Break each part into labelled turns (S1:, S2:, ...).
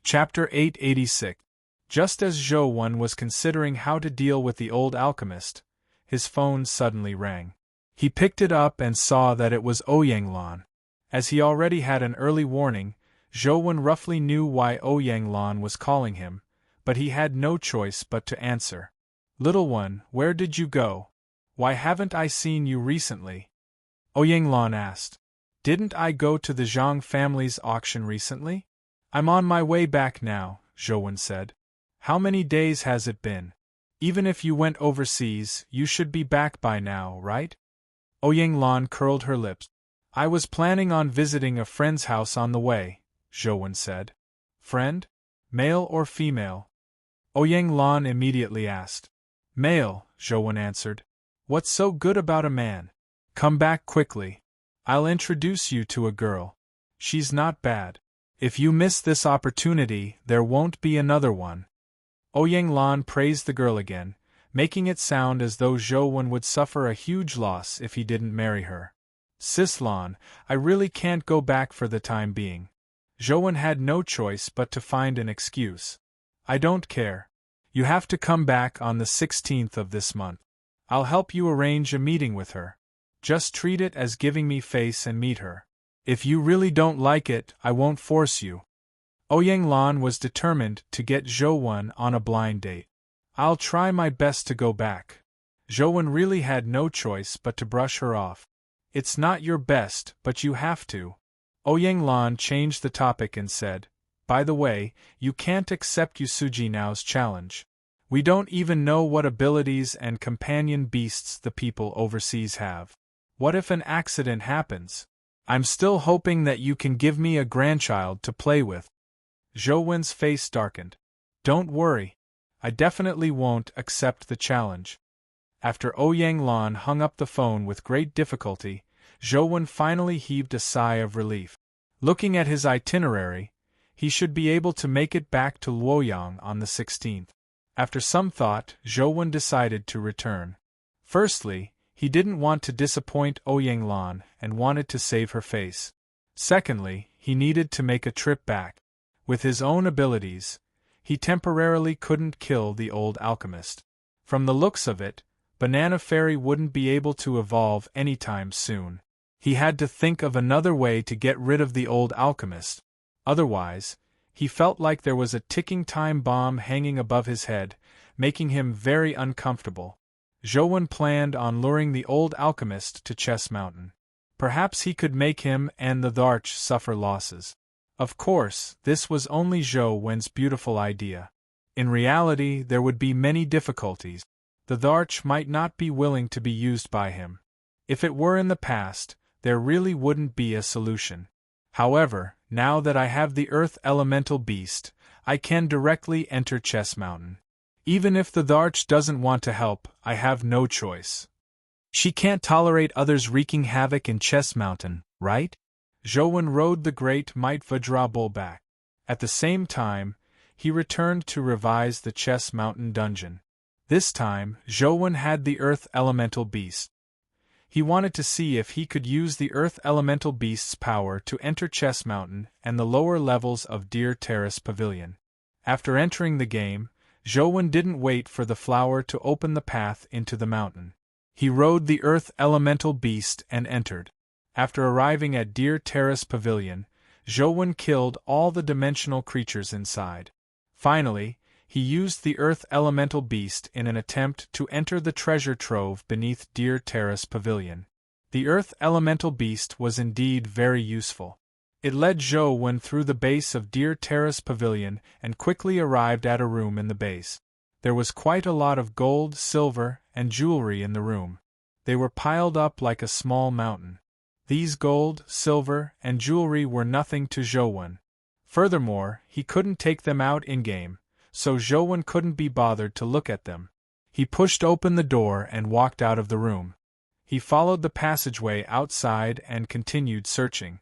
S1: Chapter 886. Just as Zhou was considering how to deal with the old alchemist, his phone suddenly rang. He picked it up and saw that it was Ouyang. As he already had an early warning, Zhou roughly knew why Ouyang was calling him, but he had no choice but to answer. "Little one, where did you go? Why haven't I seen you recently?" Ouyang asked. "Didn't I go to the Zhang family's auction recently? I'm on my way back now," Zhou said. "How many days has it been? Even if you went overseas, you should be back by now, right?" Ouyang curled her lips. "I was planning on visiting a friend's house on the way," Zhou said. "Friend? Male or female?" Ouyang immediately asked. "Male," Zhou answered. "What's so good about a man? Come back quickly. I'll introduce you to a girl. She's not bad. If you miss this opportunity, there won't be another one." Ouyang praised the girl again, making it sound as though Zhou would suffer a huge loss if he didn't marry her. "Sis Lan, I really can't go back for the time being." Zhou had no choice but to find an excuse. "I don't care. You have to come back on the 16th of this month. I'll help you arrange a meeting with her. Just treat it as giving me face and meet her. If you really don't like it, I won't force you." Ouyang was determined to get Zhou on a blind date. "I'll try my best to go back." Zhou really had no choice but to brush her off. "It's not your best, but you have to." Ouyang changed the topic and said, "By the way, you can't accept Yusuji now's challenge. We don't even know what abilities and companion beasts the people overseas have. What if an accident happens? I'm still hoping that you can give me a grandchild to play with." Zhou's face darkened. "Don't worry. I definitely won't accept the challenge." After Ouyang hung up the phone with great difficulty, Zhou finally heaved a sigh of relief. Looking at his itinerary, he should be able to make it back to Luoyang on the 16th. After some thought, Zhou decided to return. Firstly, he didn't want to disappoint Ouyang and wanted to save her face. Secondly, he needed to make a trip back. With his own abilities, he temporarily couldn't kill the old alchemist. From the looks of it, Banana Fairy wouldn't be able to evolve anytime soon. He had to think of another way to get rid of the old alchemist. Otherwise, he felt like there was a ticking time bomb hanging above his head, making him very uncomfortable. Zhou planned on luring the old alchemist to Chess Mountain. Perhaps he could make him and the Dharch suffer losses. Of course, this was only Zhou's beautiful idea. In reality, there would be many difficulties. The Dharch might not be willing to be used by him. If it were in the past, there really wouldn't be a solution. However, now that I have the Earth Elemental Beast, I can directly enter Chess Mountain. Even if the Dharch doesn't want to help, I have no choice. She can't tolerate others wreaking havoc in Chess Mountain, right? Zhou rode the great Might Vajra bull back. At the same time, he returned to revise the Chess Mountain dungeon. This time, Zhou had the Earth Elemental Beast. He wanted to see if he could use the Earth Elemental Beast's power to enter Chess Mountain and the lower levels of Deer Terrace Pavilion. After entering the game, Zhou didn't wait for the flower to open the path into the mountain. He rode the Earth Elemental Beast and entered. After arriving at Deer Terrace Pavilion, Zhou killed all the dimensional creatures inside. Finally, he used the Earth Elemental Beast in an attempt to enter the treasure trove beneath Deer Terrace Pavilion. The Earth Elemental Beast was indeed very useful. It led Zhou through the base of Deer Terrace Pavilion and quickly arrived at a room in the base. There was quite a lot of gold, silver, and jewelry in the room. They were piled up like a small mountain. These gold, silver, and jewelry were nothing to Zhou. Furthermore, he couldn't take them out in-game, so Zhou couldn't be bothered to look at them. He pushed open the door and walked out of the room. He followed the passageway outside and continued searching.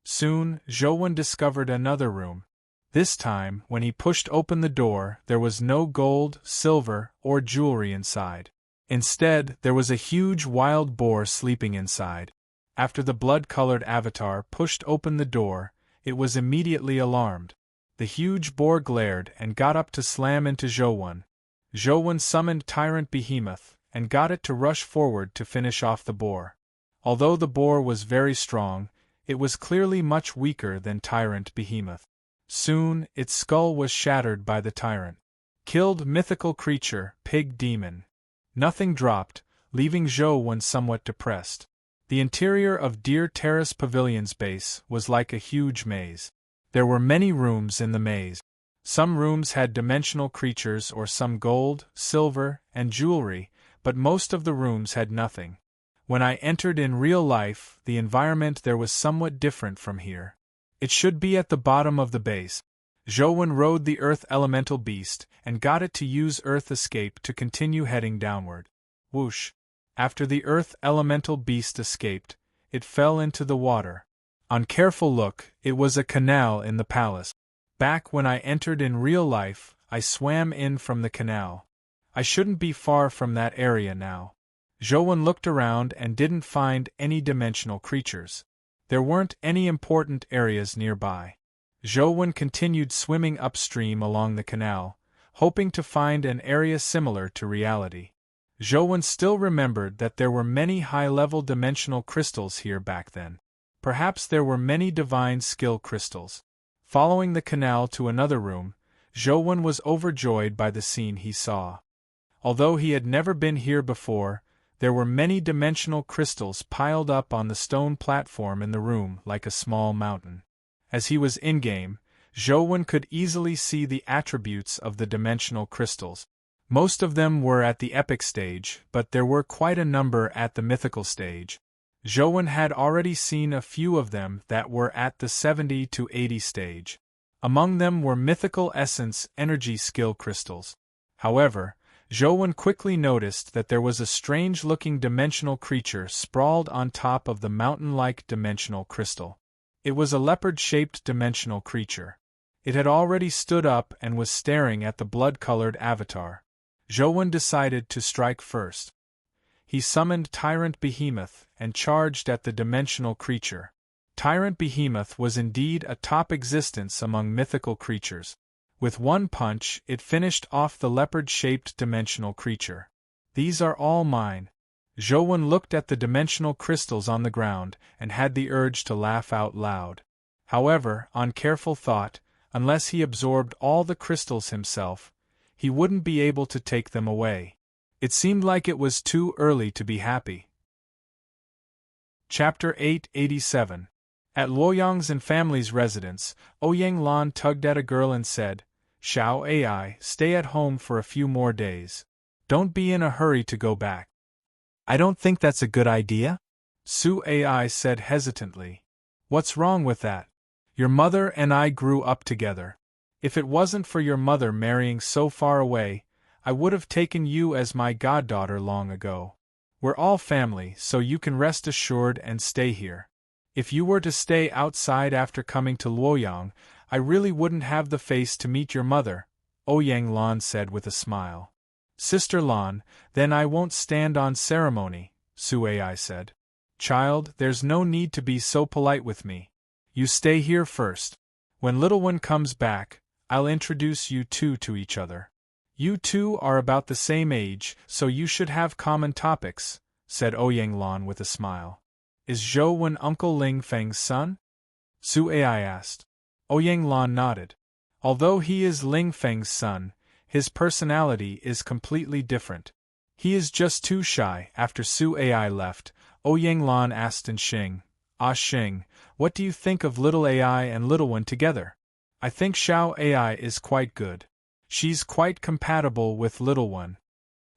S1: Soon, Zhou discovered another room. This time, when he pushed open the door, there was no gold, silver, or jewelry inside. Instead, there was a huge wild boar sleeping inside. After the blood-colored avatar pushed open the door, it was immediately alarmed. The huge boar glared and got up to slam into Zhou. Zhou summoned Tyrant Behemoth and got it to rush forward to finish off the boar. Although the boar was very strong, it was clearly much weaker than Tyrant Behemoth. Soon, its skull was shattered by the tyrant. Killed mythical creature, pig demon. Nothing dropped, leaving Zhou somewhat depressed. The interior of Deer Terrace Pavilion's base was like a huge maze. There were many rooms in the maze. Some rooms had dimensional creatures or some gold, silver, and jewelry, but most of the rooms had nothing. When I entered in real life, the environment there was somewhat different from here. It should be at the bottom of the base. Zhou rode the Earth Elemental Beast and got it to use Earth Escape to continue heading downward. Whoosh! After the Earth Elemental Beast escaped, it fell into the water. On careful look, it was a canal in the palace. Back when I entered in real life, I swam in from the canal. I shouldn't be far from that area now. Zhou looked around and didn't find any dimensional creatures. There weren't any important areas nearby. Zhou continued swimming upstream along the canal, hoping to find an area similar to reality. Zhou still remembered that there were many high-level dimensional crystals here back then. Perhaps there were many divine skill crystals. Following the canal to another room, Zhou was overjoyed by the scene he saw. Although he had never been here before, there were many dimensional crystals piled up on the stone platform in the room like a small mountain. As he was in-game, Zhou could easily see the attributes of the dimensional crystals. Most of them were at the epic stage, but there were quite a number at the mythical stage. Zhou had already seen a few of them that were at the 70 to 80 stage. Among them were mythical essence energy skill crystals. However, Zhou quickly noticed that there was a strange-looking dimensional creature sprawled on top of the mountain-like dimensional crystal. It was a leopard-shaped dimensional creature. It had already stood up and was staring at the blood-colored avatar. Zhou decided to strike first. He summoned Tyrant Behemoth and charged at the dimensional creature. Tyrant Behemoth was indeed a top existence among mythical creatures. With one punch, it finished off the leopard-shaped dimensional creature. These are all mine. Zhou looked at the dimensional crystals on the ground and had the urge to laugh out loud. However, on careful thought, unless he absorbed all the crystals himself, he wouldn't be able to take them away. It seemed like it was too early to be happy. Chapter 887. At Luoyang's and family's residence, Ouyang Lan tugged at a girl and said, "Xiao Ai, stay at home for a few more days. Don't be in a hurry to go back." "I don't think that's a good idea," Su Ai said hesitantly. "What's wrong with that? Your mother and I grew up together. If it wasn't for your mother marrying so far away, I would have taken you as my goddaughter long ago. We're all family, so you can rest assured and stay here. If you were to stay outside after coming to Luoyang, I really wouldn't have the face to meet your mother," Ouyang Lan said with a smile. "Sister Lan, then I won't stand on ceremony," Su Ai said. "Child, there's no need to be so polite with me. You stay here first. When little one comes back, I'll introduce you two to each other. You two are about the same age, so you should have common topics," said Ouyang Lan with a smile. "Is Zhou Uncle Ling Feng's son?" Su Ai asked. Ouyang Lan nodded. Although he is Ling Feng's son, his personality is completely different. He is just too shy. After Su Ai left, Ouyang Lan asked in Xing, "Ah Xing, what do you think of little Ai and little one together?" "I think Xiao Ai is quite good. She's quite compatible with little one."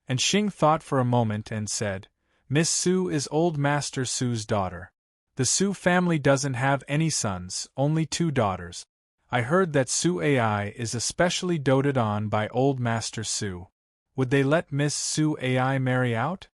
S1: And Xing thought for a moment and said, "Miss Su is old Master Su's daughter. The Su family doesn't have any sons, only 2 daughters. I heard that Su Ai is especially doted on by old Master Su. Would they let Miss Su Ai marry out?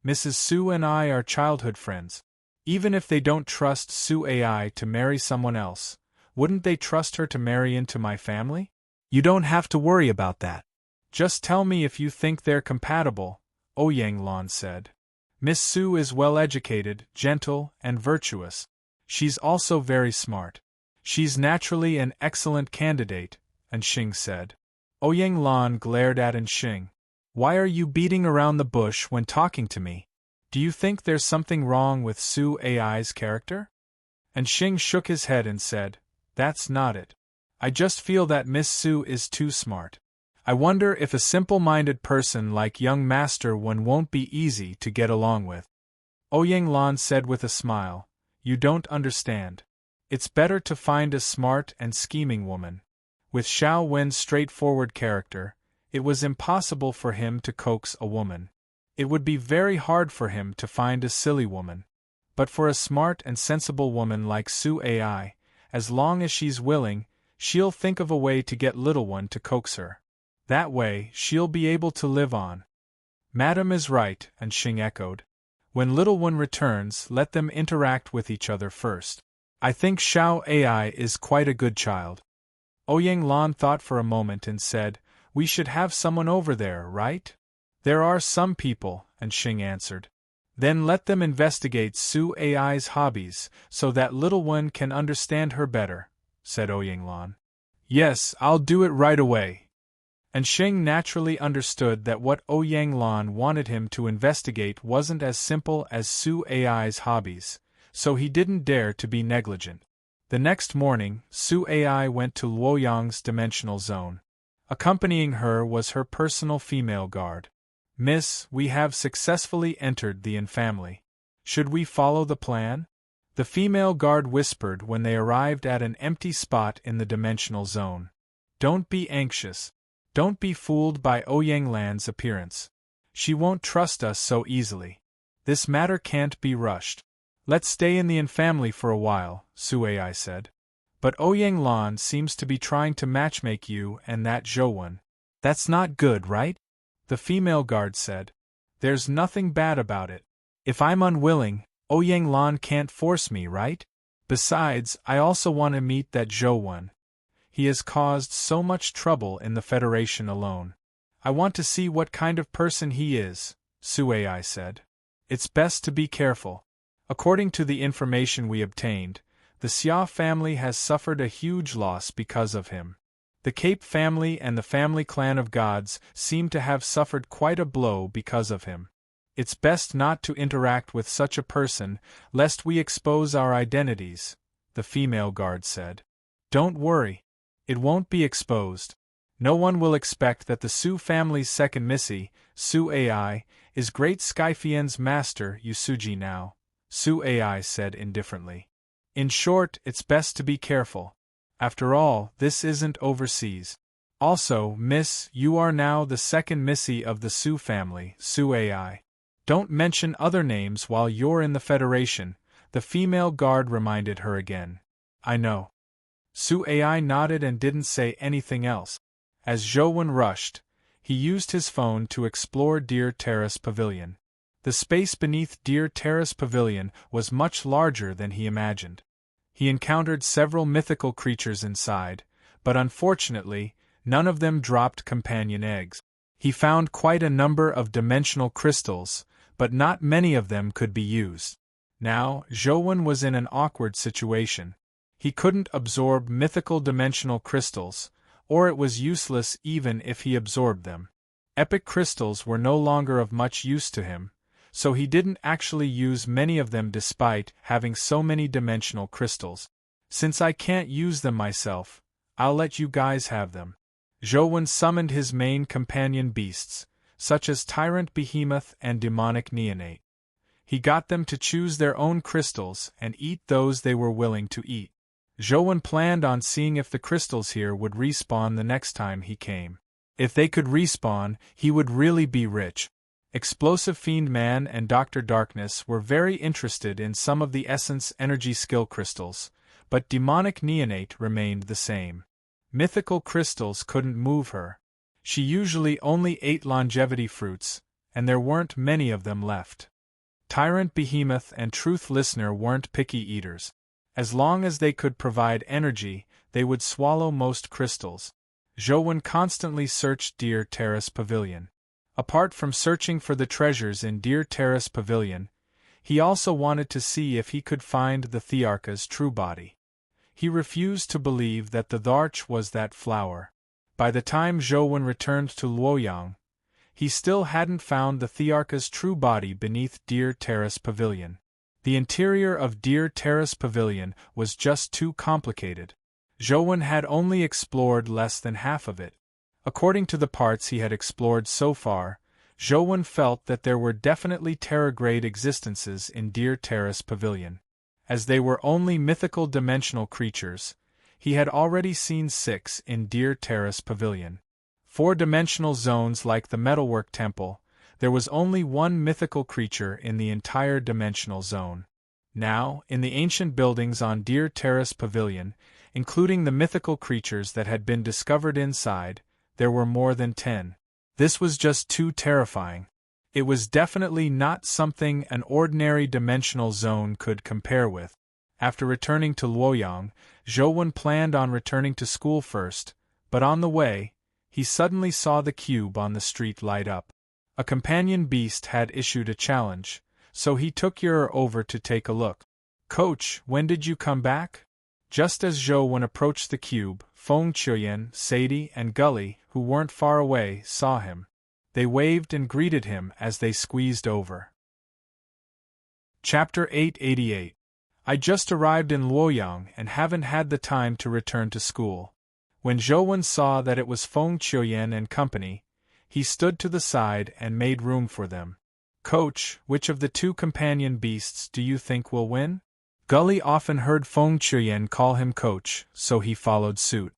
S1: Mrs. Su and I are childhood friends. Even if they don't trust Su Ai to marry someone else, wouldn't they trust her to marry into my family?" "You don't have to worry about that. Just tell me if you think they're compatible," Ouyang Lan said. "Miss Su is well educated, gentle, and virtuous. She's also very smart. She's naturally an excellent candidate, Anxing said. Ouyang Lan glared at Anxing. Why are you beating around the bush when talking to me? Do you think there's something wrong with Su Ai's character? Anxing shook his head and said, That's not it. I just feel that Miss Su is too smart. I wonder if a simple-minded person like young Master Wen won't be easy to get along with. Ouyang Lan said with a smile, You don't understand. It's better to find a smart and scheming woman. With Xiao Wen's straightforward character, it was impossible for him to coax a woman. It would be very hard for him to find a silly woman. But for a smart and sensible woman like Su Ai, as long as she's willing, she'll think of a way to get little one to coax her. That way, she'll be able to live on. Madam is right, Anxing echoed. When little one returns, let them interact with each other first. I think Xiao Ai is quite a good child. Ouyang Lan thought for a moment and said, We should have someone over there, right? There are some people, Anxing answered. Then let them investigate Su Ai's hobbies, so that little one can understand her better, said Ouyang Lan. Yes, I'll do it right away. Anxing naturally understood that what Ouyang Lan wanted him to investigate wasn't as simple as Su Ai's hobbies, so he didn't dare to be negligent. The next morning, Su Ai went to Luoyang's dimensional zone. Accompanying her was her personal female guard. Miss, we have successfully entered the infamily. Should we follow the plan? The female guard whispered when they arrived at an empty spot in the dimensional zone. Don't be anxious. Don't be fooled by Ouyang Lan's appearance. She won't trust us so easily. This matter can't be rushed. Let's stay in the infamily for a while, Su Ai said. But Ouyang Lan seems to be trying to matchmake you and that Zhouwen. That's not good, right? The female guard said. There's nothing bad about it. If I'm unwilling, Ouyang Lan can't force me, right? Besides, I also want to meet that Zhouwen. He has caused so much trouble in the Federation alone. I want to see what kind of person he is, Su Ai said. It's best to be careful. According to the information we obtained, the Xia family has suffered a huge loss because of him. The Cape family and the family clan of gods seem to have suffered quite a blow because of him. It's best not to interact with such a person, lest we expose our identities, the female guard said. Don't worry. It won't be exposed. No one will expect that the Su family's second missy, Su Ai, is Great Skyfien's master Yusuji now, Su Ai said indifferently. In short, it's best to be careful. After all, this isn't overseas. Also, Miss, you are now the second missy of the Su family, Su Ai. Don't mention other names while you're in the Federation, the female guard reminded her again. I know. Su Ai nodded and didn't say anything else. As Zhouwen rushed, he used his phone to explore Deer Terrace Pavilion. The space beneath Deer Terrace Pavilion was much larger than he imagined. He encountered several mythical creatures inside, but unfortunately, none of them dropped companion eggs. He found quite a number of dimensional crystals, but not many of them could be used. Now, Zhouwen was in an awkward situation. He couldn't absorb mythical dimensional crystals, or it was useless even if he absorbed them. Epic crystals were no longer of much use to him, so he didn't actually use many of them despite having so many dimensional crystals. Since I can't use them myself, I'll let you guys have them. Zhouwen summoned his main companion beasts, such as Tyrant Behemoth and Demonic Neonate. He got them to choose their own crystals and eat those they were willing to eat. Zhouwen planned on seeing if the crystals here would respawn the next time he came. If they could respawn, he would really be rich. Explosive Fiend Man and Dr. Darkness were very interested in some of the Essence Energy Skill crystals, but Demonic Neonate remained the same. Mythical crystals couldn't move her. She usually only ate longevity fruits, and there weren't many of them left. Tyrant Behemoth and Truth Listener weren't picky eaters. As long as they could provide energy, they would swallow most crystals. Zhouwen constantly searched Deer Terrace Pavilion. Apart from searching for the treasures in Deer Terrace Pavilion, he also wanted to see if he could find the Thearcha's true body. He refused to believe that the Dharch was that flower. By the time Zhou returned to Luoyang, he still hadn't found the Thearcha's true body beneath Deer Terrace Pavilion. The interior of Deer Terrace Pavilion was just too complicated. Zhou had only explored less than half of it. According to the parts he had explored so far, Zhou felt that there were definitely terragrade existences in Deer Terrace Pavilion. As they were only mythical dimensional creatures, he had already seen 6 in Deer Terrace Pavilion. 4-dimensional zones like the Metalwork Temple, there was only one mythical creature in the entire dimensional zone. Now, in the ancient buildings on Deer Terrace Pavilion, including the mythical creatures that had been discovered inside, there were more than 10. This was just too terrifying. It was definitely not something an ordinary dimensional zone could compare with. After returning to Luoyang, Zhou planned on returning to school first, but on the way, he suddenly saw the cube on the street light up. A companion beast had issued a challenge, so he took Yer over to take a look. "Coach, when did you come back?" Just as Zhou approached the cube, Feng Chuyen, Sadie, and Gully, who weren't far away, saw him. They waved and greeted him as they squeezed over. Chapter 888. I just arrived in Luoyang and haven't had the time to return to school. When Zhou saw that it was Feng Chuyen and company, he stood to the side and made room for them. "Coach, which of the 2 companion beasts do you think will win?" Gully often heard Feng Chuyen call him coach, so he followed suit.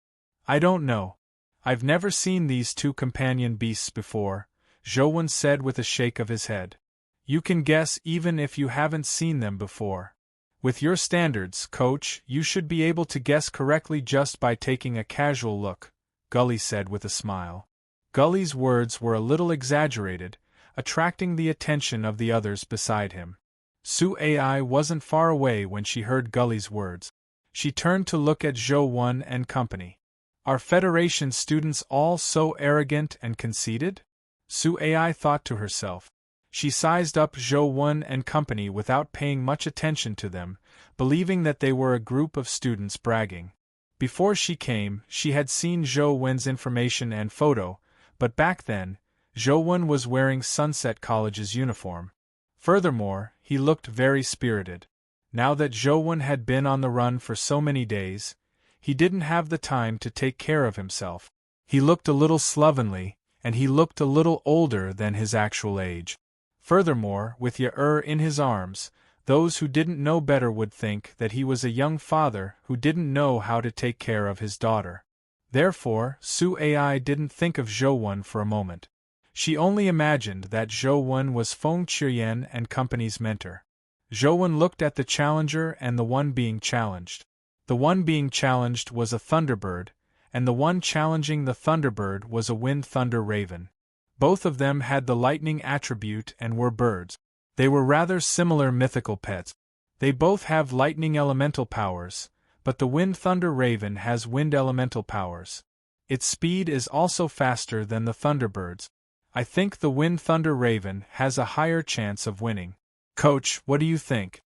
S1: "I don't know. I've never seen these 2 companion beasts before," Zhou said with a shake of his head. "You can guess even if you haven't seen them before. With your standards, coach, you should be able to guess correctly just by taking a casual look," Gully said with a smile. Gully's words were a little exaggerated, attracting the attention of the others beside him. Su Ai wasn't far away when she heard Gully's words. She turned to look at Zhou and company. "Are Federation students all so arrogant and conceited?" Su Ai thought to herself. She sized up Zhou and company without paying much attention to them, believing that they were a group of students bragging. Before she came, she had seen Zhou's information and photo, but back then, Zhou was wearing Sunset College's uniform. Furthermore, he looked very spirited. Now that Zhou had been on the run for so many days, he didn't have the time to take care of himself. He looked a little slovenly, and he looked a little older than his actual age. Furthermore, with Yer in his arms, those who didn't know better would think that he was a young father who didn't know how to take care of his daughter. Therefore, Su Ai didn't think of Zhou for a moment. She only imagined that Zhou was Feng Chuyen and company's mentor. Zhou looked at the challenger and the one being challenged. The one being challenged was a thunderbird, and the one challenging the thunderbird was a wind thunder raven. Both of them had the lightning attribute and were birds. They were rather similar mythical pets. They both have lightning elemental powers, but the wind thunder raven has wind elemental powers. Its speed is also faster than the thunderbirds. I think the wind thunder raven has a higher chance of winning. "Coach, what do you think?"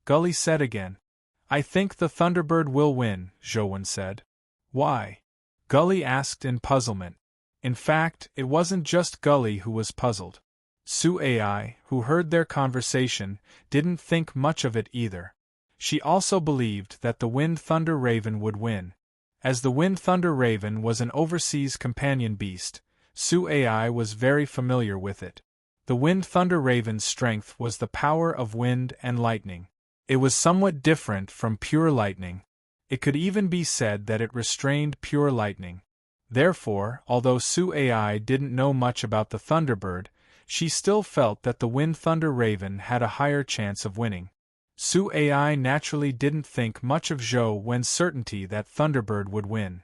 S1: Gully said again. "I think the thunderbird will win," Zhou said. "Why?" Gully asked in puzzlement. In fact, it wasn't just Gully who was puzzled. Su Ai, who heard their conversation, didn't think much of it either. She also believed that the Wind Thunder Raven would win. As the Wind Thunder Raven was an overseas companion beast, Su Ai was very familiar with it. The Wind Thunder Raven's strength was the power of wind and lightning. It was somewhat different from pure lightning. It could even be said that it restrained pure lightning. Therefore, although Su Ai didn't know much about the Thunderbird, she still felt that the Wind Thunder Raven had a higher chance of winning. Su Ai naturally didn't think much of Zhou's certainty that Thunderbird would win.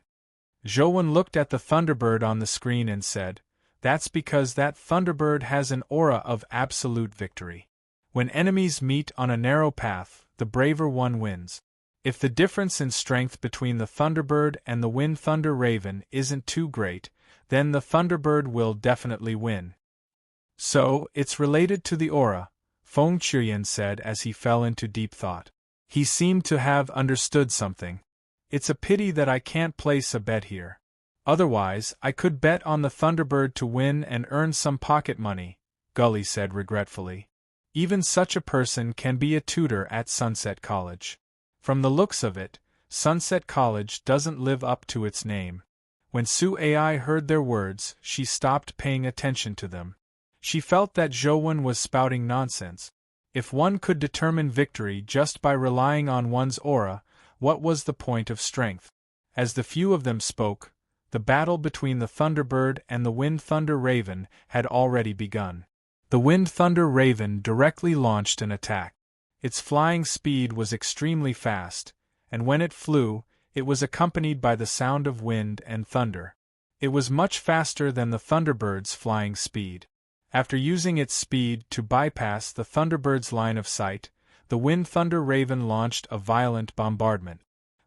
S1: Zhou looked at the Thunderbird on the screen and said, "That's because that Thunderbird has an aura of absolute victory. When enemies meet on a narrow path, the braver one wins. If the difference in strength between the Thunderbird and the Wind Thunder Raven isn't too great, then the Thunderbird will definitely win." "So, it's related to the aura," Feng Chuyen said as he fell into deep thought. He seemed to have understood something. It's a pity that I can't place a bet here. Otherwise, I could bet on the Thunderbird to win and earn some pocket money, Gully said regretfully. Even such a person can be a tutor at Sunset College. From the looks of it, Sunset College doesn't live up to its name. When Su Ai heard their words, she stopped paying attention to them. She felt that Zhou was spouting nonsense. If one could determine victory just by relying on one's aura, what was the point of strength? As the few of them spoke, the battle between the Thunderbird and the Wind Thunder Raven had already begun. The Wind Thunder Raven directly launched an attack. Its flying speed was extremely fast, and when it flew, it was accompanied by the sound of wind and thunder. It was much faster than the Thunderbird's flying speed. After using its speed to bypass the Thunderbird's line of sight, the Wind Thunder Raven launched a violent bombardment.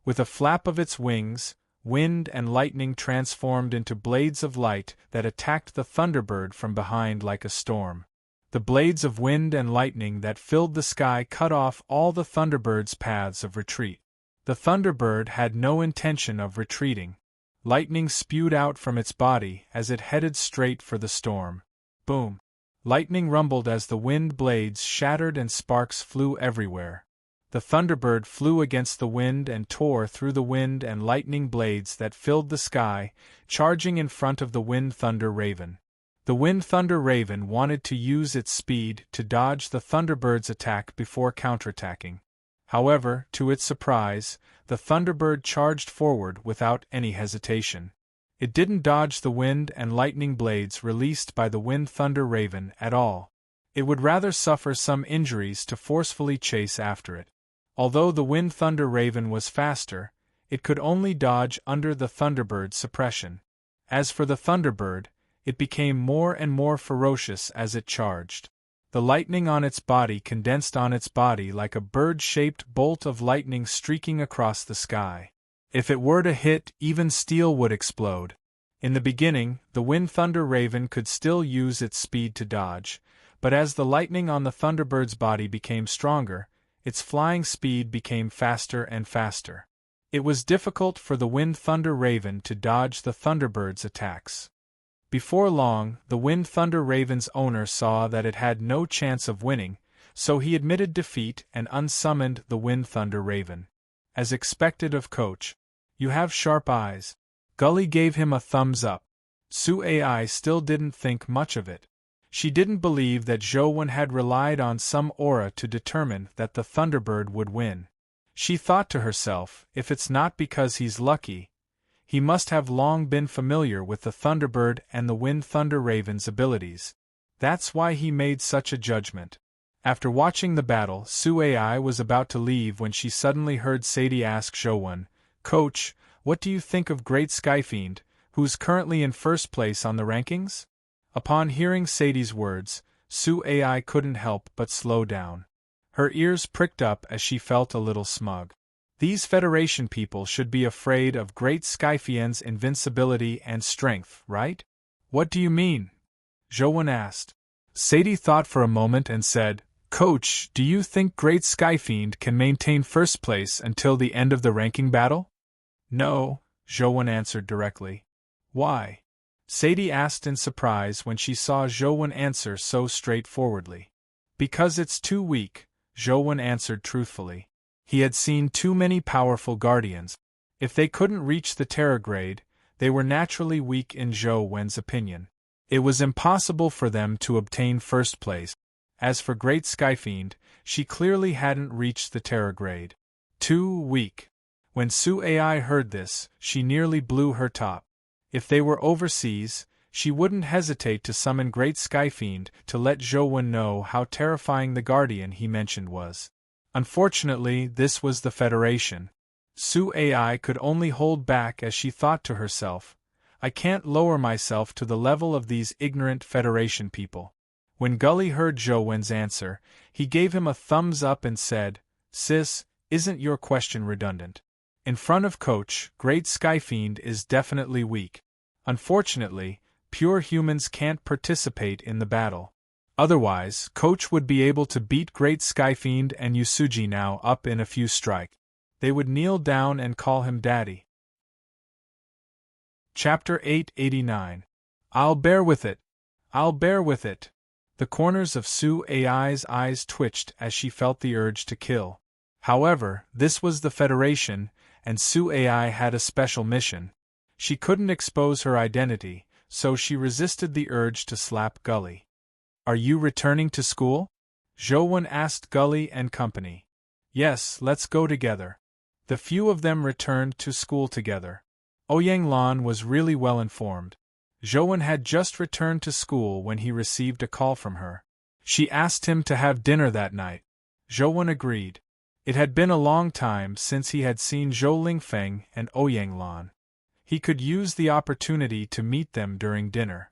S1: With a flap of its wings, wind and lightning transformed into blades of light that attacked the Thunderbird from behind like a storm. The blades of wind and lightning that filled the sky cut off all the Thunderbird's paths of retreat. The Thunderbird had no intention of retreating. Lightning spewed out from its body as it headed straight for the storm. Boom! Lightning rumbled as the wind blades shattered and sparks flew everywhere. The Thunderbird flew against the wind and tore through the wind and lightning blades that filled the sky, charging in front of the Wind Thunder Raven. The Wind Thunder Raven wanted to use its speed to dodge the Thunderbird's attack before counterattacking. However, to its surprise, the Thunderbird charged forward without any hesitation. It didn't dodge the wind and lightning blades released by the Wind Thunder Raven at all. It would rather suffer some injuries to forcefully chase after it. Although the Wind Thunder Raven was faster, it could only dodge under the Thunderbird's suppression. As for the Thunderbird, it became more and more ferocious as it charged. The lightning on its body condensed on its body like a bird-shaped bolt of lightning streaking across the sky. If it were to hit, even steel would explode. In the beginning, the Wind Thunder Raven could still use its speed to dodge, but as the lightning on the Thunderbird's body became stronger, its flying speed became faster and faster. It was difficult for the Wind Thunder Raven to dodge the Thunderbird's attacks. Before long, the Wind Thunder Raven's owner saw that it had no chance of winning, so he admitted defeat and unsummoned the Wind Thunder Raven. As expected of Coach, "You have sharp eyes." Gully gave him a thumbs up. Su Ai still didn't think much of it. She didn't believe that Zhou had relied on some aura to determine that the Thunderbird would win. She thought to herself, if it's not because he's lucky, he must have long been familiar with the Thunderbird and the Wind Thunder Raven's abilities. That's why he made such a judgment. After watching the battle, Su Ai was about to leave when she suddenly heard Sadie ask Zhou, "Coach, what do you think of Great Skyfiend, who's currently in first place on the rankings?" Upon hearing Sadie's words, Su Ai couldn't help but slow down. Her ears pricked up as she felt a little smug. These Federation people should be afraid of Great Skyfiend's invincibility and strength, right? "What do you mean?" Zhou asked. Sadie thought for a moment and said, "Coach, do you think Great Skyfiend can maintain first place until the end of the ranking battle?" "No," Zhou answered directly. "Why?" Sadie asked in surprise when she saw Zhou answer so straightforwardly. "Because it's too weak," Zhou answered truthfully. He had seen too many powerful guardians. If they couldn't reach the Terra grade, they were naturally weak in Zhou's opinion. It was impossible for them to obtain first place. As for Great Skyfiend, she clearly hadn't reached the Terra grade. Too weak. When Su Ai heard this, she nearly blew her top. If they were overseas, she wouldn't hesitate to summon Great Skyfiend to let Zhou know how terrifying the guardian he mentioned was. Unfortunately, this was the Federation. Su Ai could only hold back as she thought to herself, "I can't lower myself to the level of these ignorant Federation people." When Gully heard Zhou's answer, he gave him a thumbs up and said, "Sis, isn't your question redundant? In front of Coach, Great Skyfiend is definitely weak. Unfortunately, pure humans can't participate in the battle. Otherwise, Coach would be able to beat Great Skyfiend and Yusuji now up in a few strikes." They would kneel down and call him Daddy. Chapter 889. I'll bear with it. I'll bear with it. The corners of Sue Ai's eyes twitched as she felt the urge to kill. However, this was the Federation, and Sue Ai had a special mission. She couldn't expose her identity, so she resisted the urge to slap Gully. Are you returning to school? Zhou asked Gully and company. Yes, let's go together. The few of them returned to school together. Ouyang Lan was really well informed. Zhou had just returned to school when he received a call from her. She asked him to have dinner that night. Zhou agreed. It had been a long time since he had seen Zhou Lingfeng and Ouyang Lan. He could use the opportunity to meet them during dinner.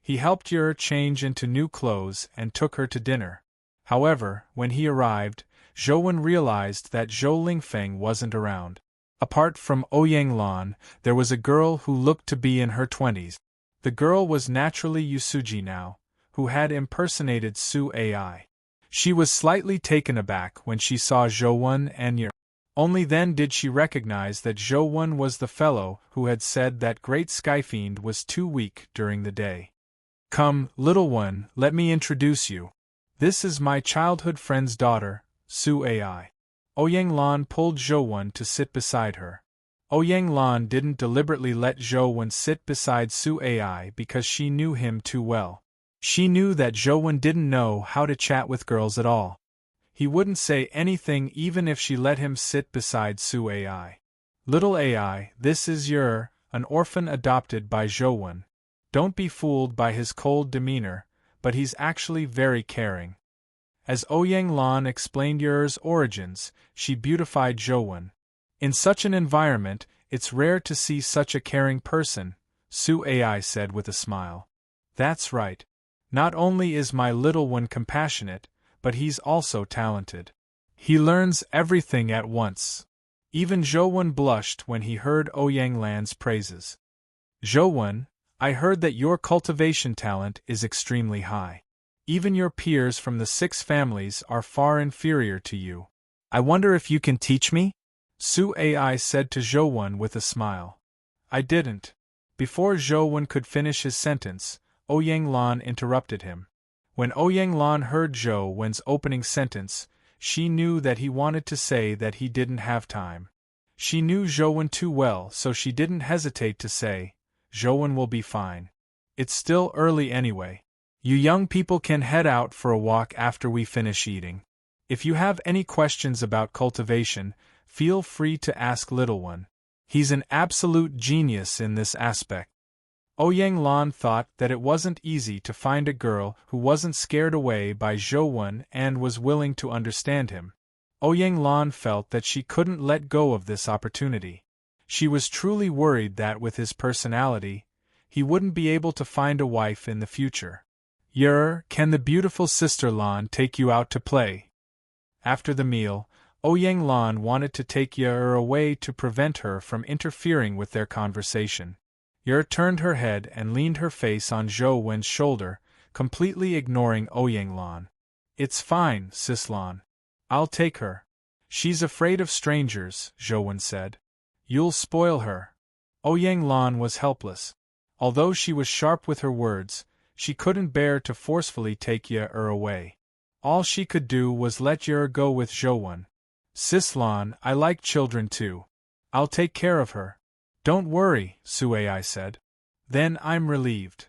S1: He helped Yer change into new clothes and took her to dinner. However, when he arrived, Zhou realized that Zhou Lingfeng wasn't around. Apart from Ouyang Lan, there was a girl who looked to be in her 20s. The girl was naturally Yusuji now, who had impersonated Sue Ai. She was slightly taken aback when she saw Zhou and Yer. Only then did she recognize that Zhou was the fellow who had said that Great Skyfiend was too weak during the day. Come, little one, let me introduce you. This is my childhood friend's daughter, Sue Ai. Ouyang Lan pulled Zhou to sit beside her. Ouyang Lan didn't deliberately let Zhou sit beside Sue Ai because she knew him too well. She knew that Zhou didn't know how to chat with girls at all. He wouldn't say anything even if she let him sit beside Sue Ai. Little Ai, this is Yer, an orphan adopted by Zhou. Don't be fooled by his cold demeanor, but he's actually very caring. As Ouyang Lan explained Yer's origins, she beautified Zhou. In such an environment, it's rare to see such a caring person, Sue Ai said with a smile. That's right. Not only is my little one compassionate, but he's also talented. He learns everything at once. Even Zhou blushed when he heard Ouyang Lan's praises. Zhou, I heard that your cultivation talent is extremely high. Even your peers from the 6 families are far inferior to you. I wonder if you can teach me? Sue Ai said to Zhou with a smile. I didn't. Before Zhou could finish his sentence, Ouyang Lan interrupted him. When Ouyang Lan heard Zhou's opening sentence, she knew that he wanted to say that he didn't have time. She knew Zhou too well, so she didn't hesitate to say, Zhou will be fine. It's still early anyway. You young people can head out for a walk after we finish eating. If you have any questions about cultivation, feel free to ask little one. He's an absolute genius in this aspect. Ouyang Lan thought that it wasn't easy to find a girl who wasn't scared away by Zhou and was willing to understand him. Ouyang Lan felt that she couldn't let go of this opportunity. She was truly worried that with his personality, he wouldn't be able to find a wife in the future. Yer, can the beautiful sister Lan take you out to play? After the meal, Ouyang Lan wanted to take Yer away to prevent her from interfering with their conversation. Yer turned her head and leaned her face on Zhou's shoulder, completely ignoring Ouyang Lan. It's fine, Sis Lan. I'll take her. She's afraid of strangers, Zhou said. You'll spoil her. Ouyang Lan was helpless. Although she was sharp with her words, she couldn't bear to forcefully take Yer away. All she could do was let Yer go with Zhou. Sis Lan, I like children too. I'll take care of her. Don't worry, Sue Ai said. Then I'm relieved.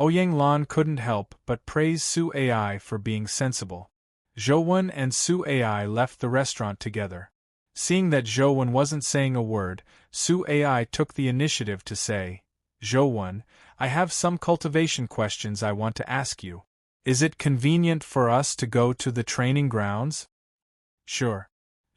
S1: Ouyang Lan couldn't help but praise Sue Ai for being sensible. Zhou and Sue Ai left the restaurant together. Seeing that Zhou wasn't saying a word, Sue Ai took the initiative to say, Zhou, I have some cultivation questions I want to ask you. Is it convenient for us to go to the training grounds? Sure.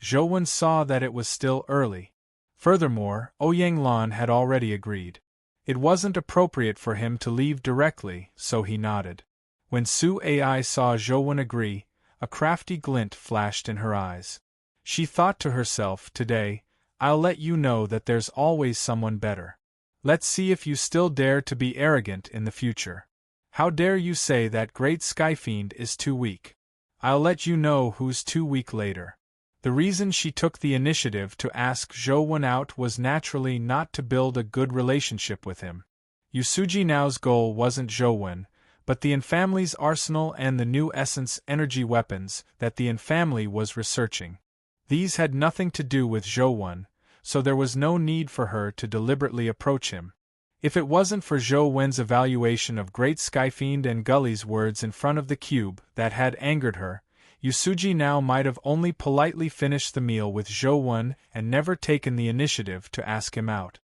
S1: Zhou saw that it was still early. Furthermore, Ouyang Lan had already agreed. It wasn't appropriate for him to leave directly, so he nodded. When Sue Ai saw Zhou agree, a crafty glint flashed in her eyes. She thought to herself, today, I'll let you know that there's always someone better. Let's see if you still dare to be arrogant in the future. How dare you say that Great Skyfiend is too weak? I'll let you know who's too weak later. The reason she took the initiative to ask Zhou Wen out was naturally not to build a good relationship with him. Yusuji Nao's goal wasn't Zhou Wen, but the Infamily's arsenal and the new essence energy weapons that the Infamily was researching. These had nothing to do with Zhou Wen, so there was no need for her to deliberately approach him. If it wasn't for Zhou Wen's evaluation of Great Skyfiend and Gully's words in front of the cube that had angered her, Yusuji Nao might have only politely finished the meal with Zhou Wen and never taken the initiative to ask him out.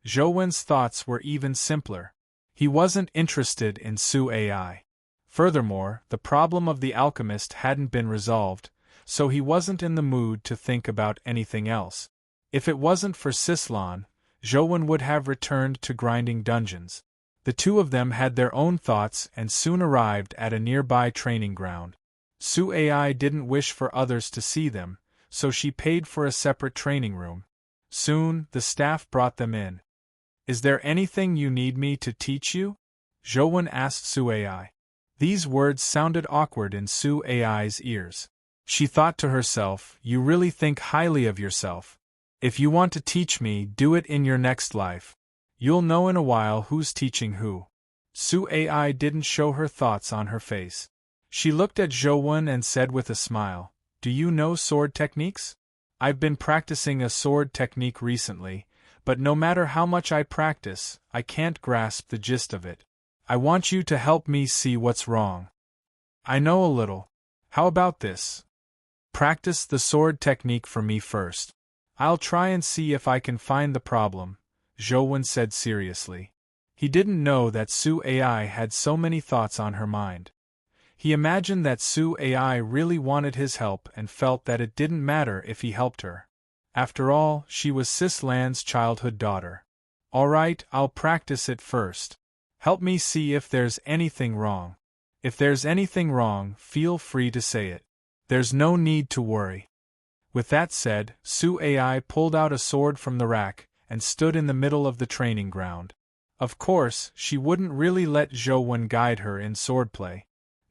S1: Zhou Wen's thoughts were even simpler. He wasn't interested in Su Ai. Furthermore, the problem of the alchemist hadn't been resolved, so he wasn't in the mood to think about anything else. If it wasn't for Sislan, Zhou Wen would have returned to grinding dungeons. The two of them had their own thoughts and soon arrived at a nearby training ground. Su Ai didn't wish for others to see them, so she paid for a separate training room. Soon, the staff brought them in. "Is there anything you need me to teach you?" Zhou Wen asked Su Ai. These words sounded awkward in Su Ai's ears. She thought to herself, "You really think highly of yourself. If you want to teach me, do it in your next life. You'll know in a while who's teaching who." Su Ai didn't show her thoughts on her face. She looked at Zhou Wen and said with a smile, "Do you know sword techniques? I've been practicing a sword technique recently, but no matter how much I practice, I can't grasp the gist of it. I want you to help me see what's wrong." "I know a little. How about this? Practice the sword technique for me first. I'll try and see if I can find the problem," Zhou Wen said seriously. He didn't know that Su Ai had so many thoughts on her mind. He imagined that Su Ai really wanted his help and felt that it didn't matter if he helped her. After all, she was Sislan's childhood daughter. "All right, I'll practice it first. Help me see if there's anything wrong. If there's anything wrong, feel free to say it. There's no need to worry." With that said, Su Ai pulled out a sword from the rack and stood in the middle of the training ground. Of course, she wouldn't really let Zhou Wen guide her in swordplay.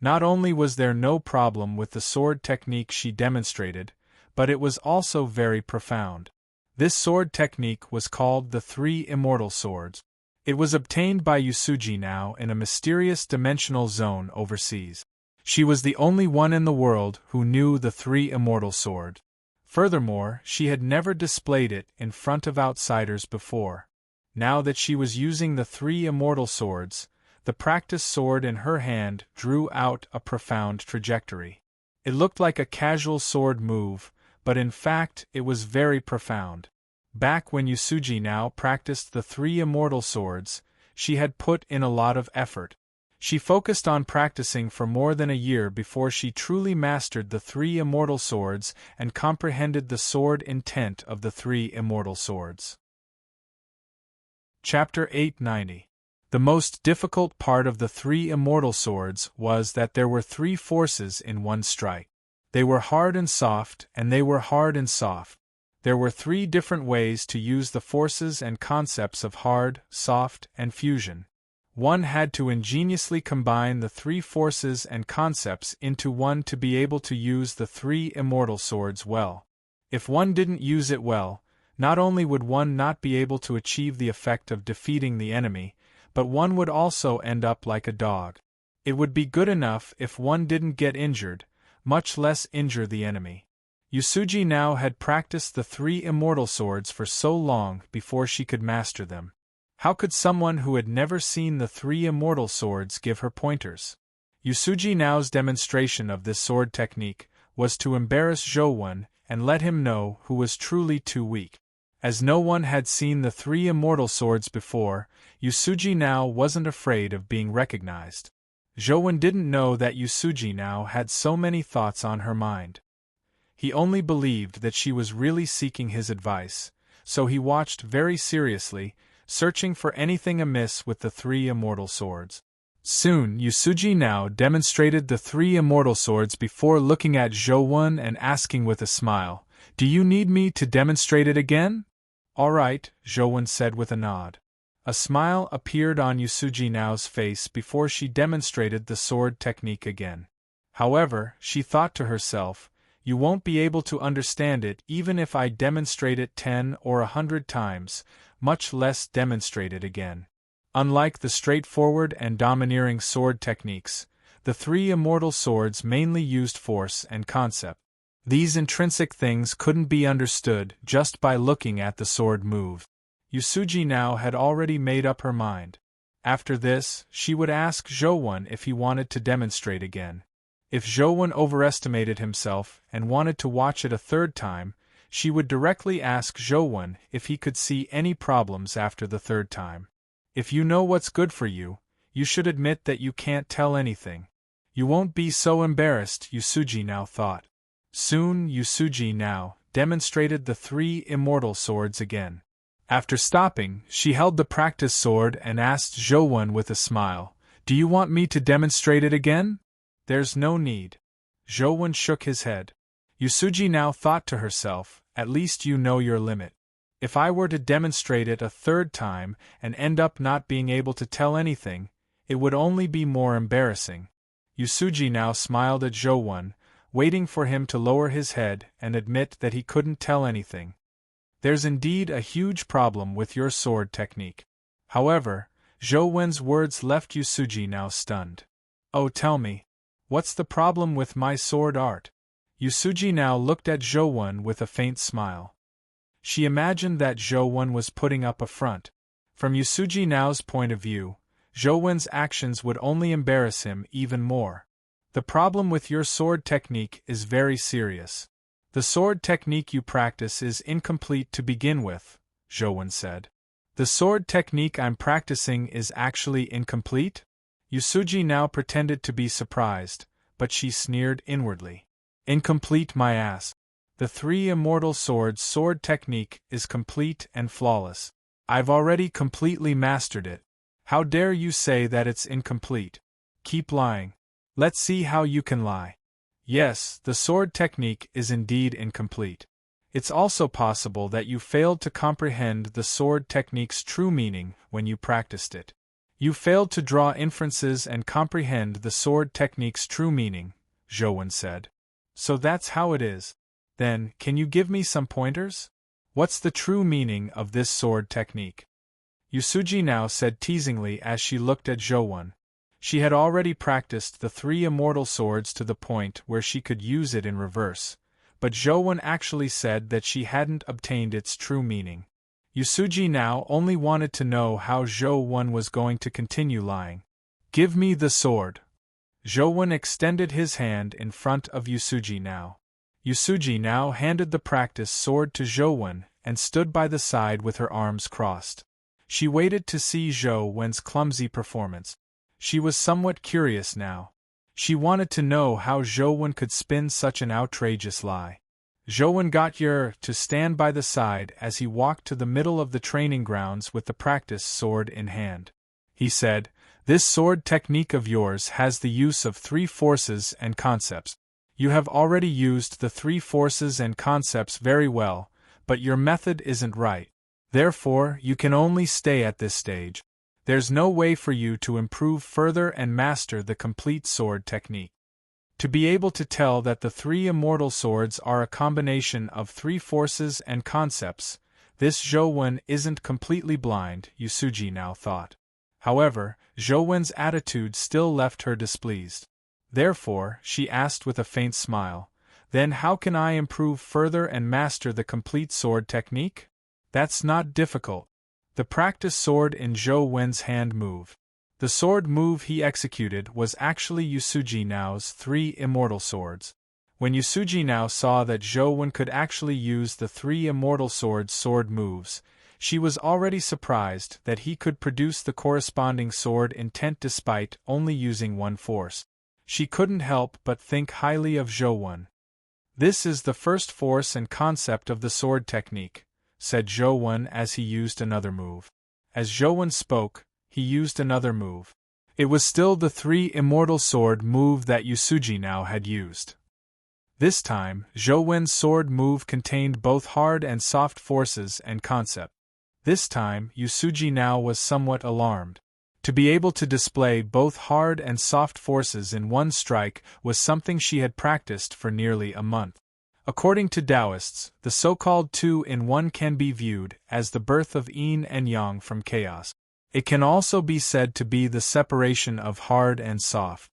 S1: Not only was there no problem with the sword technique she demonstrated, but it was also very profound. This sword technique was called the Three Immortal Swords. It was obtained by Yusuji Nao in a mysterious dimensional zone overseas. She was the only one in the world who knew the Three Immortal Sword. Furthermore, she had never displayed it in front of outsiders before. Now that she was using the Three Immortal Swords, the practice sword in her hand drew out a profound trajectory. It looked like a casual sword move, but in fact it was very profound. Back when Yusuji Nao practiced the Three Immortal Swords, she had put in a lot of effort. She focused on practicing for more than a year before she truly mastered the Three Immortal Swords and comprehended the sword intent of the Three Immortal Swords. Chapter 890. The most difficult part of the Three Immortal Swords was that there were three forces in one strike. They were hard and soft, and they were hard and soft. There were three different ways to use the forces and concepts of hard, soft, and fusion. One had to ingeniously combine the three forces and concepts into one to be able to use the Three Immortal Swords well. If one didn't use it well, not only would one not be able to achieve the effect of defeating the enemy, but one would also end up like a dog. It would be good enough if one didn't get injured, much less injure the enemy. Yusuji Nao had practiced the Three Immortal Swords for so long before she could master them. How could someone who had never seen the Three Immortal Swords give her pointers? Yusuji Nao's demonstration of this sword technique was to embarrass Zhou Wen and let him know who was truly too weak. As no one had seen the Three Immortal Swords before, Yusuji Nao wasn't afraid of being recognized. Zhou Wen didn't know that Yusuji Nao had so many thoughts on her mind. He only believed that she was really seeking his advice, so he watched very seriously, searching for anything amiss with the Three Immortal Swords. Soon, Yusuji Nao demonstrated the Three Immortal Swords before looking at Zhou Wen and asking with a smile, "Do you need me to demonstrate it again?" "All right," Zhou Wen said with a nod. A smile appeared on Yusuji Nao's face before she demonstrated the sword technique again. However, she thought to herself, You won't be able to understand it even if I demonstrate it 10 or 100 times, much less demonstrate it again. Unlike the straightforward and domineering sword techniques, the three immortal swords mainly used force and concept. These intrinsic things couldn't be understood just by looking at the sword move. Yusuji now had already made up her mind. After this, she would ask Zhou if he wanted to demonstrate again. If Zhou overestimated himself and wanted to watch it a third time, she would directly ask Zhou if he could see any problems after the third time. If you know what's good for you, you should admit that you can't tell anything. You won't be so embarrassed, Yusuji now thought. Soon Yusuji now demonstrated the three immortal swords again. After stopping, she held the practice sword and asked Zhou with a smile, "Do you want me to demonstrate it again?" "There's no need." Zhou shook his head. Yusuji now thought to herself, "At least you know your limit. If I were to demonstrate it a third time and end up not being able to tell anything, it would only be more embarrassing." Yusuji now smiled at Zhou, waiting for him to lower his head and admit that he couldn't tell anything. "There's indeed a huge problem with your sword technique." However, Zhou's words left Yusuji now stunned. "Oh, tell me, what's the problem with my sword art?" Yusuji now looked at Zhou with a faint smile. She imagined that Zhou was putting up a front. From Yusuji now's point of view, Zhou's actions would only embarrass him even more. "The problem with your sword technique is very serious. The sword technique you practice is incomplete to begin with," Zhou said. "The sword technique I'm practicing is actually incomplete?" Yusuji now pretended to be surprised, but she sneered inwardly. "Incomplete, my ass. The three immortal swords sword technique is complete and flawless. I've already completely mastered it. How dare you say that it's incomplete? Keep lying. Let's see how you can lie. Yes, the sword technique is indeed incomplete. It's also possible that you failed to comprehend the sword technique's true meaning when you practiced it. You failed to draw inferences and comprehend the sword technique's true meaning," Zhou said. "So that's how it is. Then, can you give me some pointers? What's the true meaning of this sword technique?" Yusuji now said teasingly as she looked at Zhou. She had already practiced the three immortal swords to the point where she could use it in reverse, but Zhou actually said that she hadn't obtained its true meaning. Yusuji now only wanted to know how Zhou was going to continue lying. "Give me the sword." Zhou extended his hand in front of Yusuji now. Yusuji now handed the practice sword to Zhou and stood by the side with her arms crossed. She waited to see Zhou's clumsy performance. She was somewhat curious now. She wanted to know how Zhou could spin such an outrageous lie. Zhou got Yer to stand by the side as he walked to the middle of the training grounds with the practice sword in hand. He said, "This sword technique of yours has the use of three forces and concepts. You have already used the three forces and concepts very well, but your method isn't right. Therefore, you can only stay at this stage. There's no way for you to improve further and master the complete sword technique. To be able to tell that the three immortal swords are a combination of three forces and concepts, this Zhou isn't completely blind," Yusuji now thought. However, Zhou's attitude still left her displeased. Therefore, she asked with a faint smile, "Then how can I improve further and master the complete sword technique?" "That's not difficult." The practice sword in Zhou's hand moved. The sword move he executed was actually Yusuji now's three immortal swords. When Yusuji now saw that Zhou could actually use the three immortal swords sword moves, she was already surprised that he could produce the corresponding sword intent despite only using one force. She couldn't help but think highly of Zhou. "This is the first force and concept of the sword technique," said Zhou as he used another move. As Zhou spoke, he used another move. It was still the three immortal sword move that Yusuji now had used. This time, Zhou's sword move contained both hard and soft forces and concept. This time, Yusuji now was somewhat alarmed. To be able to display both hard and soft forces in one strike was something she had practiced for nearly a month. According to Taoists, the so-called two-in-one can be viewed as the birth of yin and yang from chaos. It can also be said to be the separation of hard and soft.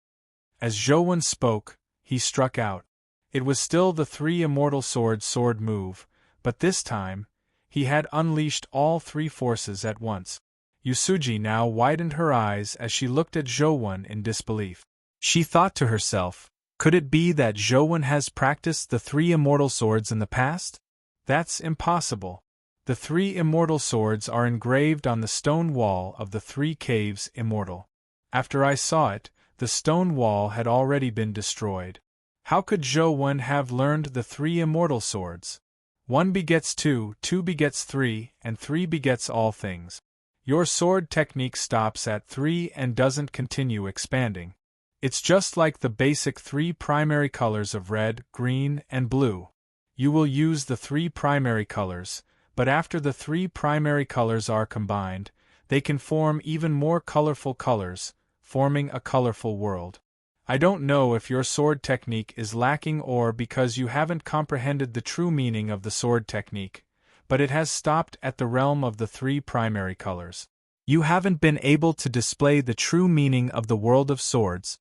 S1: As Zhou spoke, he struck out. It was still the three immortal sword move, but this time, he had unleashed all three forces at once. Yusuji now widened her eyes as she looked at Zhou in disbelief. She thought to herself, could it be that Zhou has practiced the three immortal swords in the past? That's impossible. The three immortal swords are engraved on the stone wall of the three caves immortal. After I saw it, the stone wall had already been destroyed. How could Zhou have learned the three immortal swords? One begets two, two begets three, and three begets all things. Your sword technique stops at three and doesn't continue expanding. It's just like the basic three primary colors of red, green, and blue. You will use the three primary colors, but after the three primary colors are combined, they can form even more colorful colors, forming a colorful world. I don't know if your sword technique is lacking or because you haven't comprehended the true meaning of the sword technique, but it has stopped at the realm of the three primary colors. You haven't been able to display the true meaning of the world of swords.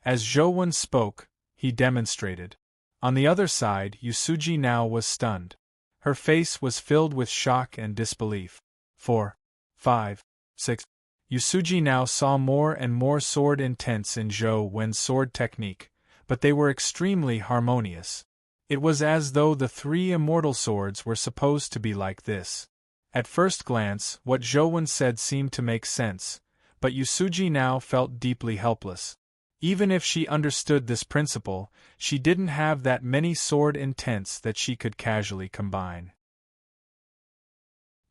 S1: As Zhou spoke, he demonstrated. On the other side, Yusuji now was stunned. Her face was filled with shock and disbelief. 4, 5, 6. Yusuji now saw more and more sword intents in Zhou sword technique, but they were extremely harmonious. It was as though the three immortal swords were supposed to be like this. At first glance, what Zhou said seemed to make sense, but Yusuji now felt deeply helpless. Even if she understood this principle, she didn't have that many sword intents that she could casually combine.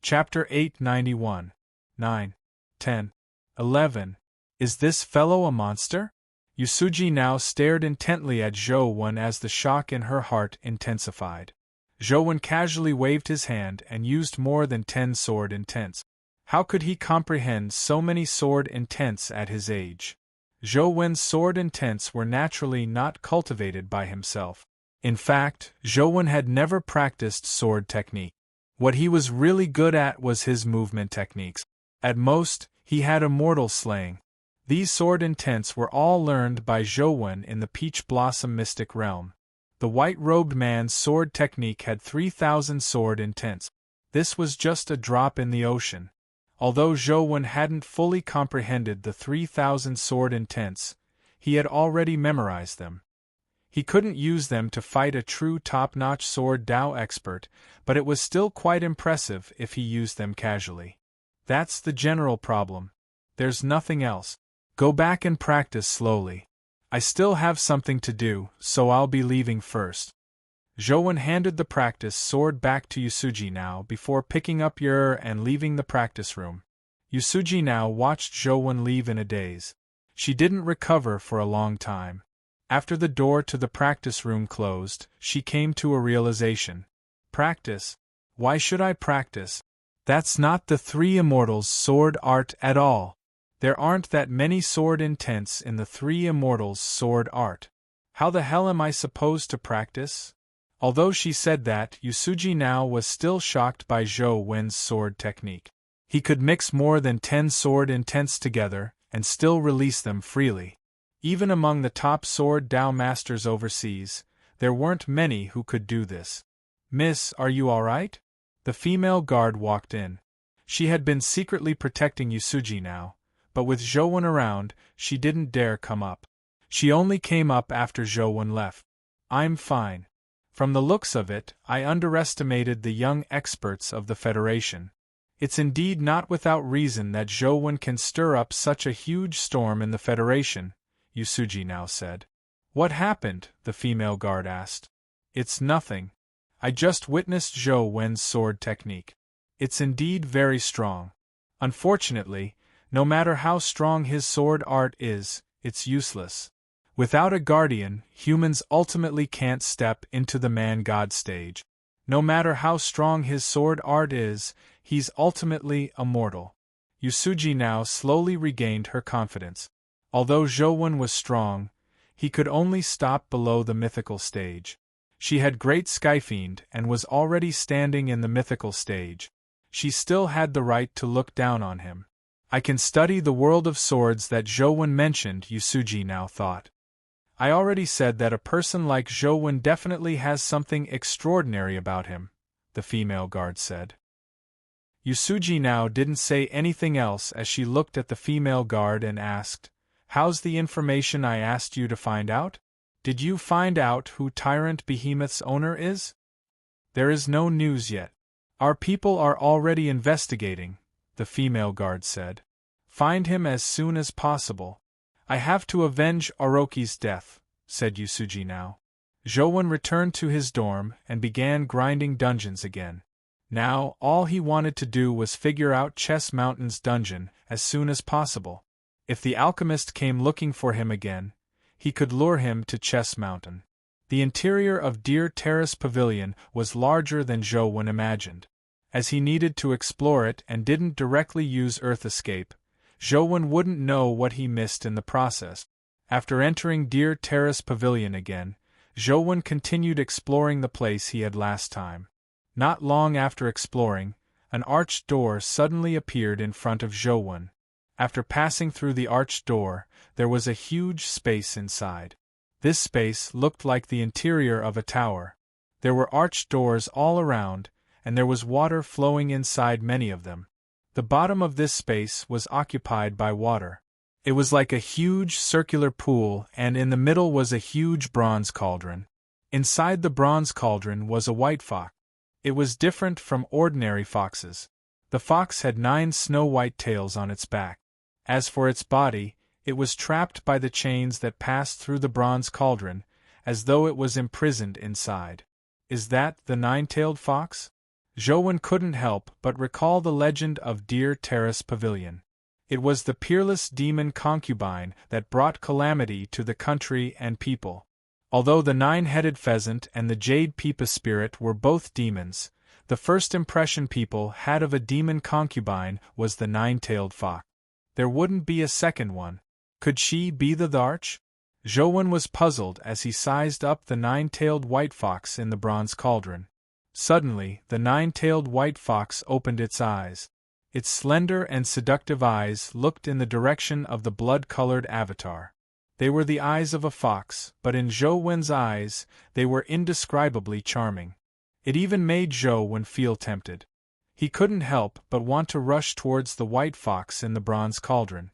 S1: Chapter 891. 9, 10, 11. Is this fellow a monster? Yusuji now stared intently at Zhou as the shock in her heart intensified. Zhou casually waved his hand and used more than 10 sword intents. How could he comprehend so many sword intents at his age? Zhou sword intents were naturally not cultivated by himself. In fact, Zhou had never practiced sword technique. What he was really good at was his movement techniques. At most, he had immortal slaying. These sword intents were all learned by Zhou in the Peach Blossom Mystic Realm. The white-robed man's sword technique had 3,000 sword intents. This was just a drop in the ocean. Although Zhou hadn't fully comprehended the 3,000 sword intents, he had already memorized them. He couldn't use them to fight a true top-notch sword Dao expert, but it was still quite impressive if he used them casually. That's the general problem. There's nothing else. Go back and practice slowly. I still have something to do, so I'll be leaving first. Zhou handed the practice sword back to Yusuji now before picking up and leaving the practice room. Yusuji now watched Zhou leave in a daze. She didn't recover for a long time. After the door to the practice room closed, she came to a realization. Practice? Why should I practice? That's not the three immortals' sword art at all. There aren't that many sword intents in the three immortals' sword art. How the hell am I supposed to practice? Although she said that, Yusuji now was still shocked by Zhou's sword technique. He could mix more than 10 sword intents together, and still release them freely. Even among the top sword Dao masters overseas, there weren't many who could do this. Miss, are you alright? The female guard walked in. She had been secretly protecting Yusuji now, but with Zhou around, she didn't dare come up. She only came up after Zhou left. I'm fine. From the looks of it, I underestimated the young experts of the Federation. It's indeed not without reason that Zhou can stir up such a huge storm in the Federation, Yusuji now said. What happened? The female guard asked. It's nothing. I just witnessed Zhou's sword technique. It's indeed very strong. Unfortunately, no matter how strong his sword art is, it's useless. Without a guardian, humans ultimately can't step into the man-god stage. No matter how strong his sword art is, he's ultimately immortal. Yusuji now slowly regained her confidence. Although Zhou was strong, he could only stop below the mythical stage. She had great Skyfiend and was already standing in the mythical stage. She still had the right to look down on him. I can study the world of swords that Zhou mentioned, Yusuji now thought. I already said that a person like Zhou definitely has something extraordinary about him, the female guard said. Yusuji now didn't say anything else as she looked at the female guard and asked, "How's the information I asked you to find out? Did you find out who Tyrant Behemoth's owner is?" "There is no news yet. Our people are already investigating," the female guard said. "Find him as soon as possible." "I have to avenge Orochi's death," said Yusuji now. Zhou returned to his dorm and began grinding dungeons again. Now, all he wanted to do was figure out Chess Mountain's dungeon as soon as possible. If the alchemist came looking for him again, he could lure him to Chess Mountain. The interior of Deer Terrace Pavilion was larger than Zhou imagined. As he needed to explore it and didn't directly use Earth Escape, Zhou wouldn't know what he missed in the process. After entering Deer Terrace Pavilion again, Zhou continued exploring the place he had last time. Not long after exploring, an arched door suddenly appeared in front of Zhou. After passing through the arched door, there was a huge space inside. This space looked like the interior of a tower. There were arched doors all around, and there was water flowing inside many of them. The bottom of this space was occupied by water. It was like a huge circular pool, and in the middle was a huge bronze cauldron. Inside the bronze cauldron was a white fox. It was different from ordinary foxes. The fox had 9 snow-white tails on its back. As for its body, it was trapped by the chains that passed through the bronze cauldron, as though it was imprisoned inside. Is that the 9-tailed fox? Zhou couldn't help but recall the legend of Deer Terrace Pavilion. It was the peerless demon concubine that brought calamity to the country and people. Although the 9-headed pheasant and the jade peepa spirit were both demons, the first impression people had of a demon concubine was the 9-tailed fox. There wouldn't be a second one. Could she be the Tharch? Zhou was puzzled as he sized up the 9-tailed white fox in the bronze cauldron. Suddenly, the 9-tailed white fox opened its eyes. Its slender and seductive eyes looked in the direction of the blood-colored avatar. They were the eyes of a fox, but in Zhou eyes, they were indescribably charming. It even made Zhou feel tempted. He couldn't help but want to rush towards the white fox in the bronze cauldron.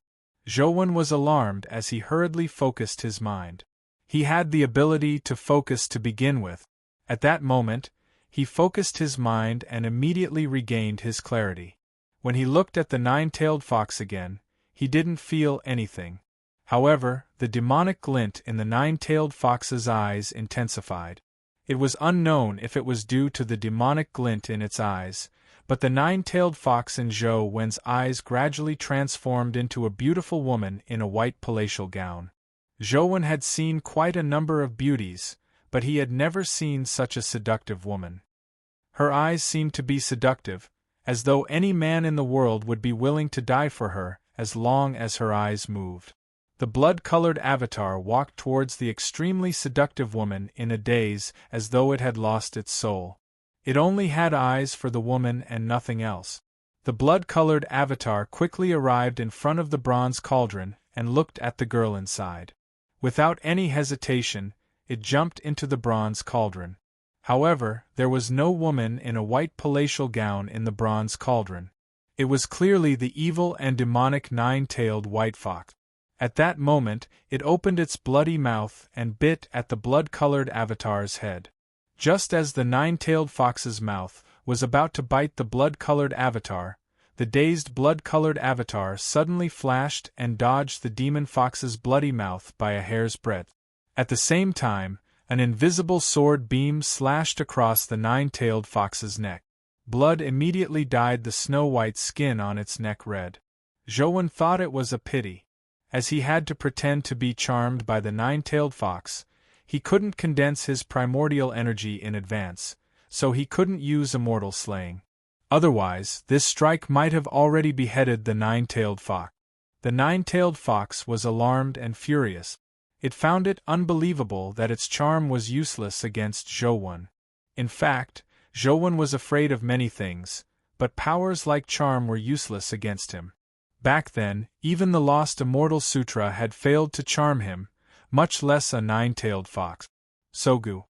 S1: Zhou was alarmed as he hurriedly focused his mind. He had the ability to focus to begin with. At that moment, he focused his mind and immediately regained his clarity. When he looked at the 9-tailed fox again, he didn't feel anything. However, the demonic glint in the 9-tailed fox's eyes intensified. It was unknown if it was due to the demonic glint in its eyes, but the 9-tailed fox in Zhou eyes gradually transformed into a beautiful woman in a white palatial gown. Zhou had seen quite a number of beauties, but he had never seen such a seductive woman. Her eyes seemed to be seductive, as though any man in the world would be willing to die for her as long as her eyes moved. The blood-colored avatar walked towards the extremely seductive woman in a daze as though it had lost its soul. It only had eyes for the woman and nothing else. The blood-colored avatar quickly arrived in front of the bronze cauldron and looked at the girl inside. Without any hesitation, it jumped into the bronze cauldron. However, there was no woman in a white palatial gown in the bronze cauldron. It was clearly the evil and demonic 9-tailed white fox. At that moment, it opened its bloody mouth and bit at the blood-colored avatar's head. Just as the 9-tailed fox's mouth was about to bite the blood-colored avatar, the dazed blood-colored avatar suddenly flashed and dodged the demon fox's bloody mouth by a hair's breadth. At the same time, an invisible sword beam slashed across the 9-tailed fox's neck. Blood immediately dyed the snow-white skin on its neck red. Zhou thought it was a pity. As he had to pretend to be charmed by the 9-tailed fox, he couldn't condense his primordial energy in advance, so he couldn't use immortal slaying. Otherwise, this strike might have already beheaded the 9-tailed fox. The 9-tailed fox was alarmed and furious. It found it unbelievable that its charm was useless against Zhou. In fact, Zhou was afraid of many things, but powers like charm were useless against him. Back then, even the lost Immortal Sutra had failed to charm him, much less a nine-tailed fox. Sogu.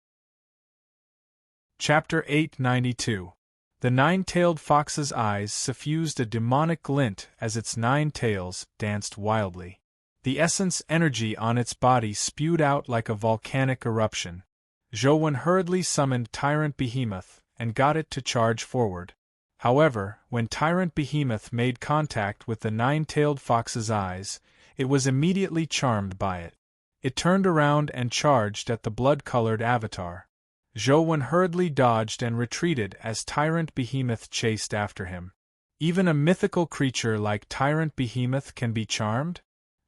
S1: Chapter 892. The nine-tailed fox's eyes suffused a demonic glint as its 9 tails danced wildly. The essence energy on its body spewed out like a volcanic eruption. Zhou hurriedly summoned Tyrant Behemoth and got it to charge forward. However, when Tyrant Behemoth made contact with the 9-tailed fox's eyes, it was immediately charmed by it. It turned around and charged at the blood-colored avatar. Zhou hurriedly dodged and retreated as Tyrant Behemoth chased after him. Even a mythical creature like Tyrant Behemoth can be charmed?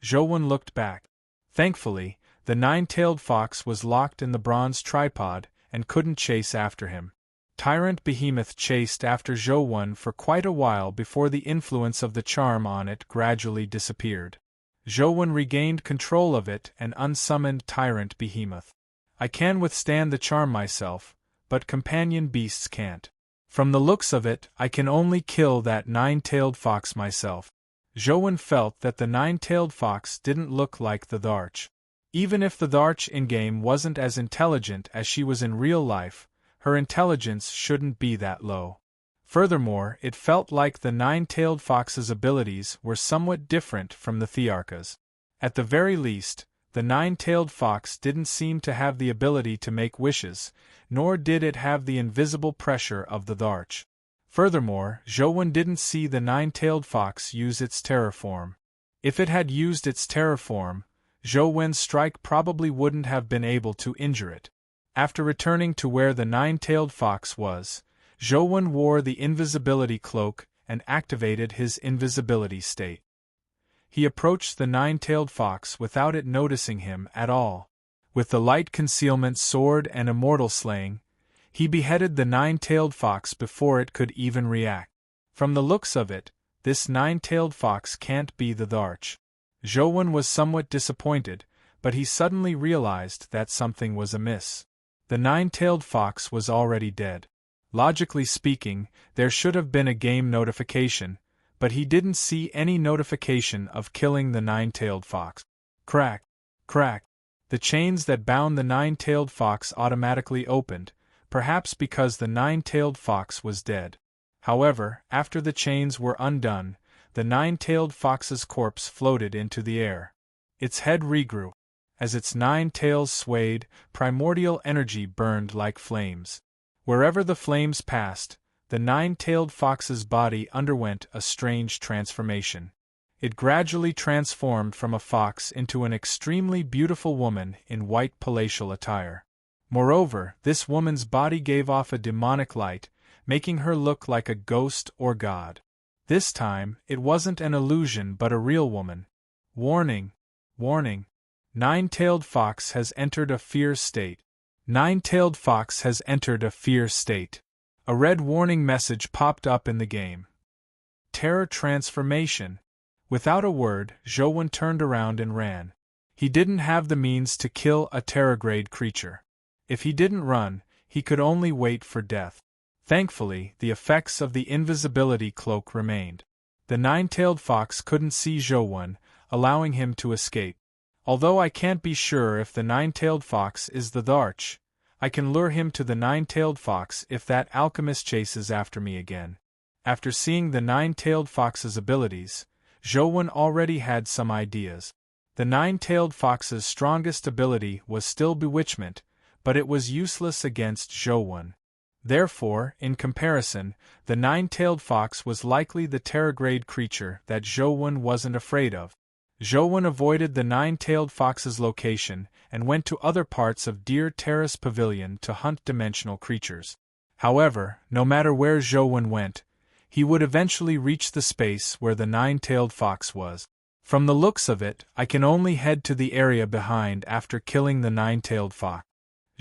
S1: Zhou looked back. Thankfully, the 9-tailed fox was locked in the bronze tripod and couldn't chase after him. Tyrant Behemoth chased after Zhou for quite a while before the influence of the charm on it gradually disappeared. Zhou regained control of it and unsummoned Tyrant Behemoth. I can withstand the charm myself, but companion beasts can't. From the looks of it, I can only kill that 9-tailed fox myself. Zhou felt that the 9-tailed fox didn't look like the Dharch. Even if the Dharch in-game wasn't as intelligent as she was in real life, her intelligence shouldn't be that low. Furthermore, it felt like the 9-tailed fox's abilities were somewhat different from the Thearka's. At the very least, the 9-tailed fox didn't seem to have the ability to make wishes, nor did it have the invisible pressure of the Dharch. Furthermore, Zhou didn't see the 9-tailed fox use its terror form. If it had used its terror form, Zhou's strike probably wouldn't have been able to injure it. After returning to where the 9-tailed fox was, Zhou wore the invisibility cloak and activated his invisibility state. He approached the 9-tailed fox without it noticing him at all. With the light concealment sword and immortal slaying, he beheaded the 9-tailed fox before it could even react. From the looks of it, this 9-tailed fox can't be the Dharch. Zhou was somewhat disappointed, but he suddenly realized that something was amiss. The 9-tailed fox was already dead. Logically speaking, there should have been a game notification, but he didn't see any notification of killing the 9-tailed fox. Crack! Crack! The chains that bound the 9-tailed fox automatically opened, perhaps because the 9-tailed fox was dead. However, after the chains were undone, the 9-tailed fox's corpse floated into the air. Its head regrew. As its 9 tails swayed, primordial energy burned like flames. Wherever the flames passed, the 9-tailed fox's body underwent a strange transformation. It gradually transformed from a fox into an extremely beautiful woman in white palatial attire. Moreover, this woman's body gave off a demonic light, making her look like a ghost or god. This time, it wasn't an illusion but a real woman. Warning! Warning! 9-tailed fox has entered a fear state. 9-tailed fox has entered a fear state. A red warning message popped up in the game. Terror transformation. Without a word, Zhou turned around and ran. He didn't have the means to kill a terror-grade creature. If he didn't run, he could only wait for death. Thankfully, the effects of the invisibility cloak remained. The 9-tailed fox couldn't see Zhou, allowing him to escape. Although I can't be sure if the 9-tailed fox is the Dharch, I can lure him to the 9-tailed fox if that alchemist chases after me again. After seeing the 9-tailed fox's abilities, Zhou already had some ideas. The 9-tailed fox's strongest ability was still bewitchment, but it was useless against Zhou. Therefore, in comparison, the 9-tailed fox was likely the terror-grade creature that Zhou wasn't afraid of. Zhou avoided the 9-tailed fox's location and went to other parts of Deer Terrace Pavilion to hunt dimensional creatures. However, no matter where Zhou went, he would eventually reach the space where the 9-tailed fox was. From the looks of it, I can only head to the area behind after killing the 9-tailed fox.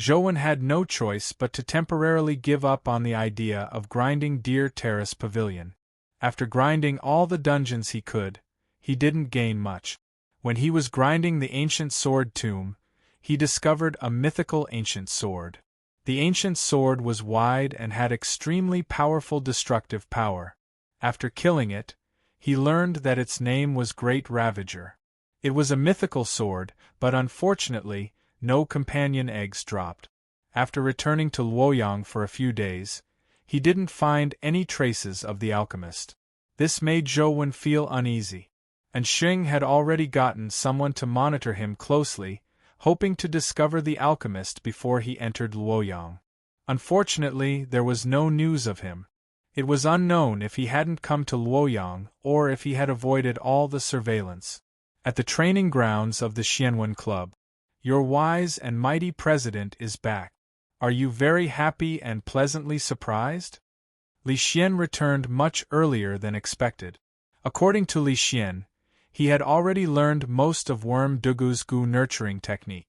S1: Zhou had no choice but to temporarily give up on the idea of grinding Deer Terrace Pavilion. After grinding all the dungeons he could, he didn't gain much. When he was grinding the ancient sword tomb, he discovered a mythical ancient sword. The ancient sword was wide and had extremely powerful destructive power. After killing it, he learned that its name was Great Ravager. It was a mythical sword, but unfortunately, no companion eggs dropped. After returning to Luoyang for a few days, he didn't find any traces of the alchemist. This made Zhou Wen feel uneasy, and Xing had already gotten someone to monitor him closely, hoping to discover the alchemist before he entered Luoyang. Unfortunately, there was no news of him. It was unknown if he hadn't come to Luoyang or if he had avoided all the surveillance. At the training grounds of the Xianwen Club, your wise and mighty president is back. Are you very happy and pleasantly surprised? Li Xian returned much earlier than expected. According to Li Xian, he had already learned most of Worm Dugu's Gu nurturing technique.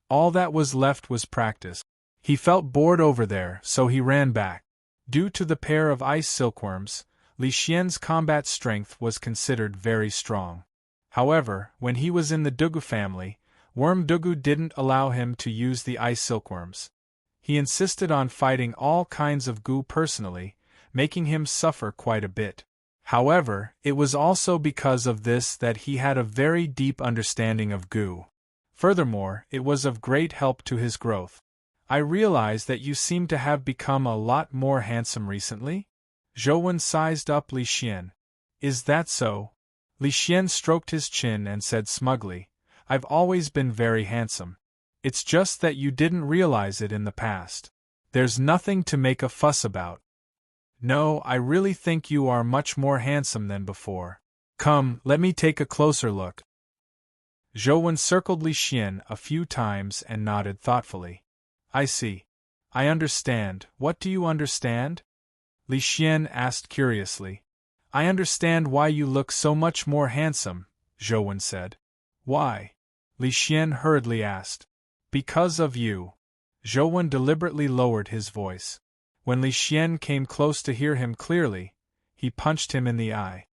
S1: All that was left was practice. He felt bored over there, so he ran back. Due to the pair of ice silkworms, Li Xian's combat strength was considered very strong. However, when he was in the Dugu family, Worm Dugu didn't allow him to use the ice silkworms. He insisted on fighting all kinds of Gu personally, making him suffer quite a bit. However, it was also because of this that he had a very deep understanding of Gu. Furthermore, it was of great help to his growth. I realize that you seem to have become a lot more handsome recently? Zhou Wen sized up Li Xian. Is that so? Li Xian stroked his chin and said smugly, I've always been very handsome. It's just that you didn't realize it in the past. There's nothing to make a fuss about. No, I really think you are much more handsome than before. Come, let me take a closer look. Zhou Wen circled Li Xian a few times and nodded thoughtfully. I see. I understand. What do you understand? Li Xian asked curiously. I understand why you look so much more handsome, Zhou Wen said. Why? Li Xian hurriedly asked. Because of you. Zhou Wen deliberately lowered his voice. When Li Xian came close to hear him clearly, he punched him in the eye.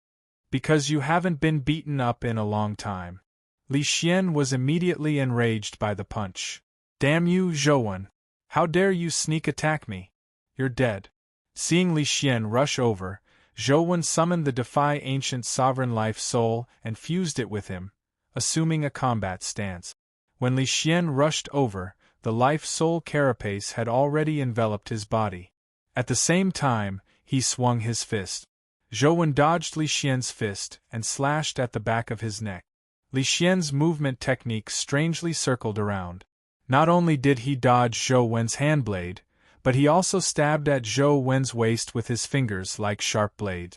S1: Because you haven't been beaten up in a long time. Li Xian was immediately enraged by the punch. Damn you, Zhou Wen! How dare you sneak attack me? You're dead. Seeing Li Xian rush over, Zhou Wen summoned the Defy Ancient Sovereign Life Soul and fused it with him, assuming a combat stance. When Li Xian rushed over, the Life Soul carapace had already enveloped his body. At the same time, he swung his fist. Zhou Wen dodged Li Xian's fist and slashed at the back of his neck. Li Xian's movement technique strangely circled around. Not only did he dodge Zhou Wen's handblade, but he also stabbed at Zhou Wen's waist with his fingers like sharp blades.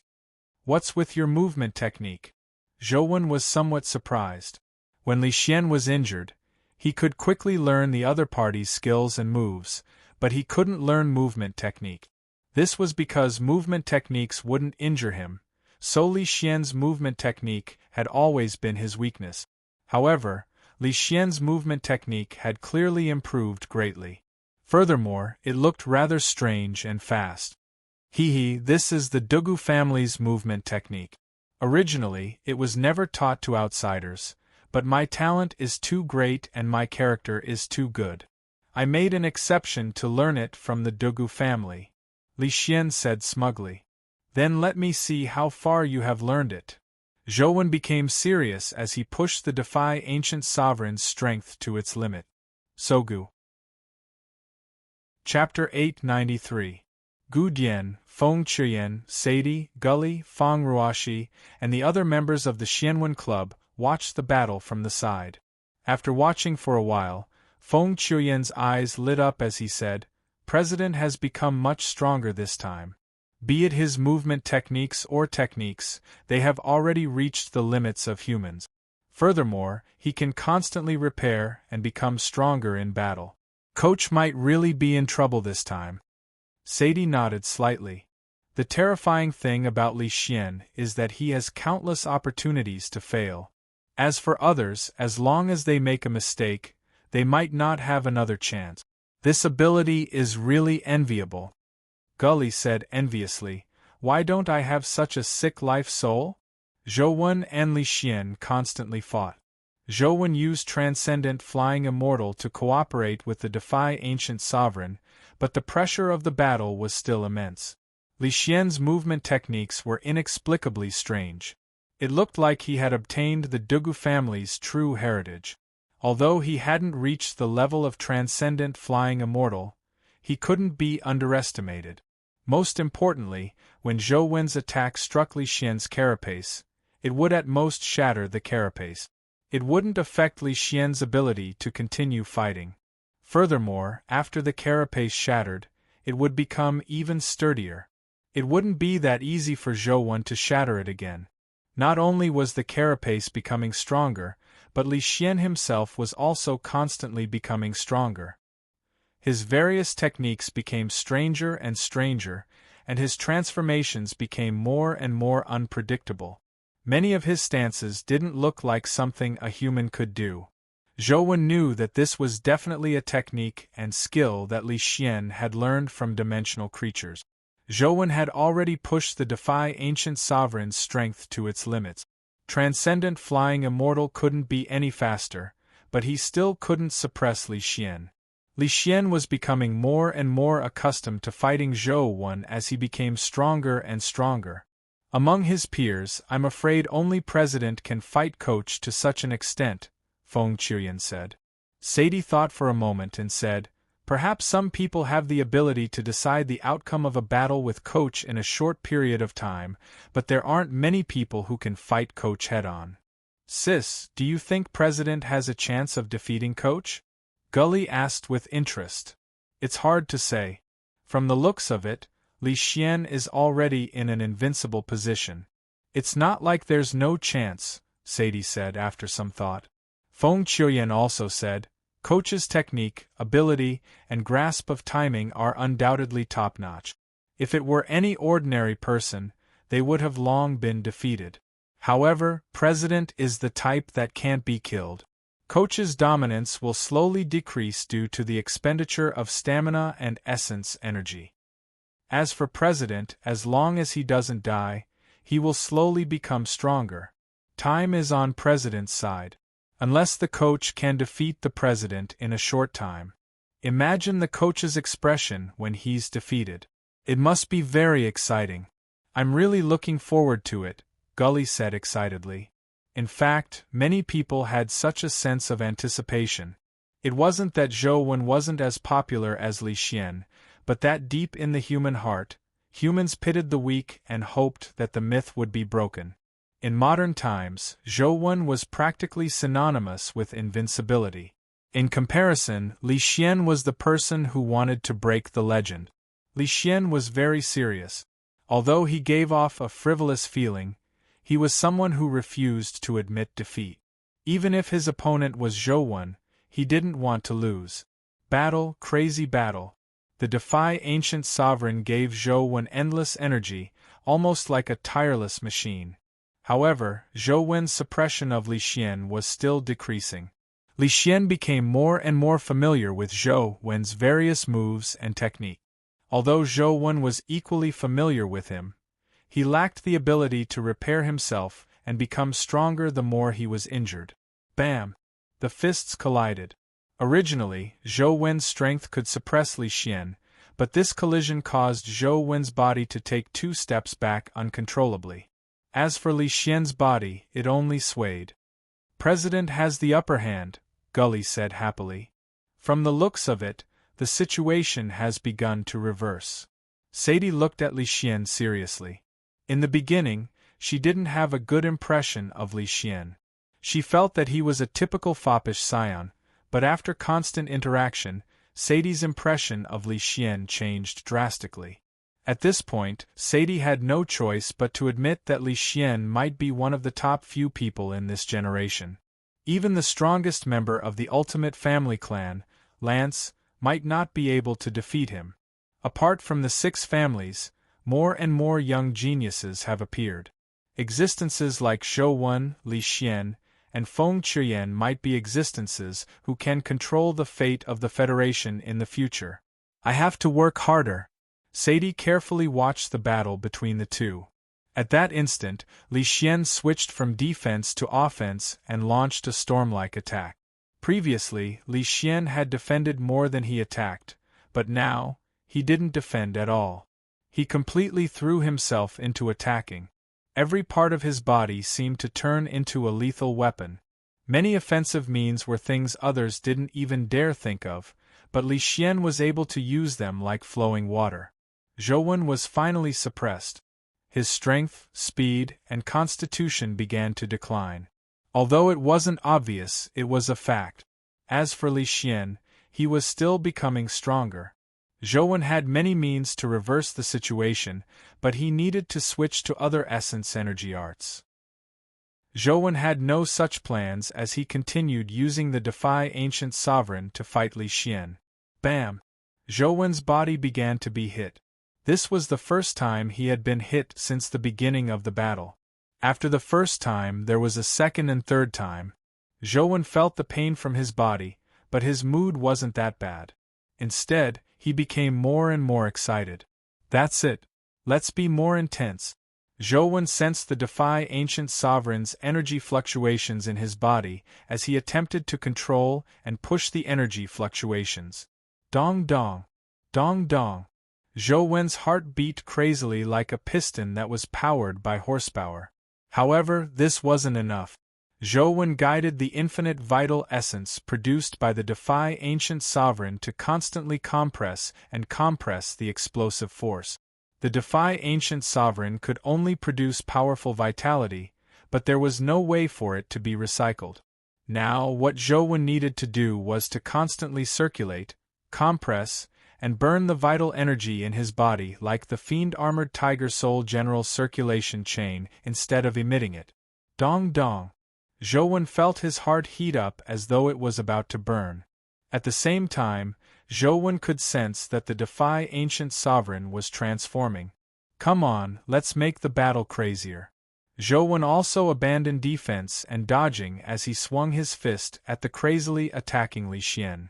S1: What's with your movement technique? Zhou Wen was somewhat surprised. When Li Xian was injured, he could quickly learn the other party's skills and moves, but he couldn't learn movement technique. This was because movement techniques wouldn't injure him, so Li Xian's movement technique had always been his weakness. However, Li Xian's movement technique had clearly improved greatly. Furthermore, it looked rather strange and fast. This is the Dugu family's movement technique. Originally, it was never taught to outsiders, but my talent is too great and my character is too good. I made an exception to learn it from the Dugu family, Li Xian said smugly. Then let me see how far you have learned it. Zhou Wen became serious as he pushed the Defy Ancient Sovereign's strength to its limit. Sogu. Chapter 893. Gu Dian, Feng Qiyan, Sadie, Gully, Fang Ruoshi, and the other members of the Xianwen Club watched the battle from the side. After watching for a while, Feng Qiyan's eyes lit up as he said, President has become much stronger this time. Be it his movement techniques or techniques, they have already reached the limits of humans. Furthermore, he can constantly repair and become stronger in battle. Coach might really be in trouble this time. Sadie nodded slightly. The terrifying thing about Li Xian is that he has countless opportunities to fail. As for others, as long as they make a mistake, they might not have another chance. This ability is really enviable. Gully said enviously, Why don't I have such a sick life soul? Zhou Wen and Li Xian constantly fought. Zhou Wen used Transcendent Flying Immortal to cooperate with the Defy Ancient Sovereign, but the pressure of the battle was still immense. Li Xian's movement techniques were inexplicably strange. It looked like he had obtained the Dugu family's true heritage. Although he hadn't reached the level of Transcendent Flying Immortal, he couldn't be underestimated. Most importantly, when Zhou Wen's attack struck Li Xian's carapace, it would at most shatter the carapace. It wouldn't affect Li Xian's ability to continue fighting. Furthermore, after the carapace shattered, it would become even sturdier. It wouldn't be that easy for Zhou Wen to shatter it again. Not only was the carapace becoming stronger, but Li Xian himself was also constantly becoming stronger. His various techniques became stranger and stranger, and his transformations became more and more unpredictable. Many of his stances didn't look like something a human could do. Zhou Wen knew that this was definitely a technique and skill that Li Xian had learned from dimensional creatures. Zhou Wen had already pushed the Defy Ancient Sovereign's strength to its limits. Transcendent Flying Immortal couldn't be any faster, but he still couldn't suppress Li Xian. Li Xian was becoming more and more accustomed to fighting Zhou Wen as he became stronger and stronger. Among his peers, I'm afraid only President can fight Coach to such an extent, Feng Qiuyan said. Sadie thought for a moment and said, perhaps some people have the ability to decide the outcome of a battle with Coach in a short period of time, but there aren't many people who can fight Coach head-on. Sis, do you think President has a chance of defeating Coach? Gully asked with interest. It's hard to say. From the looks of it, Li Xian is already in an invincible position. It's not like there's no chance, Sadie said after some thought. Feng Qiuyan also said, Coach's technique, ability, and grasp of timing are undoubtedly top-notch. If it were any ordinary person, they would have long been defeated. However, President is the type that can't be killed. Coach's dominance will slowly decrease due to the expenditure of stamina and essence energy. As for President, as long as he doesn't die, he will slowly become stronger. Time is on President's side. Unless the Coach can defeat the President in a short time. Imagine the Coach's expression when he's defeated. It must be very exciting. I'm really looking forward to it, Gully said excitedly. In fact, many people had such a sense of anticipation. It wasn't that Zhou Wen wasn't as popular as Li Xian, but that deep in the human heart, humans pitied the weak and hoped that the myth would be broken. In modern times, Zhou Wen was practically synonymous with invincibility. In comparison, Li Xian was the person who wanted to break the legend. Li Xian was very serious. Although he gave off a frivolous feeling, he was someone who refused to admit defeat. Even if his opponent was Zhou Wen, he didn't want to lose. Battle, crazy battle. The Defy Ancient Sovereign gave Zhou Wen endless energy, almost like a tireless machine. However, Zhou Wen's suppression of Li Xian was still decreasing. Li Xian became more and more familiar with Zhou Wen's various moves and technique. Although Zhou Wen was equally familiar with him, he lacked the ability to repair himself and become stronger the more he was injured. Bam! The fists collided. Originally, Zhou Wen's strength could suppress Li Xian, but this collision caused Zhou Wen's body to take 2 steps back uncontrollably. As for Li Xian's body, it only swayed. President has the upper hand, Gully said happily. From the looks of it, the situation has begun to reverse. Sadie looked at Li Xian seriously. In the beginning, she didn't have a good impression of Li Xian. She felt that he was a typical foppish scion, but after constant interaction, Sadie's impression of Li Xian changed drastically. At this point, Sadie had no choice but to admit that Li Xian might be one of the top few people in this generation. Even the strongest member of the ultimate family clan, Lance, might not be able to defeat him. Apart from the 6 families, more and more young geniuses have appeared. Existences like Zhou Wen, Li Xian, and Feng Qiuyan might be existences who can control the fate of the Federation in the future. I have to work harder. Sadie carefully watched the battle between the two. At that instant, Li Xian switched from defense to offense and launched a storm-like attack. Previously, Li Xian had defended more than he attacked, but now, he didn't defend at all. He completely threw himself into attacking. Every part of his body seemed to turn into a lethal weapon. Many offensive means were things others didn't even dare think of, but Li Xian was able to use them like flowing water. Zhou was finally suppressed. His strength, speed, and constitution began to decline. Although it wasn't obvious, it was a fact. As for Li Xian, he was still becoming stronger. Zhou had many means to reverse the situation, but he needed to switch to other essence energy arts. Zhou had no such plans as he continued using the Defy Ancient Sovereign to fight Li Xian. Bam! Zhou's body began to be hit. This was the first time he had been hit since the beginning of the battle. After the first time, there was a second and third time. Zhou felt the pain from his body, but his mood wasn't that bad. Instead, he became more and more excited. That's it. Let's be more intense. Zhou sensed the Defy Ancient Sovereign's energy fluctuations in his body as he attempted to control and push the energy fluctuations. Dong dong. Dong dong. Zhou's heart beat crazily like a piston that was powered by horsepower. However, this wasn't enough. Zhou guided the infinite vital essence produced by the Defy Ancient Sovereign to constantly compress and compress the explosive force. The Defy Ancient Sovereign could only produce powerful vitality, but there was no way for it to be recycled. Now, what Zhou needed to do was to constantly circulate, compress, and burn the vital energy in his body like the Fiend Armored Tiger Soul General circulation chain instead of emitting it. Dong dong. Zhou felt his heart heat up as though it was about to burn. At the same time, Zhou could sense that the Defy Ancient Sovereign was transforming. Come on, let's make the battle crazier. Zhou also abandoned defense and dodging as he swung his fist at the crazily attacking Li Xian.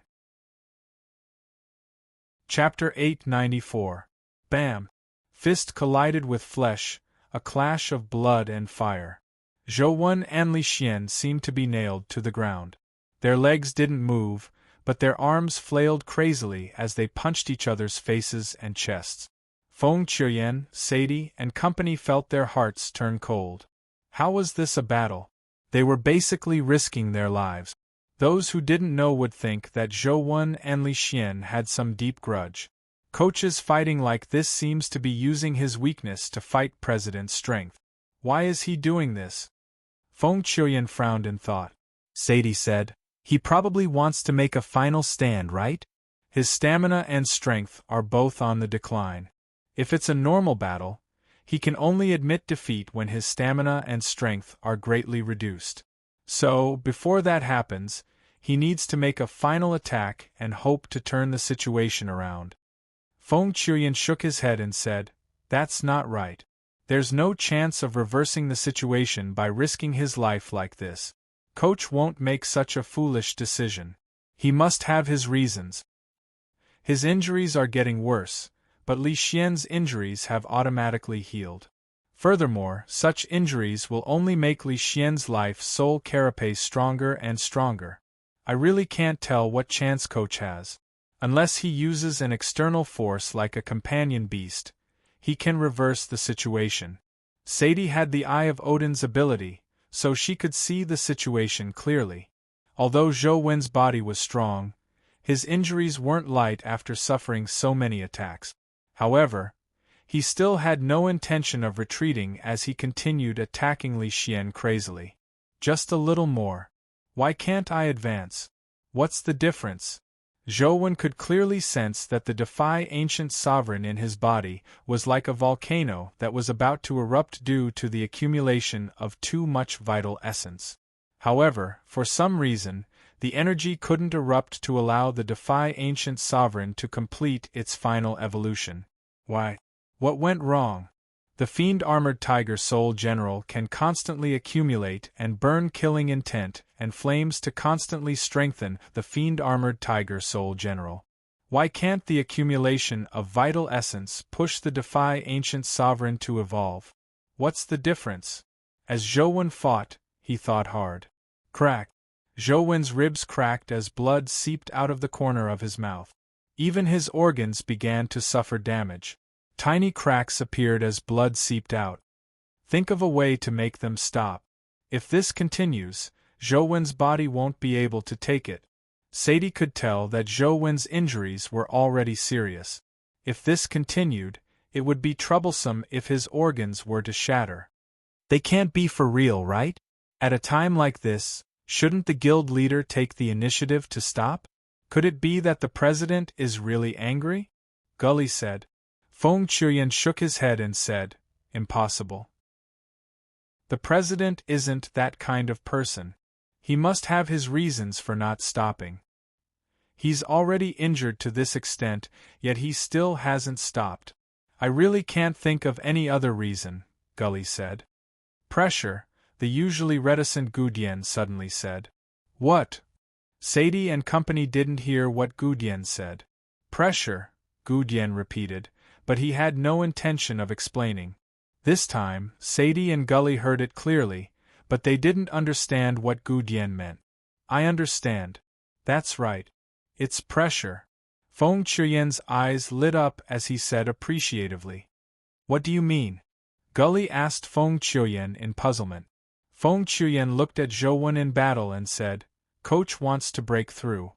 S1: Chapter 894. Bam! Fist collided with flesh, a clash of blood and fire. Zhou and Li Xian seemed to be nailed to the ground. Their legs didn't move, but their arms flailed crazily as they punched each other's faces and chests. Feng Qiuyan, Sadie, and company felt their hearts turn cold. How was this a battle? They were basically risking their lives. Those who didn't know would think that Zhou and Li Xian had some deep grudge. Coach's fighting like this seems to be using his weakness to fight President's strength. Why is he doing this? Feng Qiuyan frowned in thought. Sadie said, he probably wants to make a final stand, right? His stamina and strength are both on the decline. If it's a normal battle, he can only admit defeat when his stamina and strength are greatly reduced. So, before that happens, he needs to make a final attack and hope to turn the situation around. Feng Qiuyan shook his head and said, that's not right. There's no chance of reversing the situation by risking his life like this. Coach won't make such a foolish decision. He must have his reasons. His injuries are getting worse, but Li Xian's injuries have automatically healed. Furthermore, such injuries will only make Li Xian's life soul carapace stronger and stronger. I really can't tell what chance Coach has. Unless he uses an external force like a companion beast, he can reverse the situation. Sadie had the Eye of Odin's ability, so she could see the situation clearly. Although Zhou's body was strong, his injuries weren't light after suffering so many attacks. However, he still had no intention of retreating as he continued attacking Li Xian crazily. Just a little more. Why can't I advance? What's the difference? Zhou could clearly sense that the Defy Ancient Sovereign in his body was like a volcano that was about to erupt due to the accumulation of too much vital essence. However, for some reason, the energy couldn't erupt to allow the Defy Ancient Sovereign to complete its final evolution. Why? What went wrong? The Fiend Armored Tiger Soul General can constantly accumulate and burn killing intent and flames to constantly strengthen the Fiend Armored Tiger Soul General. Why can't the accumulation of vital essence push the Defy Ancient Sovereign to evolve? What's the difference? As Zhou fought, he thought hard. Crack! Zhou ribs cracked as blood seeped out of the corner of his mouth. Even his organs began to suffer damage. Tiny cracks appeared as blood seeped out. Think of a way to make them stop. If this continues, Zhou body won't be able to take it. Sadie could tell that Zhou injuries were already serious. If this continued, it would be troublesome if his organs were to shatter. They can't be for real, right? At a time like this, shouldn't the guild leader take the initiative to stop? Could it be that the president is really angry? Gully said. Feng Chuyan shook his head and said, Impossible. The president isn't that kind of person. He must have his reasons for not stopping. He's already injured to this extent, yet he still hasn't stopped. I really can't think of any other reason, Gully said. Pressure, the usually reticent Gudian suddenly said. What? Sadie and company didn't hear what Gudian said. Pressure, Gudian repeated, but he had no intention of explaining. This time, Sadie and Gully heard it clearly, but they didn't understand what Gudian meant. I understand. That's right. It's pressure. Feng Chuyan's eyes lit up as he said appreciatively. What do you mean? Gully asked Feng Chuyan in puzzlement. Feng Chuyan looked at Zhou in battle and said, Coach wants to break through.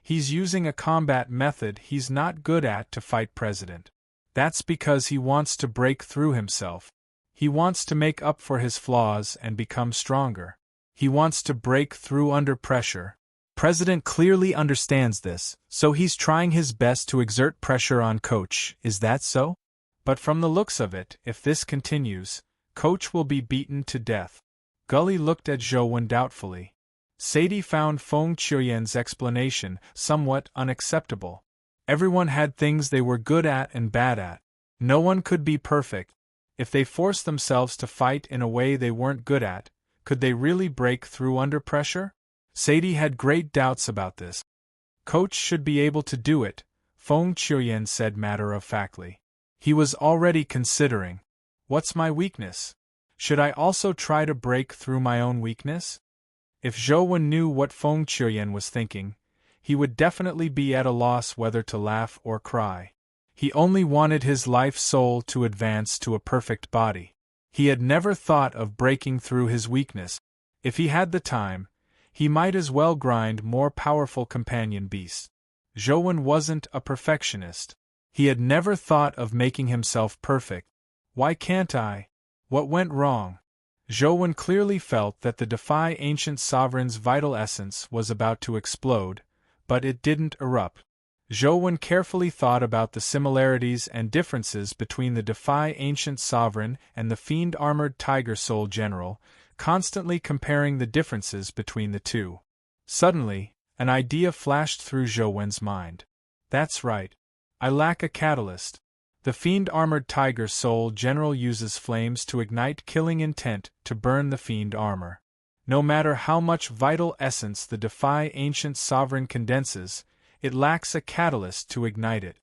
S1: He's using a combat method he's not good at to fight President. That's because he wants to break through himself. He wants to make up for his flaws and become stronger. He wants to break through under pressure. President clearly understands this, so he's trying his best to exert pressure on Coach, is that so? But from the looks of it, if this continues, Coach will be beaten to death. Gully looked at Zhou doubtfully. Sadie found Feng Chuyan's explanation somewhat unacceptable. Everyone had things they were good at and bad at. No one could be perfect. If they forced themselves to fight in a way they weren't good at, could they really break through under pressure? Sadie had great doubts about this. Coach should be able to do it, Feng Chuyan said matter-of-factly. He was already considering, what's my weakness? Should I also try to break through my own weakness? If Zhou knew what Feng Chuyan was thinking, he would definitely be at a loss whether to laugh or cry. He only wanted his life soul to advance to a perfect body. He had never thought of breaking through his weakness. If he had the time, he might as well grind more powerful companion beasts. Zhou wasn't a perfectionist. He had never thought of making himself perfect. Why can't I? What went wrong? Zhou clearly felt that the Defy Ancient Sovereign's vital essence was about to explode, but it didn't erupt. Zhou carefully thought about the similarities and differences between the Defy Ancient Sovereign and the Fiend-Armored Tiger Soul General, constantly comparing the differences between the two. Suddenly, an idea flashed through Zhou's mind. That's right. I lack a catalyst. The Fiend-Armored Tiger Soul General uses flames to ignite killing intent to burn the Fiend armor. No matter how much vital essence the Defy Ancient Sovereign condenses, it lacks a catalyst to ignite it.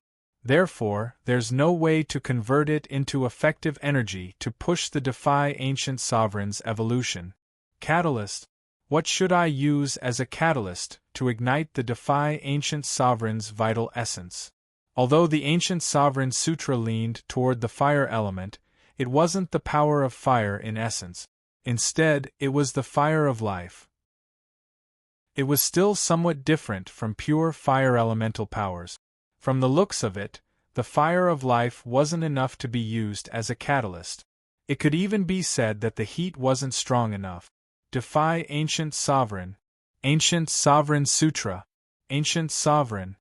S1: Therefore, there's no way to convert it into effective energy to push the Defy Ancient Sovereign's evolution. Catalyst? What should I use as a catalyst to ignite the Defy Ancient Sovereign's vital essence? Although the Ancient Sovereign Sutra leaned toward the fire element, it wasn't the power of fire in essence. Instead, it was the fire of life. It was still somewhat different from pure fire elemental powers. From the looks of it, the fire of life wasn't enough to be used as a catalyst. It could even be said that the heat wasn't strong enough. Defy Ancient Sovereign. Ancient Sovereign Sutra. Ancient Sovereign.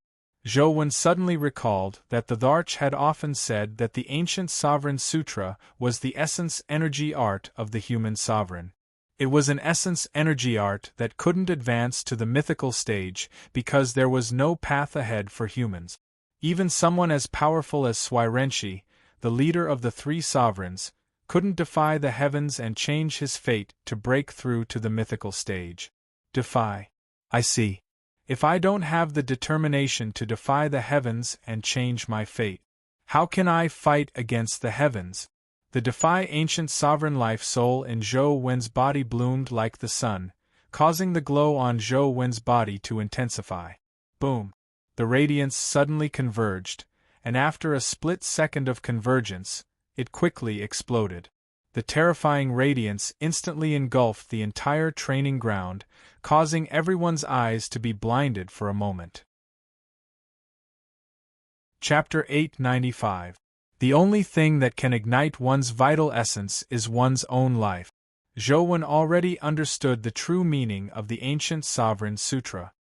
S1: Zhou suddenly recalled that the Dharch had often said that the Ancient Sovereign Sutra was the essence energy art of the human sovereign. It was an essence energy art that couldn't advance to the mythical stage because there was no path ahead for humans. Even someone as powerful as Swirenshi, the leader of the three sovereigns, couldn't defy the heavens and change his fate to break through to the mythical stage. Defy. I see. If I don't have the determination to defy the heavens and change my fate, how can I fight against the heavens? The defy ancient sovereign life soul in Zhou Wen's body bloomed like the sun, causing the glow on Zhou Wen's body to intensify. Boom! The radiance suddenly converged, and after a split second of convergence, it quickly exploded. The terrifying radiance instantly engulfed the entire training ground, causing everyone's eyes to be blinded for a moment. Chapter 895. The only thing that can ignite one's vital essence is one's own life. Zhou Wen already understood the true meaning of the ancient sovereign sutra.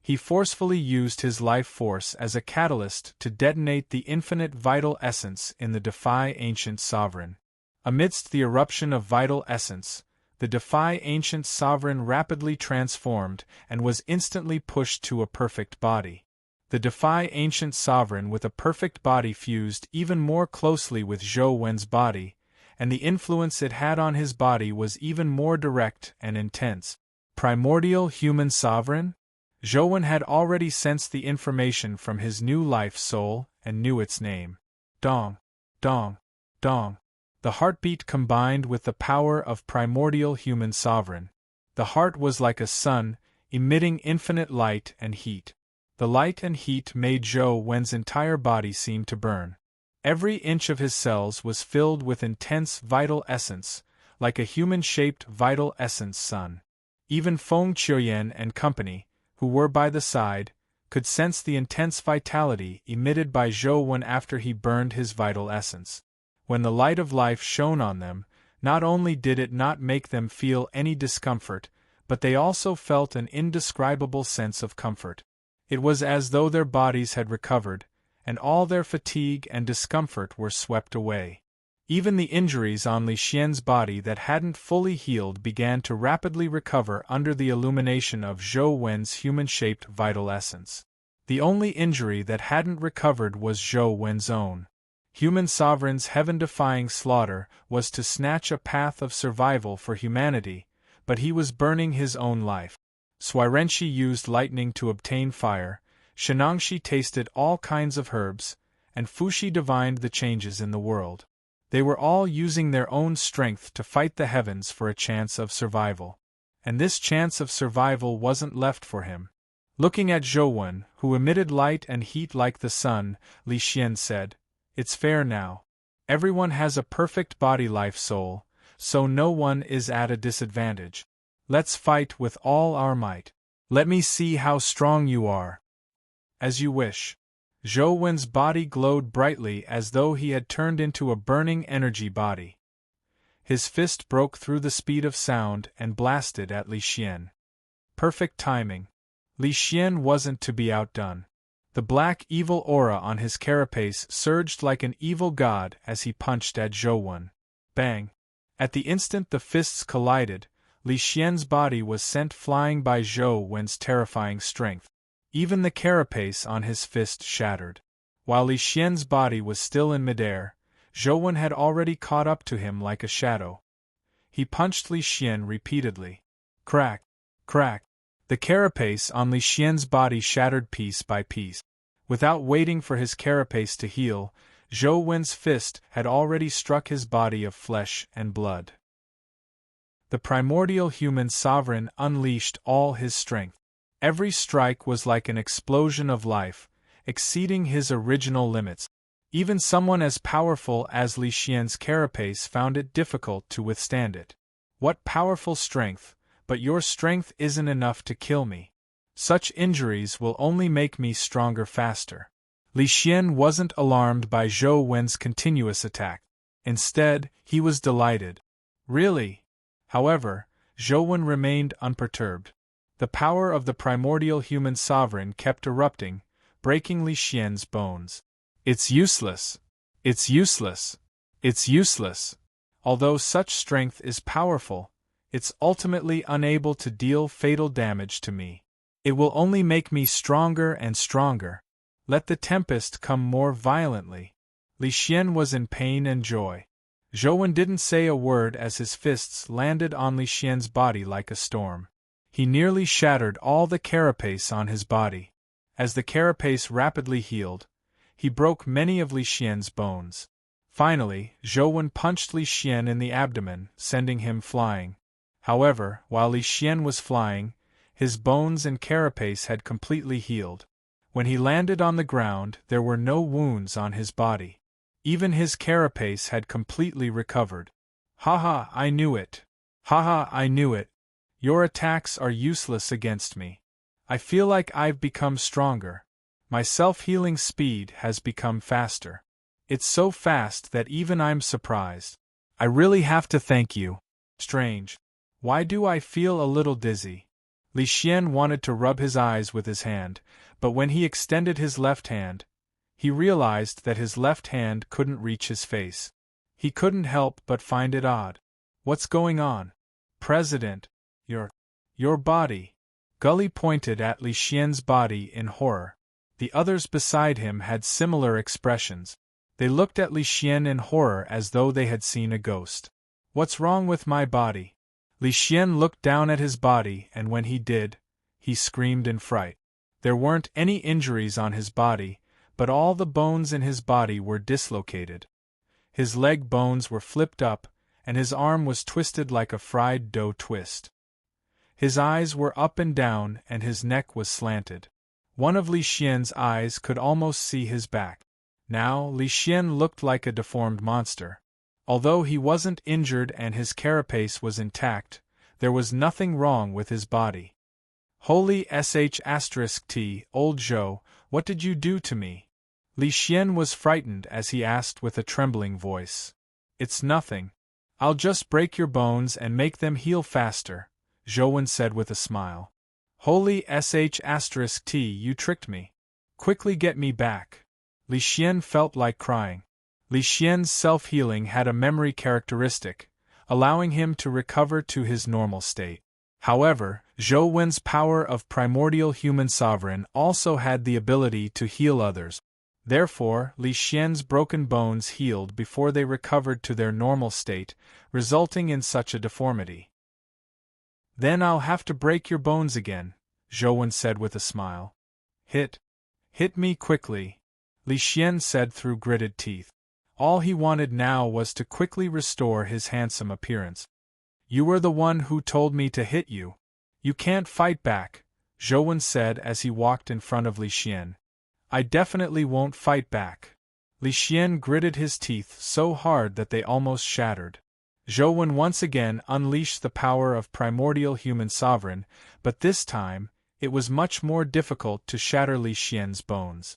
S1: He forcefully used his life force as a catalyst to detonate the infinite vital essence in the defy ancient sovereign. Amidst the eruption of vital essence, the defy ancient sovereign rapidly transformed and was instantly pushed to a perfect body. The defy ancient sovereign with a perfect body fused even more closely with Zhou Wen's body, and the influence it had on his body was even more direct and intense. Primordial human sovereign? Zhou Wen had already sensed the information from his new life soul and knew its name. Dong, dong, dong. The heartbeat combined with the power of primordial human sovereign. The heart was like a sun, emitting infinite light and heat. The light and heat made Zhou Wen's entire body seem to burn. Every inch of his cells was filled with intense vital essence, like a human-shaped vital essence sun. Even Feng Qiuyan and company, who were by the side, could sense the intense vitality emitted by Zhou Wen after he burned his vital essence. When the light of life shone on them, not only did it not make them feel any discomfort, but they also felt an indescribable sense of comfort. It was as though their bodies had recovered, and all their fatigue and discomfort were swept away. Even the injuries on Li Xian's body that hadn't fully healed began to rapidly recover under the illumination of Zhou Wen's human-shaped vital essence. The only injury that hadn't recovered was Zhou Wen's own. Human sovereign's heaven-defying slaughter was to snatch a path of survival for humanity, but he was burning his own life. Suirenshi used lightning to obtain fire, Shenangshi tasted all kinds of herbs, and Fushi divined the changes in the world. They were all using their own strength to fight the heavens for a chance of survival. And this chance of survival wasn't left for him. Looking at Zhou Wen, who emitted light and heat like the sun, Li Xian said, "It's fair now. Everyone has a perfect body life soul, so no one is at a disadvantage. Let's fight with all our might. Let me see how strong you are." "As you wish." Zhou Wen's body glowed brightly as though he had turned into a burning energy body. His fist broke through the speed of sound and blasted at Li Xian. Perfect timing. Li Xian wasn't to be outdone. The black evil aura on his carapace surged like an evil god as he punched at Zhou Wen. Bang! At the instant the fists collided, Li Xian's body was sent flying by Zhou Wen's terrifying strength. Even the carapace on his fist shattered. While Li Xian's body was still in midair, Zhou Wen had already caught up to him like a shadow. He punched Li Xian repeatedly. Crack! Crack! The carapace on Li Xian's body shattered piece by piece. Without waiting for his carapace to heal, Zhou Wen's fist had already struck his body of flesh and blood. The primordial human sovereign unleashed all his strength. Every strike was like an explosion of life, exceeding his original limits. Even someone as powerful as Li Xian's carapace found it difficult to withstand it. What powerful strength, but your strength isn't enough to kill me. Such injuries will only make me stronger faster. Li Xian wasn't alarmed by Zhou Wen's continuous attack. Instead, he was delighted. Really? However, Zhou Wen remained unperturbed. The power of the primordial human sovereign kept erupting, breaking Li Xian's bones. It's useless. It's useless. It's useless. Although such strength is powerful, it's ultimately unable to deal fatal damage to me. It will only make me stronger and stronger. Let the tempest come more violently. Li Xian was in pain and joy. Zhou Wen didn't say a word as his fists landed on Li Xian's body like a storm. He nearly shattered all the carapace on his body. As the carapace rapidly healed, he broke many of Li Xian's bones. Finally, Zhou punched Li Xian in the abdomen, sending him flying. However, while Li Xian was flying, his bones and carapace had completely healed. When he landed on the ground, there were no wounds on his body. Even his carapace had completely recovered. Haha, I knew it. Haha, I knew it. Your attacks are useless against me. I feel like I've become stronger. My self-healing speed has become faster. It's so fast that even I'm surprised. I really have to thank you. Strange. Why do I feel a little dizzy? Li Xian wanted to rub his eyes with his hand, but when he extended his left hand, he realized that his left hand couldn't reach his face. He couldn't help but find it odd. What's going on? President, your body. Gully pointed at Li Xian's body in horror. The others beside him had similar expressions. They looked at Li Xian in horror as though they had seen a ghost. What's wrong with my body? Li Xian looked down at his body, and when he did, he screamed in fright. There weren't any injuries on his body, but all the bones in his body were dislocated. His leg bones were flipped up, and his arm was twisted like a fried dough twist. His eyes were up and down, and his neck was slanted. One of Li Xian's eyes could almost see his back. Now, Li Xian looked like a deformed monster. Although he wasn't injured and his carapace was intact, there was nothing wrong with his body. Holy sh*t, old Zhou, what did you do to me? Li Xian was frightened as he asked with a trembling voice. It's nothing. I'll just break your bones and make them heal faster, Zhou said with a smile. Holy sh*t, you tricked me. Quickly get me back. Li Xian felt like crying. Li Xian's self-healing had a memory characteristic, allowing him to recover to his normal state. However, Zhou Wen's power of primordial human sovereign also had the ability to heal others. Therefore, Li Xian's broken bones healed before they recovered to their normal state, resulting in such a deformity. Then I'll have to break your bones again, Zhou said with a smile. Hit me quickly, Li Xian said through gritted teeth. All he wanted now was to quickly restore his handsome appearance. You were the one who told me to hit you. You can't fight back, Zhou said as he walked in front of Li Xian. I definitely won't fight back. Li Xian gritted his teeth so hard that they almost shattered. Zhou once again unleashed the power of primordial human sovereign, but this time, it was much more difficult to shatter Li Xian's bones.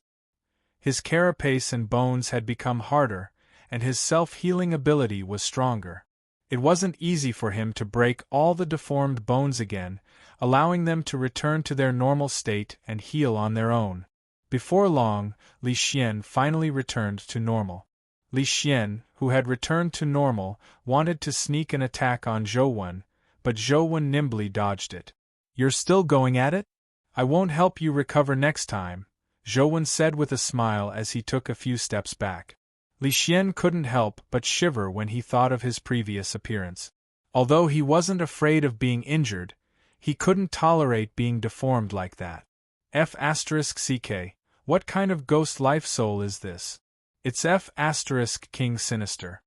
S1: His carapace and bones had become harder, and his self-healing ability was stronger. It wasn't easy for him to break all the deformed bones again, allowing them to return to their normal state and heal on their own. Before long, Li Xian finally returned to normal. Li Xian, who had returned to normal, wanted to sneak an attack on Zhou, but Zhou nimbly dodged it. You're still going at it? I won't help you recover next time, Zhou said with a smile as he took a few steps back. Li Xian couldn't help but shiver when he thought of his previous appearance. Although he wasn't afraid of being injured, he couldn't tolerate being deformed like that. F***ck, what kind of ghost life soul is this? It's F***king sinister.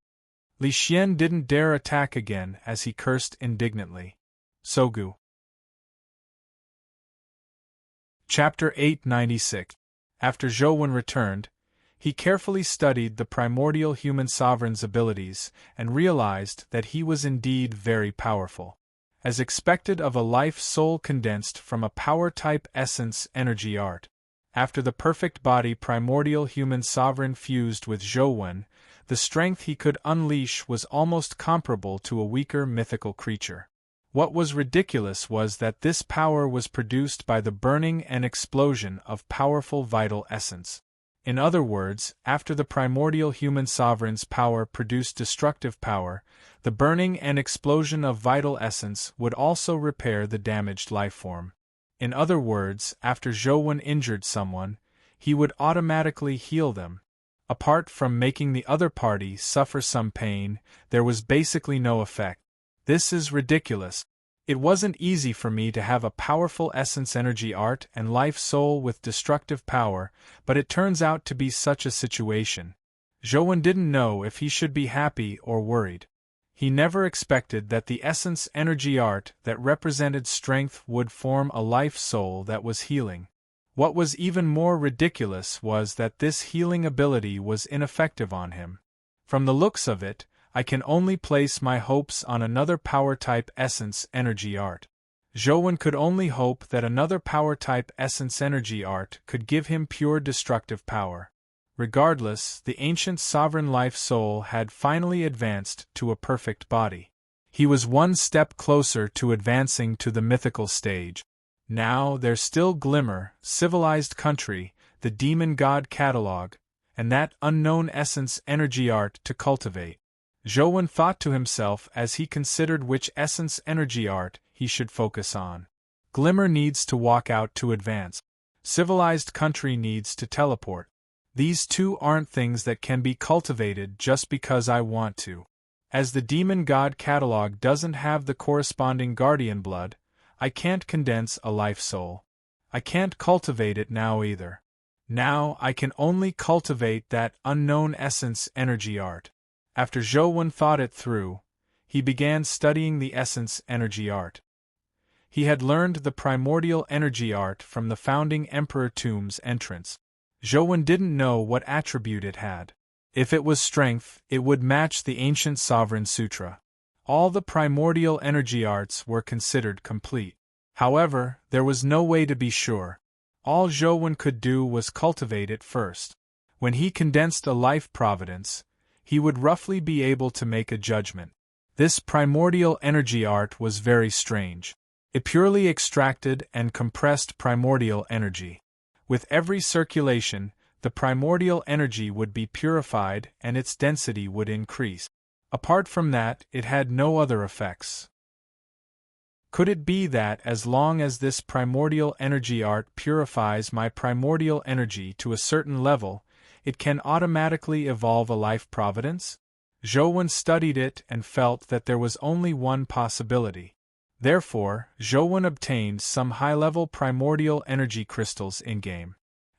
S1: Li Xian didn't dare attack again as he cursed indignantly. Sogu. Chapter 896. After Zhou returned, he carefully studied the primordial human sovereign's abilities and realized that he was indeed very powerful. As expected of a life soul condensed from a power-type essence energy art. After the perfect body primordial human sovereign fused with Zhou, the strength he could unleash was almost comparable to a weaker mythical creature. What was ridiculous was that this power was produced by the burning and explosion of powerful vital essence. In other words, after the primordial human sovereign's power produced destructive power, the burning and explosion of vital essence would also repair the damaged lifeform. In other words, after Zhou injured someone, he would automatically heal them. Apart from making the other party suffer some pain, there was basically no effect. This is ridiculous. It wasn't easy for me to have a powerful essence energy art and life soul with destructive power, but it turns out to be such a situation. Zhouwen didn't know if he should be happy or worried. He never expected that the essence energy art that represented strength would form a life soul that was healing. What was even more ridiculous was that this healing ability was ineffective on him. From the looks of it, I can only place my hopes on another power-type essence energy art. Zhouwen could only hope that another power-type essence energy art could give him pure destructive power. Regardless, the ancient sovereign life soul had finally advanced to a perfect body. He was one step closer to advancing to the mythical stage. Now there still glimmer, civilized country, the demon god catalog, and that unknown essence energy art to cultivate. Zhouwen thought to himself as he considered which essence energy art he should focus on. Glimmer needs to walk out to advance. Civilized country needs to teleport. These two aren't things that can be cultivated just because I want to. As the demon god catalog doesn't have the corresponding guardian blood, I can't condense a life soul. I can't cultivate it now either. Now I can only cultivate that unknown essence energy art. After Zhouwen thought it through, he began studying the essence energy art. He had learned the primordial energy art from the founding Emperor Tomb's entrance. Zhouwen didn't know what attribute it had. If it was strength, it would match the ancient Sovereign Sutra. All the primordial energy arts were considered complete. However, there was no way to be sure. All Zhouwen could do was cultivate it first. When he condensed a life providence, he would roughly be able to make a judgment. This primordial energy art was very strange. It purely extracted and compressed primordial energy. With every circulation, the primordial energy would be purified and its density would increase. Apart from that, it had no other effects. Could it be that as long as this primordial energy art purifies my primordial energy to a certain level, it can automatically evolve a life providence? Zhouwen studied it and felt that there was only one possibility. Therefore, Zhouwen obtained some high-level primordial energy crystals in-game.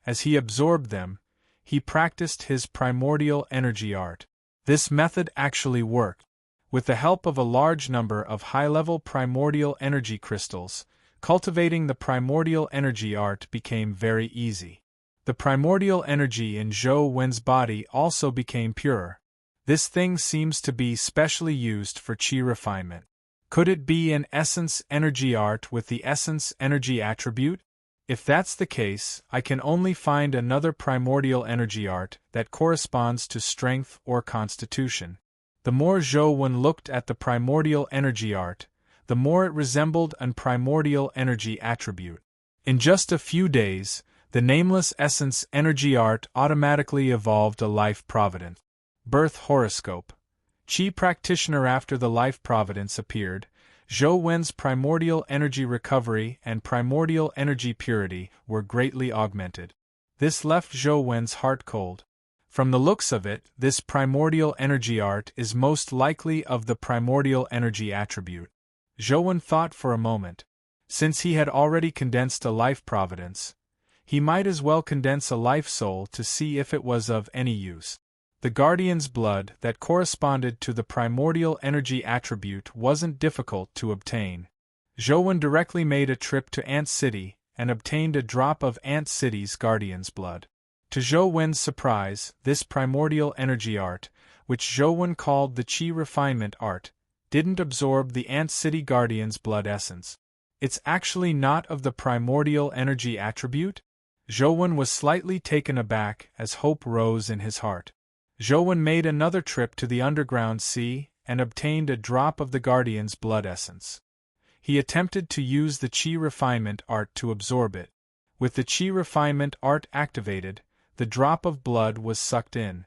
S1: As he absorbed them, he practiced his primordial energy art. This method actually worked. With the help of a large number of high-level primordial energy crystals, cultivating the primordial energy art became very easy. The primordial energy in Zhouwen's body also became purer. This thing seems to be specially used for qi refinement. Could it be an essence energy art with the essence energy attribute? If that's the case, I can only find another primordial energy art that corresponds to strength or constitution. The more Zhouwen looked at the primordial energy art, the more it resembled an primordial energy attribute. In just a few days, the nameless essence energy art automatically evolved a life providence. Birth horoscope. Qi practitioner. After the life providence appeared, Zhouwen's primordial energy recovery and primordial energy purity were greatly augmented. This left Zhouwen's heart cold. From the looks of it, this primordial energy art is most likely of the primordial energy attribute. Zhouwen thought for a moment. Since he had already condensed a life providence, he might as well condense a life soul to see if it was of any use. The guardian's blood that corresponded to the primordial energy attribute wasn't difficult to obtain. Zhouwen directly made a trip to Ant City and obtained a drop of Ant City's guardian's blood. To Zhouwen's surprise, this primordial energy art, which Zhouwen called the Qi refinement art, didn't absorb the Ant City guardian's blood essence. It's actually not of the primordial energy attribute? Zhouwen was slightly taken aback as hope rose in his heart. Zhouwen made another trip to the underground sea and obtained a drop of the guardian's blood essence. He attempted to use the Qi refinement art to absorb it. With the Qi refinement art activated, the drop of blood was sucked in.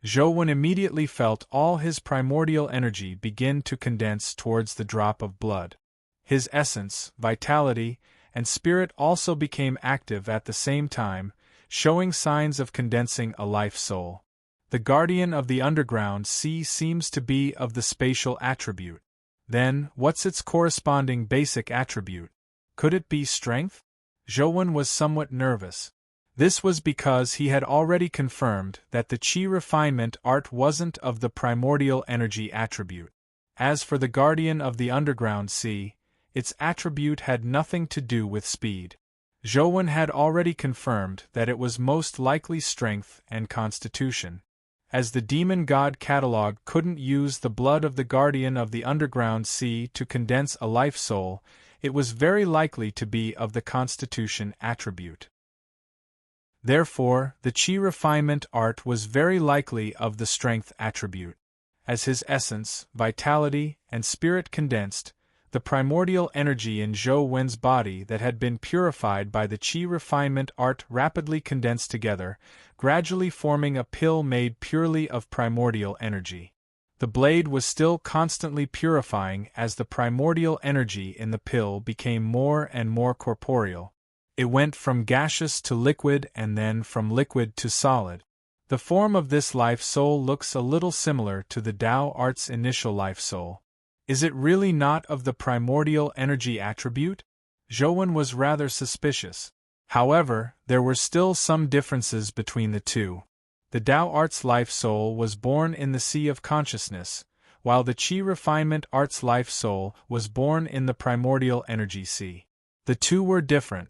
S1: Zhouwen immediately felt all his primordial energy begin to condense towards the drop of blood. His essence, vitality, and spirit also became active at the same time, showing signs of condensing a life soul. The guardian of the underground sea seems to be of the spatial attribute. Then, what's its corresponding basic attribute? Could it be strength? Zhouwen was somewhat nervous. This was because he had already confirmed that the chi refinement art wasn't of the primordial energy attribute. As for the guardian of the underground sea, its attribute had nothing to do with speed. Zhouwen had already confirmed that it was most likely strength and constitution. As the demon god catalog couldn't use the blood of the guardian of the underground sea to condense a life soul, it was very likely to be of the constitution attribute. Therefore, the chi refinement art was very likely of the strength attribute. As his essence, vitality, and spirit condensed, the primordial energy in Zhou Wen's body that had been purified by the chi refinement art rapidly condensed together, gradually forming a pill made purely of primordial energy. The blade was still constantly purifying as the primordial energy in the pill became more and more corporeal. It went from gaseous to liquid and then from liquid to solid. The form of this life soul looks a little similar to the Tao Art's initial life soul. Is it really not of the primordial energy attribute? Zhouwen was rather suspicious. However, there were still some differences between the two. The Tao Art's life soul was born in the sea of consciousness, while the Chi refinement art's life soul was born in the primordial energy sea. The two were different.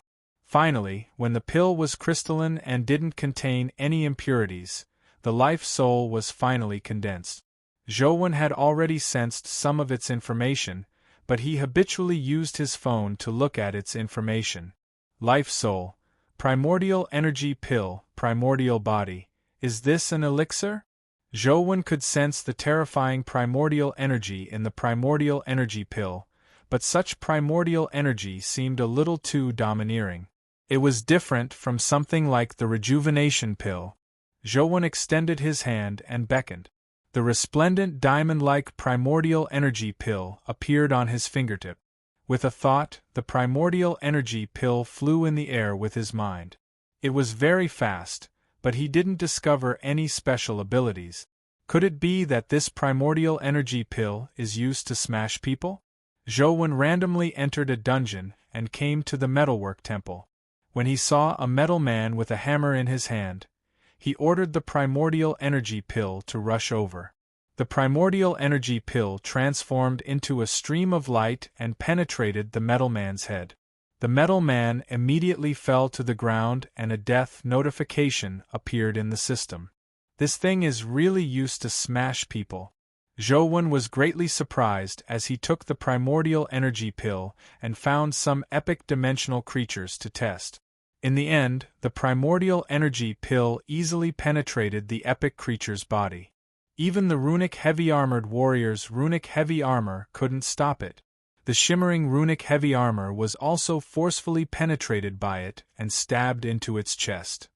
S1: Finally, when the pill was crystalline and didn't contain any impurities, the life soul was finally condensed. Zhouwen had already sensed some of its information, but he habitually used his phone to look at its information. Life soul, primordial energy pill, primordial body. Is this an elixir? Zhouwen could sense the terrifying primordial energy in the primordial energy pill, but such primordial energy seemed a little too domineering. It was different from something like the rejuvenation pill. Zhouwen extended his hand and beckoned. The resplendent diamond-like primordial energy pill appeared on his fingertip. With a thought, the primordial energy pill flew in the air with his mind. It was very fast, but he didn't discover any special abilities. Could it be that this primordial energy pill is used to smash people? Zhouwen randomly entered a dungeon and came to the metalwork temple. When he saw a metal man with a hammer in his hand, he ordered the primordial energy pill to rush over. The primordial energy pill transformed into a stream of light and penetrated the metal man's head. The metal man immediately fell to the ground and a death notification appeared in the system. This thing is really used to smash people. Zhouwen was greatly surprised as he took the primordial energy pill and found some epic dimensional creatures to test. In the end, the primordial energy pill easily penetrated the epic creature's body. Even the runic heavy-armored warrior's runic heavy armor couldn't stop it. The shimmering runic heavy armor was also forcefully penetrated by it and stabbed into its chest.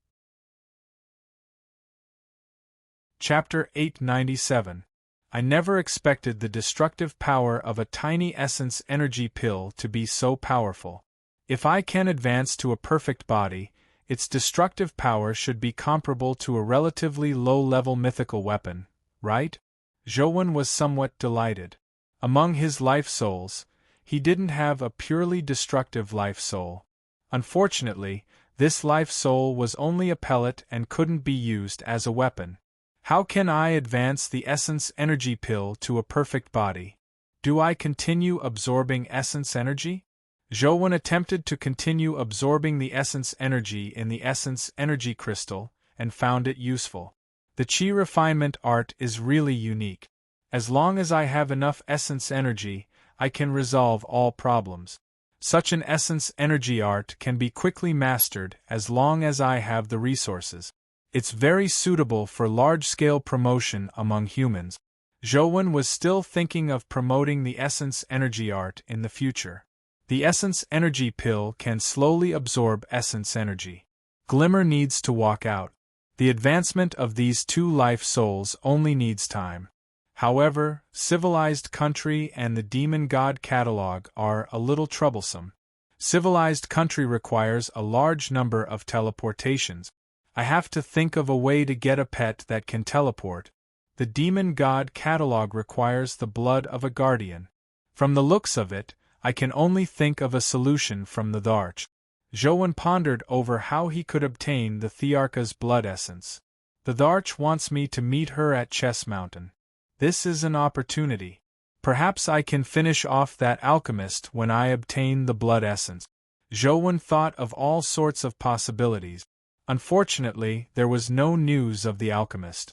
S1: Chapter 897. I never expected the destructive power of a tiny essence energy pill to be so powerful. If I can advance to a perfect body, its destructive power should be comparable to a relatively low-level mythical weapon, right? Zhouwen was somewhat delighted. Among his life souls, he didn't have a purely destructive life soul. Unfortunately, this life soul was only a pellet and couldn't be used as a weapon. How can I advance the essence energy pill to a perfect body? Do I continue absorbing essence energy? Zhouwen attempted to continue absorbing the essence energy in the essence energy crystal, and found it useful. The chi refinement art is really unique. As long as I have enough essence energy, I can resolve all problems. Such an essence energy art can be quickly mastered as long as I have the resources. It's very suitable for large-scale promotion among humans. Zhouwen was still thinking of promoting the essence energy art in the future. The essence energy pill can slowly absorb essence energy. Glimmer needs to walk out. The advancement of these two life souls only needs time. However, civilized country and the demon god catalog are a little troublesome. Civilized country requires a large number of teleportations. I have to think of a way to get a pet that can teleport. The demon god catalog requires the blood of a guardian. From the looks of it, I can only think of a solution from the Dharch. Zhouwen pondered over how he could obtain the Thearcha's blood essence. The Tharch wants me to meet her at Chess Mountain. This is an opportunity. Perhaps I can finish off that alchemist when I obtain the blood essence. Zhouwen thought of all sorts of possibilities. Unfortunately, there was no news of the alchemist.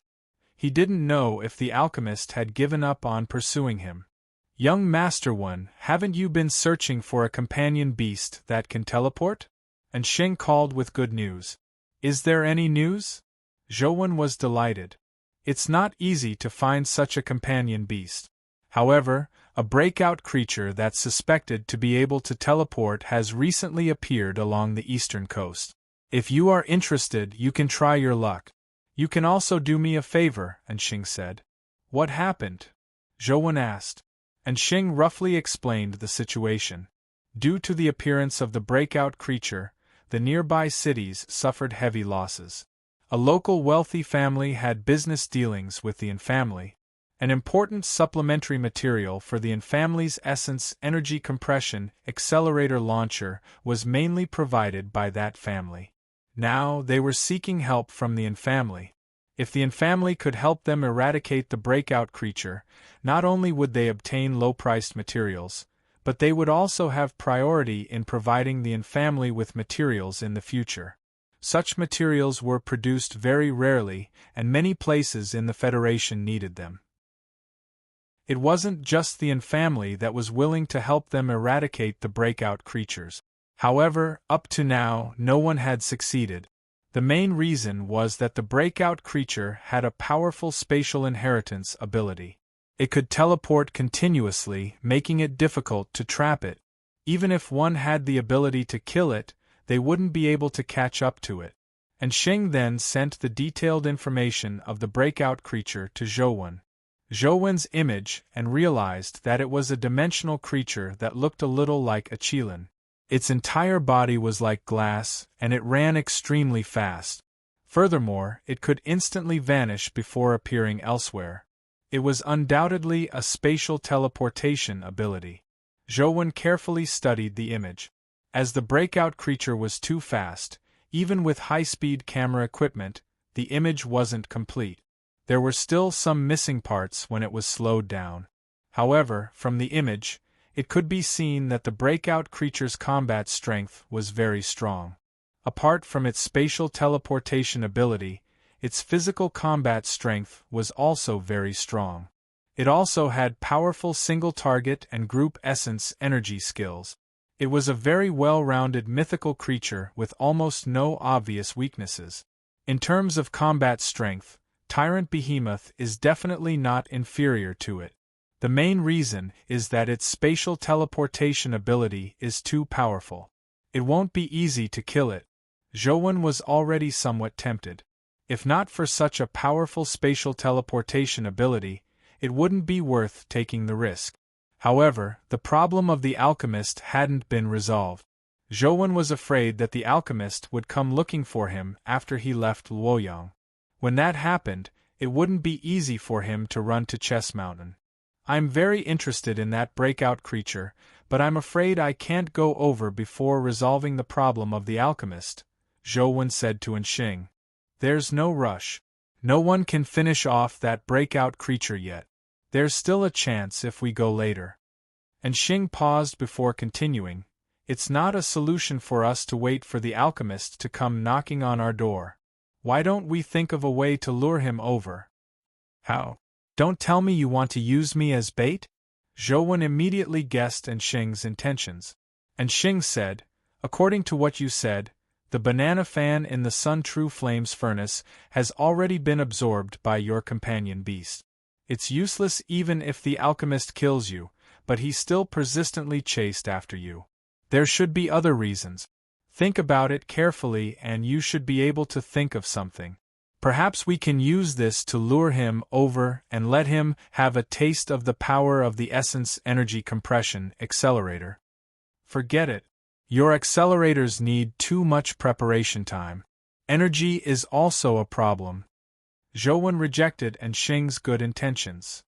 S1: He didn't know if the alchemist had given up on pursuing him. Young Master One, haven't you been searching for a companion beast that can teleport? And Xing called with good news. Is there any news? Zhouwen was delighted. It's not easy to find such a companion beast. However, a breakout creature that's suspected to be able to teleport has recently appeared along the eastern coast. If you are interested, you can try your luck. You can also do me a favor, and Xing said. What happened? Zhouwen asked. And Xing roughly explained the situation. Due to the appearance of the breakout creature, the nearby cities suffered heavy losses. A local wealthy family had business dealings with the Yin family. An important supplementary material for the Yin family's essence energy compression accelerator launcher was mainly provided by that family. Now they were seeking help from the Yin family. If the Yin family could help them eradicate the breakout creature, not only would they obtain low-priced materials, but they would also have priority in providing the Yin family with materials in the future. Such materials were produced very rarely, and many places in the Federation needed them. It wasn't just the Yin family that was willing to help them eradicate the breakout creatures. However, up to now, no one had succeeded. The main reason was that the breakout creature had a powerful spatial inheritance ability. It could teleport continuously, making it difficult to trap it. Even if one had the ability to kill it, they wouldn't be able to catch up to it. And Xing then sent the detailed information of the breakout creature to Zhouwen. Zhouwen's image and realized that it was a dimensional creature that looked a little like a qilin. Its entire body was like glass, and it ran extremely fast. Furthermore, it could instantly vanish before appearing elsewhere. It was undoubtedly a spatial teleportation ability. Zhouwen carefully studied the image. As the breakout creature was too fast, even with high-speed camera equipment, the image wasn't complete. There were still some missing parts when it was slowed down. However, from the image, it could be seen that the breakout creature's combat strength was very strong. Apart from its spatial teleportation ability, its physical combat strength was also very strong. It also had powerful single-target and group essence energy skills. It was a very well-rounded mythical creature with almost no obvious weaknesses. In terms of combat strength, Tyrant Behemoth is definitely not inferior to it. The main reason is that its spatial teleportation ability is too powerful. It won't be easy to kill it. Zhouwen was already somewhat tempted. If not for such a powerful spatial teleportation ability, it wouldn't be worth taking the risk. However, the problem of the alchemist hadn't been resolved. Zhouwen was afraid that the alchemist would come looking for him after he left Luoyang. When that happened, it wouldn't be easy for him to run to Chess Mountain. I'm very interested in that breakout creature, but I'm afraid I can't go over before resolving the problem of the alchemist, Zhouwen said to Xing. There's no rush. No one can finish off that breakout creature yet. There's still a chance if we go later. And Xing paused before continuing. It's not a solution for us to wait for the alchemist to come knocking on our door. Why don't we think of a way to lure him over? How? Don't tell me you want to use me as bait? Zhouwen immediately guessed Xing's intentions. And Xing said, according to what you said, the banana fan in the Sun True Flames furnace has already been absorbed by your companion beast. It's useless even if the alchemist kills you, but he still persistently chased after you. There should be other reasons. Think about it carefully and you should be able to think of something. Perhaps we can use this to lure him over and let him have a taste of the power of the essence energy compression accelerator. Forget it. Your accelerators need too much preparation time. Energy is also a problem. Zhouwen rejected Xing's good intentions.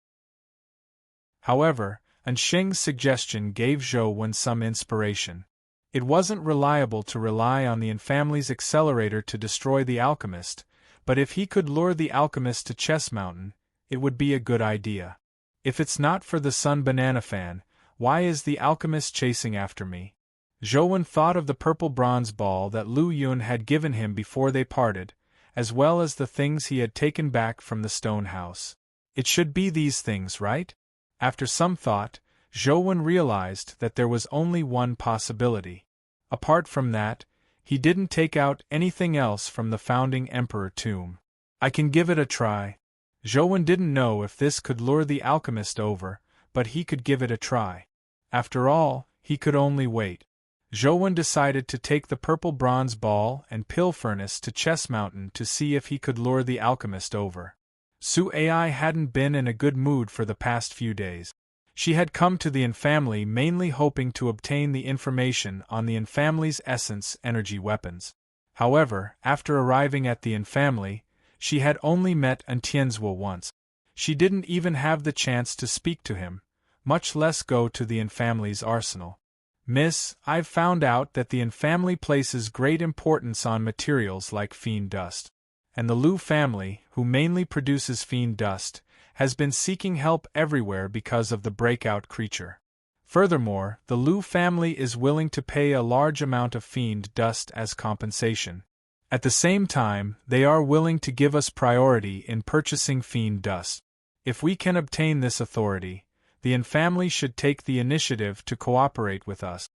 S1: However, Xing's suggestion gave Zhouwen some inspiration. It wasn't reliable to rely on the family's accelerator to destroy the alchemist, but if he could lure the alchemist to Chess Mountain, it would be a good idea. If it's not for the Sun Banana Fan, why is the alchemist chasing after me? Zhou thought of the purple bronze ball that Lu Yun had given him before they parted, as well as the things he had taken back from the stone house. It should be these things, right? After some thought, Zhou realized that there was only one possibility. Apart from that, he didn't take out anything else from the founding emperor tomb. I can give it a try. Zhou didn't know if this could lure the alchemist over, but he could give it a try. After all, he could only wait. Zhou decided to take the purple bronze ball and pill furnace to Chess Mountain to see if he could lure the alchemist over. Su Ai hadn't been in a good mood for the past few days. She had come to the family mainly hoping to obtain the information on the family's essence energy weapons. However, after arriving at the family, she had only met Tianzhuo once. She didn't even have the chance to speak to him, much less go to the family's arsenal. Miss, I've found out that the family places great importance on materials like fiend dust. And the Lu family, who mainly produces fiend dust, has been seeking help everywhere because of the breakout creature. Furthermore, the Lu family is willing to pay a large amount of fiend dust as compensation. At the same time, they are willing to give us priority in purchasing fiend dust. If we can obtain this authority, the family should take the initiative to cooperate with us.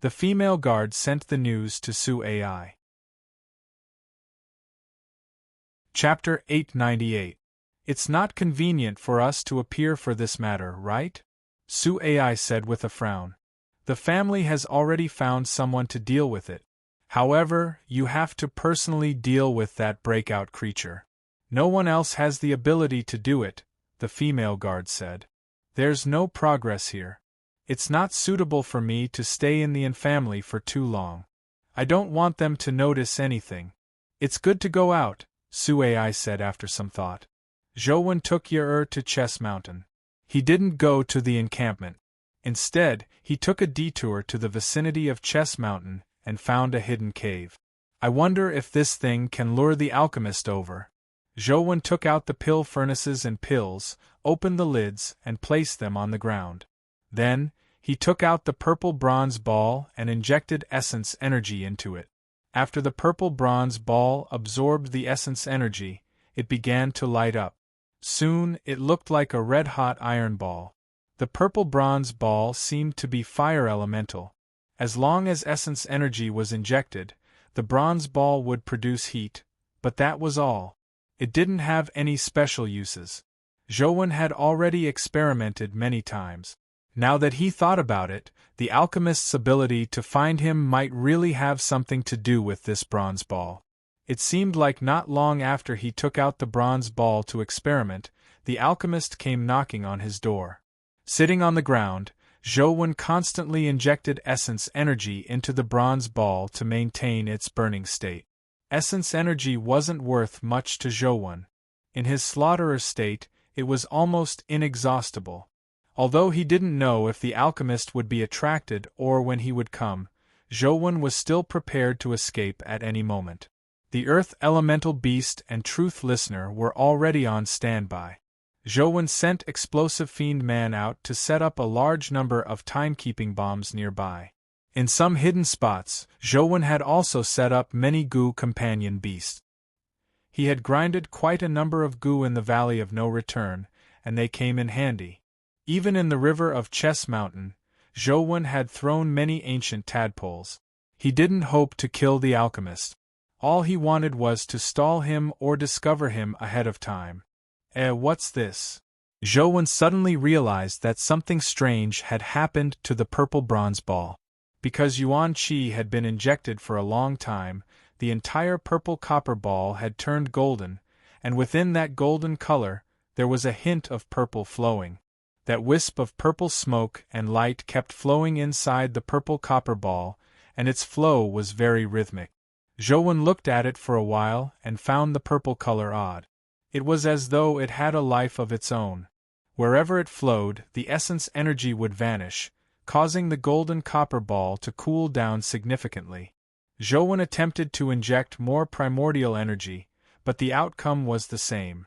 S1: The female guard sent the news to Su Ai. Chapter 898. It's not convenient for us to appear for this matter, right? Su Ai said with a frown. The family has already found someone to deal with it. However, you have to personally deal with that breakout creature. No one else has the ability to do it, the female guard said. There's no progress here. It's not suitable for me to stay in the family for too long. I don't want them to notice anything. It's good to go out, Su Ai said after some thought. Zhou took Ye to Chess Mountain. He didn't go to the encampment. Instead, he took a detour to the vicinity of Chess Mountain and found a hidden cave. I wonder if this thing can lure the alchemist over. Zhou took out the pill furnaces and pills, opened the lids, and placed them on the ground. Then, he took out the purple bronze ball and injected essence energy into it. After the purple bronze ball absorbed the essence energy, it began to light up. Soon, it looked like a red-hot iron ball. The purple bronze ball seemed to be fire elemental. As long as essence energy was injected, the bronze ball would produce heat, but that was all. It didn't have any special uses. Zhou had already experimented many times. Now that he thought about it, the alchemist's ability to find him might really have something to do with this bronze ball. It seemed like not long after he took out the bronze ball to experiment, the alchemist came knocking on his door. Sitting on the ground, Zhou constantly injected essence energy into the bronze ball to maintain its burning state. Essence energy wasn't worth much to Zhou. In his slaughterer state, it was almost inexhaustible. Although he didn't know if the alchemist would be attracted or when he would come, Zhou was still prepared to escape at any moment. The Earth Elemental Beast and Truth Listener were already on standby. Zhou sent Explosive Fiend Man out to set up a large number of timekeeping bombs nearby. In some hidden spots, Zhou had also set up many goo companion beasts. He had grinded quite a number of goo in the Valley of No Return, and they came in handy. Even in the river of Chess Mountain, Zhou had thrown many ancient tadpoles. He didn't hope to kill the alchemist. All he wanted was to stall him or discover him ahead of time. What's this? Zhou suddenly realized that something strange had happened to the purple bronze ball. Because Yuan Qi had been injected for a long time, the entire purple copper ball had turned golden, and within that golden color, there was a hint of purple flowing. That wisp of purple smoke and light kept flowing inside the purple copper ball, and its flow was very rhythmic. Zhou looked at it for a while and found the purple color odd. It was as though it had a life of its own. Wherever it flowed, the essence energy would vanish, causing the golden copper ball to cool down significantly. Zhouwen attempted to inject more primordial energy, but the outcome was the same.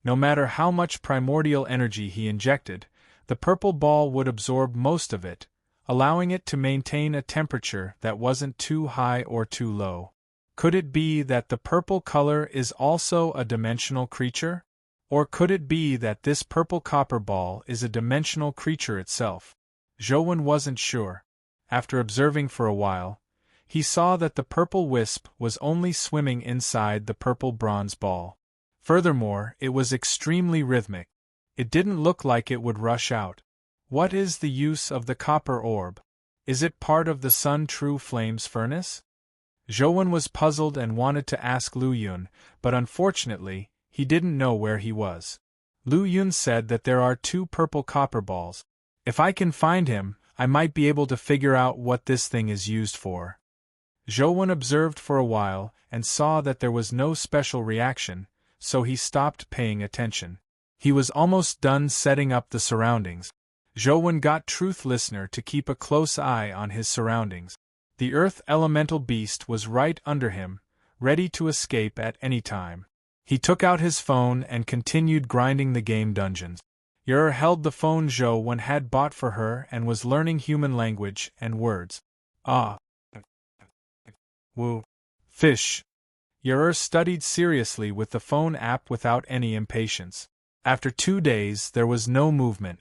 S1: No matter how much primordial energy he injected, the purple ball would absorb most of it, allowing it to maintain a temperature that wasn't too high or too low. Could it be that the purple color is also a dimensional creature? Or could it be that this purple copper ball is a dimensional creature itself? Zhouwen wasn't sure. After observing for a while, he saw that the purple wisp was only swimming inside the purple bronze ball. Furthermore, it was extremely rhythmic. It didn't look like it would rush out. What is the use of the copper orb? Is it part of the Sun True Flames furnace? Zhouwen was puzzled and wanted to ask Lu Yun, but unfortunately, he didn't know where he was. Lu Yun said that there are 2 purple copper balls. If I can find him, I might be able to figure out what this thing is used for. Zhouwen observed for a while and saw that there was no special reaction, so he stopped paying attention. He was almost done setting up the surroundings. Zhouwen got Truth Listener to keep a close eye on his surroundings. The Earth Elemental Beast was right under him, ready to escape at any time. He took out his phone and continued grinding the game dungeons. Yer held the phone Zhouwen had bought for her and was learning human language and words. Ah. Woo. Fish. Yer studied seriously with the phone app without any impatience. After 2 days there was no movement.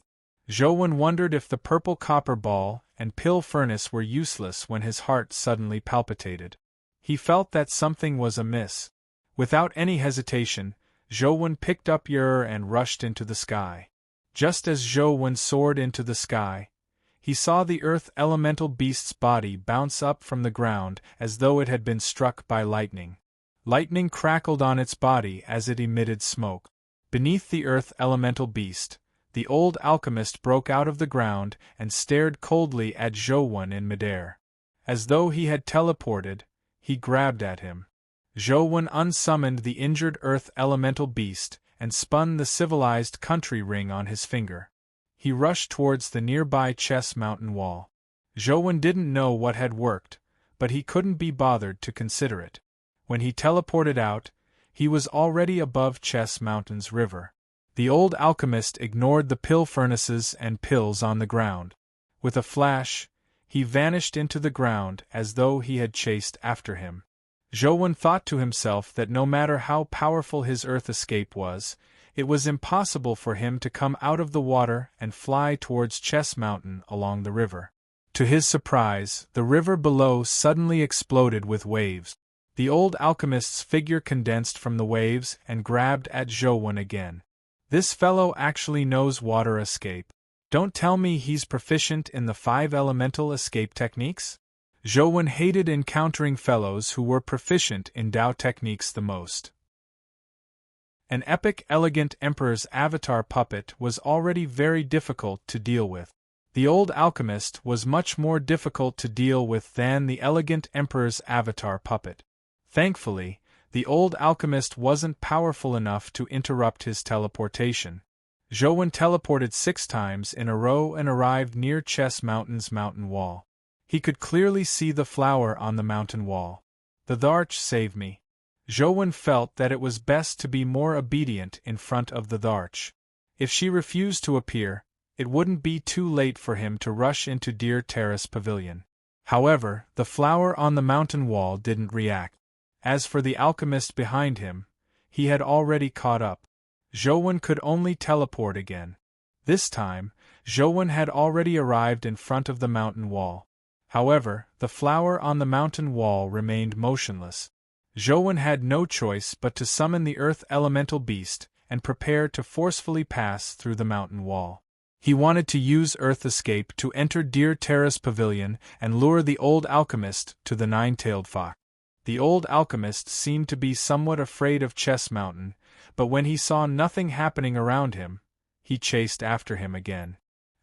S1: Zhouwen wondered if the purple copper ball and pill furnace were useless when his heart suddenly palpitated. He felt that something was amiss. Without any hesitation, Zhouwen picked up Yer and rushed into the sky. Just as Zhouwen soared into the sky, he saw the Earth Elemental Beast's body bounce up from the ground as though it had been struck by lightning. Lightning crackled on its body as it emitted smoke. Beneath the Earth Elemental Beast, the old alchemist broke out of the ground and stared coldly at Zhouwen in midair. As though he had teleported, he grabbed at him. Zhouwen unsummoned the injured Earth Elemental Beast and spun the civilized country ring on his finger. He rushed towards the nearby Chess Mountain wall. Zhouwen didn't know what had worked, but he couldn't be bothered to consider it. When he teleported out, he was already above Chess Mountain's river. The old alchemist ignored the pill furnaces and pills on the ground. With a flash, he vanished into the ground as though he had chased after him. Zhouwen thought to himself that no matter how powerful his earth escape was, it was impossible for him to come out of the water and fly towards Chess Mountain along the river. To his surprise, the river below suddenly exploded with waves. The old alchemist's figure condensed from the waves and grabbed at Zhouwen again. This fellow actually knows water escape. Don't tell me he's proficient in the 5 elemental escape techniques? Zhouwen hated encountering fellows who were proficient in Dao techniques the most. An epic, elegant emperor's avatar puppet was already very difficult to deal with. The old alchemist was much more difficult to deal with than the elegant emperor's avatar puppet. Thankfully, the old alchemist wasn't powerful enough to interrupt his teleportation. Zhouwen teleported 6 times in a row and arrived near Chess Mountain's mountain wall. He could clearly see the flower on the mountain wall. The Dharch saved me. Zhouwen felt that it was best to be more obedient in front of the Dharch. If she refused to appear, it wouldn't be too late for him to rush into Deer Terrace Pavilion. However, the flower on the mountain wall didn't react. As for the alchemist behind him, he had already caught up. Zhouwen could only teleport again. This time, Zhouwen had already arrived in front of the mountain wall. However, the flower on the mountain wall remained motionless. Zhouwen had no choice but to summon the Earth Elemental Beast and prepare to forcefully pass through the mountain wall. He wanted to use Earth Escape to enter Deer Terrace Pavilion and lure the old alchemist to the Nine-Tailed Fox. The old alchemist seemed to be somewhat afraid of Chess Mountain, but when he saw nothing happening around him, he chased after him again.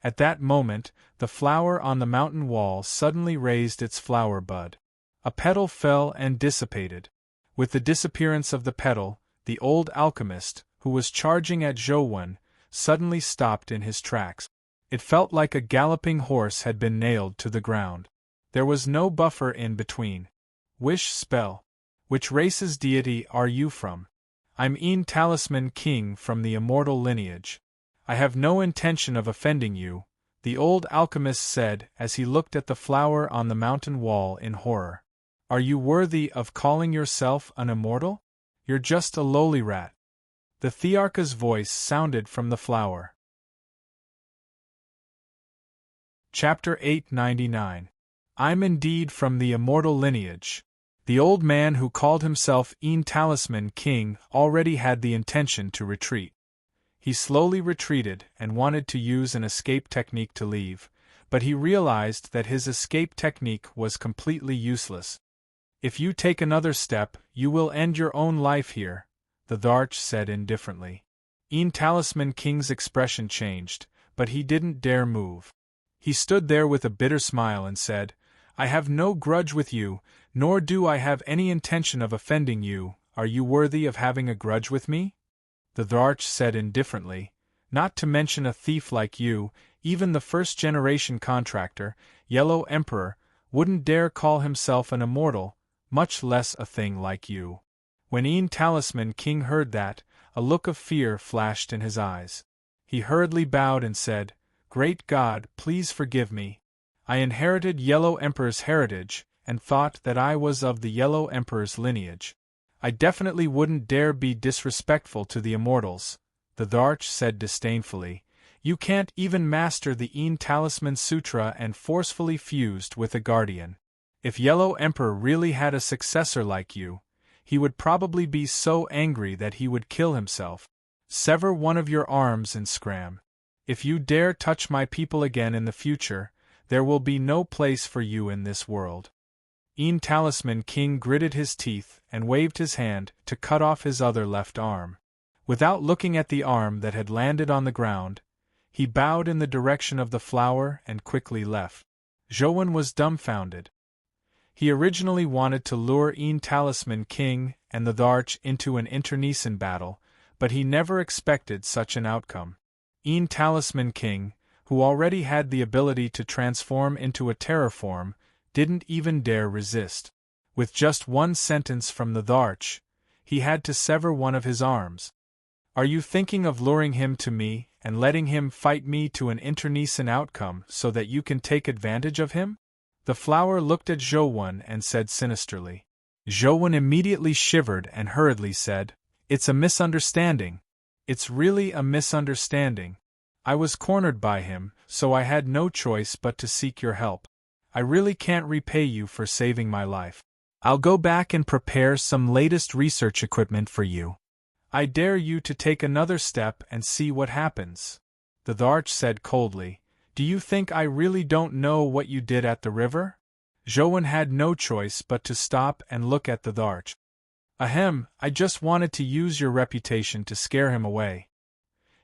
S1: At that moment, the flower on the mountain wall suddenly raised its flower bud. A petal fell and dissipated. With the disappearance of the petal, the old alchemist, who was charging at Zhouwen, suddenly stopped in his tracks. It felt like a galloping horse had been nailed to the ground. There was no buffer in between. Wish spell. Which race's deity are you from? I'm Talisman King from the immortal lineage. I have no intention of offending you, the old alchemist said as he looked at the flower on the mountain wall in horror. Are you worthy of calling yourself an immortal? You're just a lowly rat. The Thearcha's voice sounded from the flower. Chapter 899. I'm indeed from the immortal lineage. The old man who called himself Talisman King already had the intention to retreat. He slowly retreated and wanted to use an escape technique to leave, but he realized that his escape technique was completely useless. If you take another step, you will end your own life here, the Tharch said indifferently. Talisman King's expression changed, but he didn't dare move. He stood there with a bitter smile and said, I have no grudge with you, nor do I have any intention of offending you. Are you worthy of having a grudge with me? The Tharch said indifferently, not to mention a thief like you, even the first-generation contractor, Yellow Emperor, wouldn't dare call himself an immortal, much less a thing like you. When Talisman King heard that, a look of fear flashed in his eyes. He hurriedly bowed and said, Great God, please forgive me. I inherited Yellow Emperor's heritage, and thought that I was of the Yellow Emperor's lineage. I definitely wouldn't dare be disrespectful to the immortals, the Tharch said disdainfully. You can't even master the Talisman Sutra and forcefully fused with a guardian. If Yellow Emperor really had a successor like you, he would probably be so angry that he would kill himself. Sever one of your arms and scram. If you dare touch my people again in the future, there will be no place for you in this world. Talisman King gritted his teeth and waved his hand to cut off his other left arm. Without looking at the arm that had landed on the ground, he bowed in the direction of the flower and quickly left. Zhouwen was dumbfounded. He originally wanted to lure Talisman King and the Tharch into an internecine battle, but he never expected such an outcome. Talisman King, who already had the ability to transform into a terror form, didn't even dare resist. With just one sentence from the Tharch, he had to sever one of his arms. Are you thinking of luring him to me and letting him fight me to an internecine outcome so that you can take advantage of him? The flower looked at Zhouwen and said sinisterly. Zhouwen immediately shivered and hurriedly said, It's a misunderstanding. It's really a misunderstanding. I was cornered by him, so I had no choice but to seek your help. I really can't repay you for saving my life. I'll go back and prepare some latest research equipment for you. I dare you to take another step and see what happens. The Tharch said coldly, Do you think I really don't know what you did at the river? Zhouwen had no choice but to stop and look at the Tharch. Ahem, I just wanted to use your reputation to scare him away.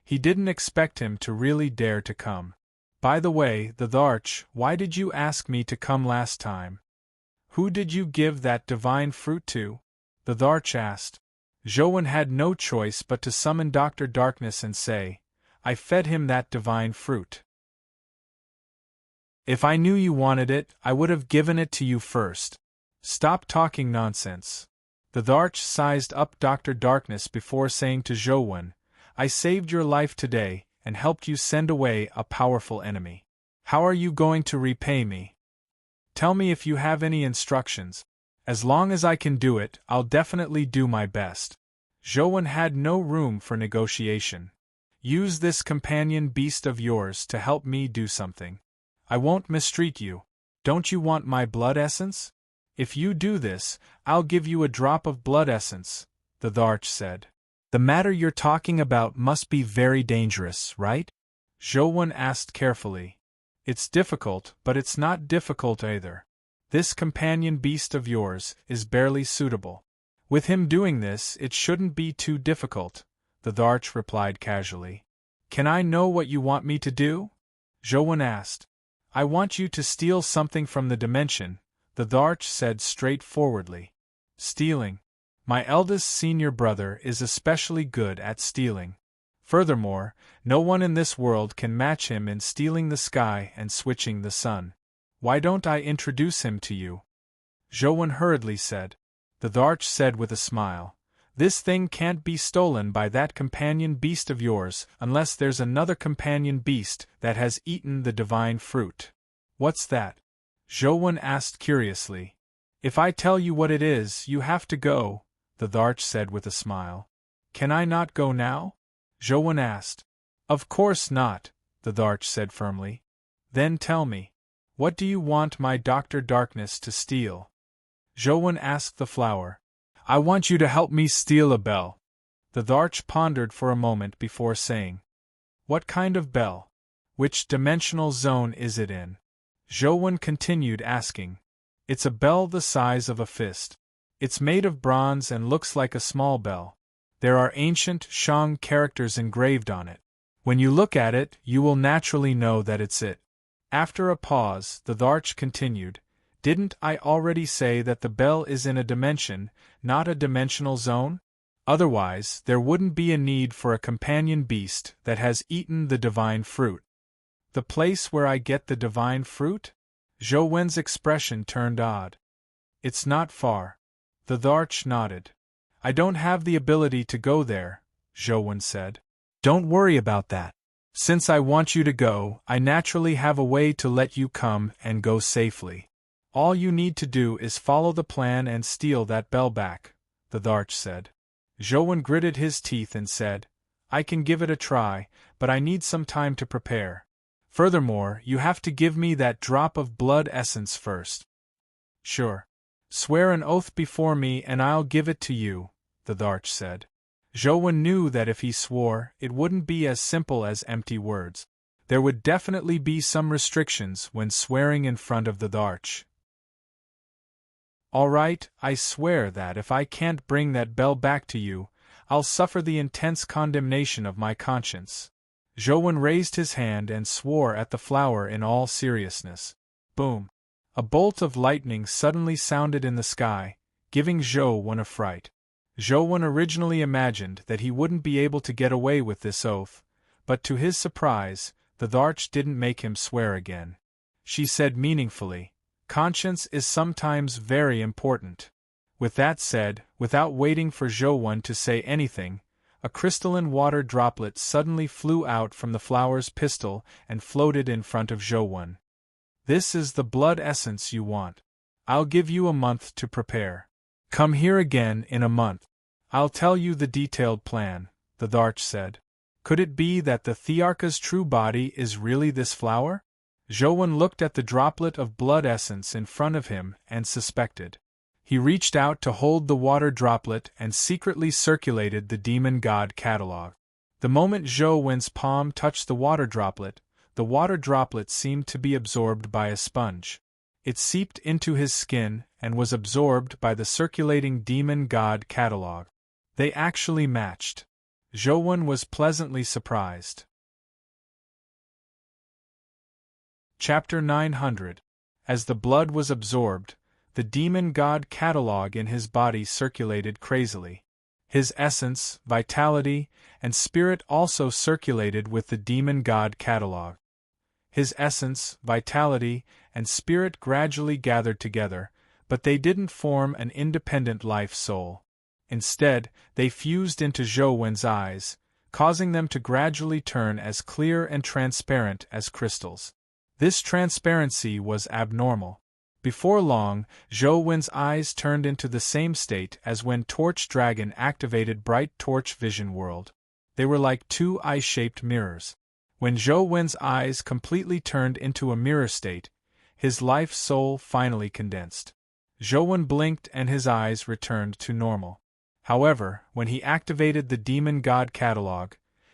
S1: He didn't expect him to really dare to come. By the way, the Tharch, why did you ask me to come last time? Who did you give that divine fruit to? The Tharch asked. Zhouwen had no choice but to summon Dr. Darkness and say, I fed him that divine fruit. If I knew you wanted it, I would have given it to you first. Stop talking nonsense. The Tharch sized up Dr. Darkness before saying to Zhouwen, I saved your life today and helped you send away a powerful enemy. How are you going to repay me? Tell me if you have any instructions. As long as I can do it, I'll definitely do my best. Zhouwen had no room for negotiation. Use this companion beast of yours to help me do something. I won't mistreat you. Don't you want my blood essence? If you do this, I'll give you a drop of blood essence, the Tharch said. The matter you're talking about must be very dangerous, right? Zhouwen asked carefully. It's difficult, but it's not difficult either. This companion beast of yours is barely suitable. With him doing this, it shouldn't be too difficult, the Tharch replied casually. Can I know what you want me to do? Zhouwen asked. I want you to steal something from the dimension, the Tharch said straightforwardly. Stealing. My eldest senior brother is especially good at stealing. Furthermore, no one in this world can match him in stealing the sky and switching the sun. Why don't I introduce him to you? Zhou hurriedly said. The Dharch said with a smile. This thing can't be stolen by that companion beast of yours unless there's another companion beast that has eaten the divine fruit. What's that? Zhou asked curiously. If I tell you what it is, you have to go, the Dharch said with a smile. Can I not go now? Zhou asked. Of course not, the Dharch said firmly. Then tell me. What do you want my Dr. Darkness to steal? Zhou asked the flower. I want you to help me steal a bell. The Dharch pondered for a moment before saying. What kind of bell? Which dimensional zone is it in? Zhou continued asking. It's a bell the size of a fist. It's made of bronze and looks like a small bell. There are ancient Shang characters engraved on it. When you look at it, you will naturally know that it's it. After a pause, the Dharch continued. Didn't I already say that the bell is in a dimension, not a dimensional zone? Otherwise, there wouldn't be a need for a companion beast that has eaten the divine fruit. The place where I get the divine fruit? Zhou expression turned odd. It's not far. The Dharch nodded. I don't have the ability to go there, Zhou said. Don't worry about that. Since I want you to go, I naturally have a way to let you come and go safely. All you need to do is follow the plan and steal that bell back, the Dharch said. Zhou gritted his teeth and said, I can give it a try, but I need some time to prepare. Furthermore, you have to give me that drop of blood essence first. Sure. Swear an oath before me and I'll give it to you, the Dharch said. Zhou knew that if he swore, it wouldn't be as simple as empty words. There would definitely be some restrictions when swearing in front of the Dharch. All right, I swear that if I can't bring that bell back to you, I'll suffer the intense condemnation of my conscience. Zhou raised his hand and swore at the flower in all seriousness. Boom! A bolt of lightning suddenly sounded in the sky, giving Zhou a fright. Zhou originally imagined that he wouldn't be able to get away with this oath, but to his surprise, the Dharch didn't make him swear again. She said meaningfully, conscience is sometimes very important. With that said, without waiting for Zhou to say anything, a crystalline water droplet suddenly flew out from the flower's pistil and floated in front of Zhou. This is the blood essence you want. I'll give you a month to prepare. Come here again in a month. I'll tell you the detailed plan, the Dharch said. Could it be that the Thearcha's true body is really this flower? Zhou looked at the droplet of blood essence in front of him and suspected. He reached out to hold the water droplet and secretly circulated the demon god catalog. The moment Zhou's palm touched the water droplet seemed to be absorbed by a sponge. It seeped into his skin and was absorbed by the circulating demon god catalog. They actually matched. Zhou was pleasantly surprised. Chapter 900. As the blood was absorbed, the demon god catalog in his body circulated crazily. His essence, vitality, and spirit also circulated with the demon god catalog. His essence, vitality, and spirit gradually gathered together, but they didn't form an independent life soul. Instead, they fused into Zhou's eyes, causing them to gradually turn as clear and transparent as crystals. This transparency was abnormal. Before long, Zhou's eyes turned into the same state as when Torch Dragon activated Bright Torch Vision World. They were like two eye-shaped mirrors. When Zhou's eyes completely turned into a mirror state, his life soul finally condensed. Zhou blinked and his eyes returned to normal. However, when he activated the demon god catalog,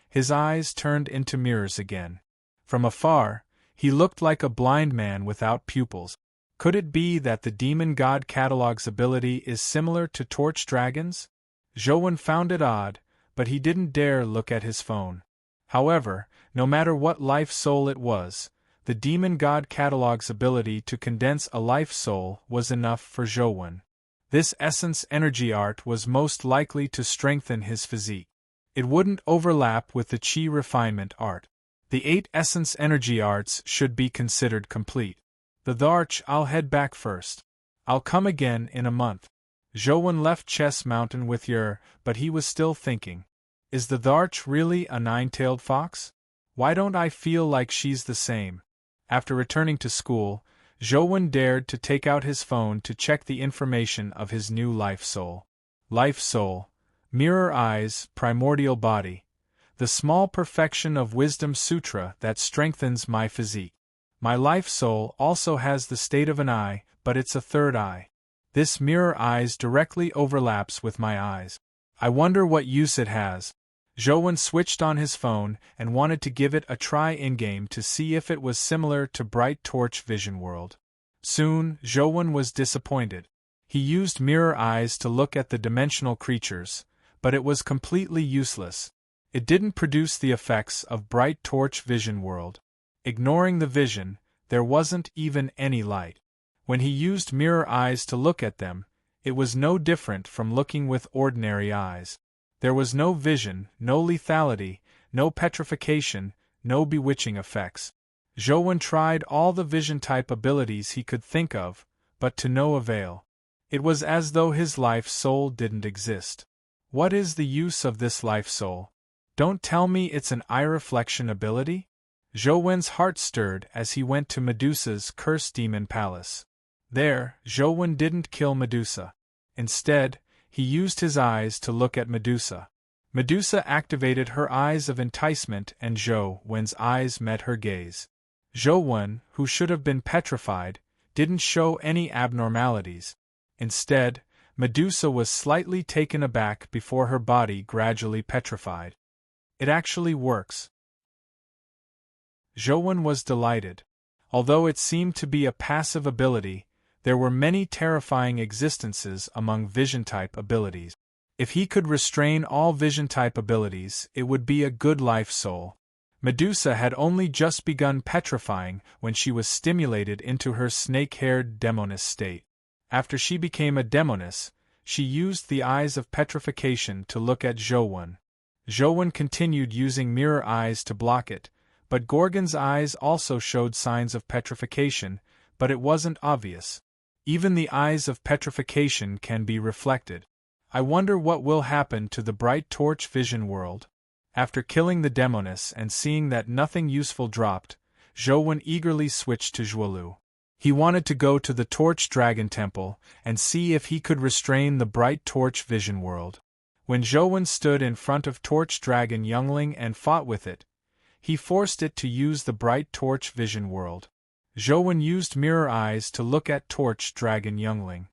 S1: his eyes turned into mirrors again. From afar, he looked like a blind man without pupils. Could it be that the demon god catalog's ability is similar to Torch Dragon's? Zhou found it odd, but he didn't dare look at his phone. However, no matter what life soul it was, the demon god catalog's ability to condense a life soul was enough for Zhou. This essence energy art was most likely to strengthen his physique. It wouldn't overlap with the Qi refinement art. The 8 essence energy arts should be considered complete. The Dharch, I'll head back first. I'll come again in a month. Zhouwen left Chess Mountain with Yer, but he was still thinking. Is the Dharch really a 9-tailed fox? Why don't I feel like she's the same? After returning to school, Zhouwen dared to take out his phone to check the information of his new life soul. Life soul, mirror eyes, primordial body. The small perfection of Wisdom Sutra that strengthens my physique. My life soul also has the state of an eye, but it's a third eye. This mirror eyes directly overlaps with my eyes. I wonder what use it has. Zhouwen switched on his phone and wanted to give it a try in-game to see if it was similar to Bright Torch Vision World. Soon, Zhouwen was disappointed. He used mirror eyes to look at the dimensional creatures, but it was completely useless. It didn't produce the effects of Bright Torch Vision World. Ignoring the vision, there wasn't even any light. When he used mirror eyes to look at them, it was no different from looking with ordinary eyes. There was no vision, no lethality, no petrification, no bewitching effects. Zhouwen tried all the vision-type abilities he could think of, but to no avail. It was as though his life soul didn't exist. What is the use of this life soul? Don't tell me it's an eye reflection ability? Zhouwen's heart stirred as he went to Medusa's cursed demon palace. There, Zhouwen didn't kill Medusa. Instead, he used his eyes to look at Medusa. Medusa activated her eyes of enticement and Zhouwen's eyes met her gaze. Zhouwen, who should have been petrified, didn't show any abnormalities. Instead, Medusa was slightly taken aback before her body gradually petrified. It actually works. Zhouwen was delighted. Although it seemed to be a passive ability, there were many terrifying existences among vision-type abilities. If he could restrain all vision-type abilities, it would be a good life soul. Medusa had only just begun petrifying when she was stimulated into her snake-haired demoness state. After she became a demoness, she used the eyes of petrification to look at Zhouwen. Zhouwen continued using mirror eyes to block it, but Gorgon's eyes also showed signs of petrification, but it wasn't obvious. Even the eyes of petrification can be reflected. I wonder what will happen to the Bright Torch Vision World. After killing the demoness and seeing that nothing useful dropped, Zhouwen eagerly switched to Zhuolu. He wanted to go to the Torch Dragon Temple and see if he could restrain the Bright Torch Vision World. When Zhouwen stood in front of Torch Dragon Youngling and fought with it, he forced it to use the Bright Torch Vision World. Zhouwen used mirror eyes to look at Torch Dragon Youngling.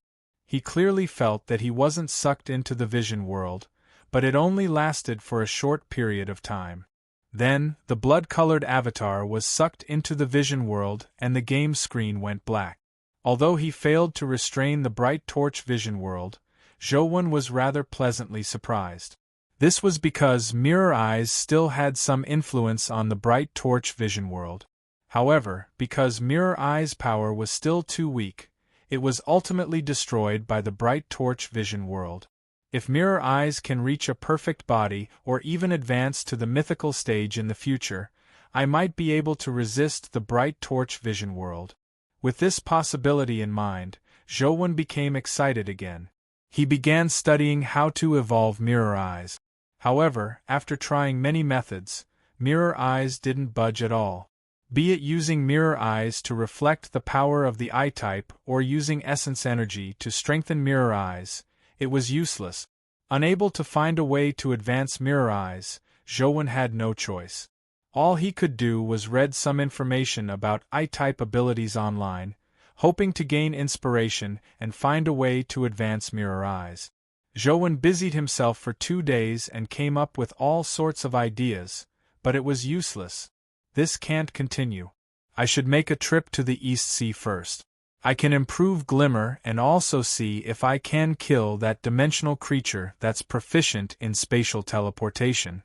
S1: He clearly felt that he wasn't sucked into the vision world, but it only lasted for a short period of time. Then, the blood-colored avatar was sucked into the vision world and the game screen went black. Although he failed to restrain the Bright Torch Vision World, Zhouwen was rather pleasantly surprised. This was because mirror eyes still had some influence on the Bright Torch Vision World. However, because mirror eyes' power was still too weak, it was ultimately destroyed by the Bright Torch Vision World. If mirror eyes can reach a perfect body or even advance to the mythical stage in the future, I might be able to resist the Bright Torch Vision World. With this possibility in mind, Zhouwen became excited again. He began studying how to evolve mirror eyes. However, after trying many methods, mirror eyes didn't budge at all. Be it using mirror eyes to reflect the power of the eye type or using essence energy to strengthen mirror eyes, it was useless. Unable to find a way to advance mirror eyes, Zhouwen had no choice. All he could do was read some information about eye-type abilities online, hoping to gain inspiration and find a way to advance mirror eyes. Zhouwen busied himself for 2 days and came up with all sorts of ideas, but it was useless. This can't continue. I should make a trip to the East Sea first. I can improve Glimmer and also see if I can kill that dimensional creature that's proficient in spatial teleportation.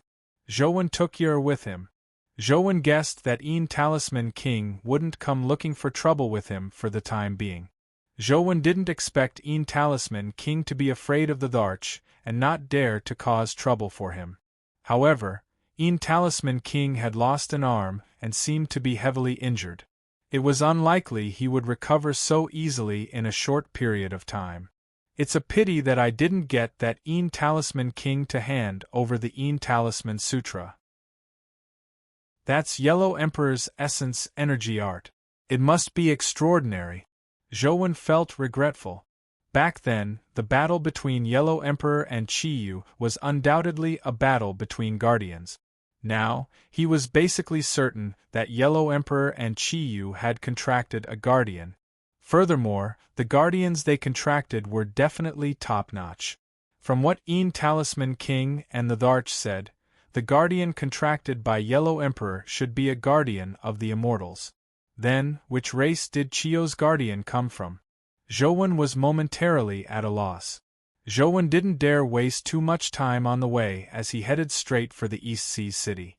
S1: Zhouwen took Yer with him. Zhouwen guessed that Talisman King wouldn't come looking for trouble with him for the time being. Zhouwen didn't expect Talisman King to be afraid of the Dharch and not dare to cause trouble for him. However, Talisman King had lost an arm and seemed to be heavily injured. It was unlikely he would recover so easily in a short period of time. It's a pity that I didn't get that Talisman King to hand over the Talisman Sutra. That's Yellow Emperor's essence energy art. It must be extraordinary. Zhouwen felt regretful. Back then, the battle between Yellow Emperor and Qiyu was undoubtedly a battle between guardians. Now, he was basically certain that Yellow Emperor and Qiyu had contracted a guardian. Furthermore, the guardians they contracted were definitely top-notch. From what Talisman King and the Tharch said, the guardian contracted by Yellow Emperor should be a guardian of the immortals. Then, which race did Qiyu's guardian come from? Zhouwen was momentarily at a loss. Zhouwen didn't dare waste too much time on the way as he headed straight for the East Sea City.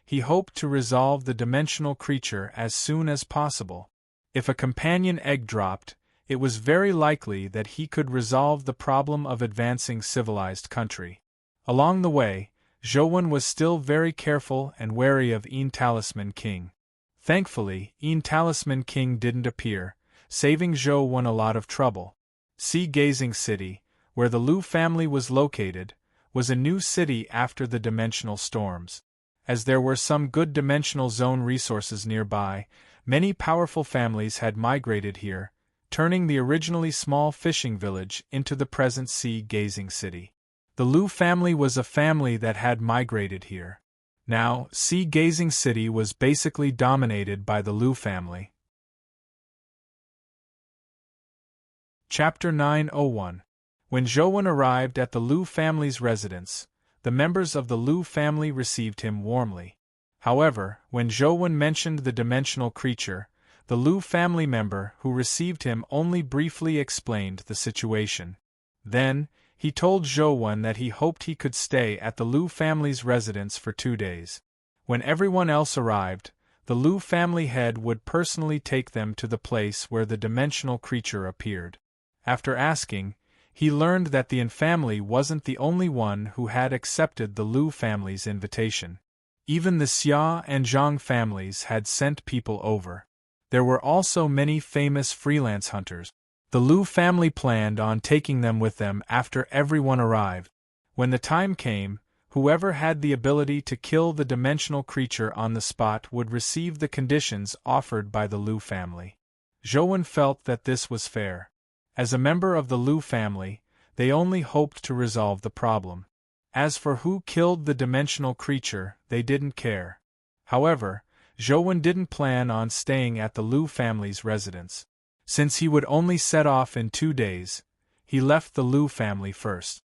S1: He hoped to resolve the dimensional creature as soon as possible. If a companion egg dropped, it was very likely that he could resolve the problem of advancing civilized country. Along the way, Zhouwen was still very careful and wary of Talisman King. Thankfully, Talisman King didn't appear, saving Zhouwen a lot of trouble. Sea Gazing City, where the Lu family was located, was a new city after the dimensional storms. As there were some good dimensional zone resources nearby, many powerful families had migrated here, turning the originally small fishing village into the present Sea Gazing City. The Lu family was a family that had migrated here. Now, Sea Gazing City was basically dominated by the Lu family. Chapter 901. When Zhouwen arrived at the Lu family's residence, the members of the Lu family received him warmly. However, when Zhouwen mentioned the dimensional creature, the Lu family member who received him only briefly explained the situation. Then, he told Zhouwen that he hoped he could stay at the Lu family's residence for 2 days. When everyone else arrived, the Lu family head would personally take them to the place where the dimensional creature appeared. After asking, he learned that the An family wasn't the only one who had accepted the Lu family's invitation. Even the Xia and Zhang families had sent people over. There were also many famous freelance hunters. The Lu family planned on taking them with them after everyone arrived. When the time came, whoever had the ability to kill the dimensional creature on the spot would receive the conditions offered by the Lu family. Zhouwen felt that this was fair. As a member of the Lu family, they only hoped to resolve the problem. As for who killed the dimensional creature, they didn't care. However, Zhouwen didn't plan on staying at the Lu family's residence. Since he would only set off in 2 days, he left the Lu family first.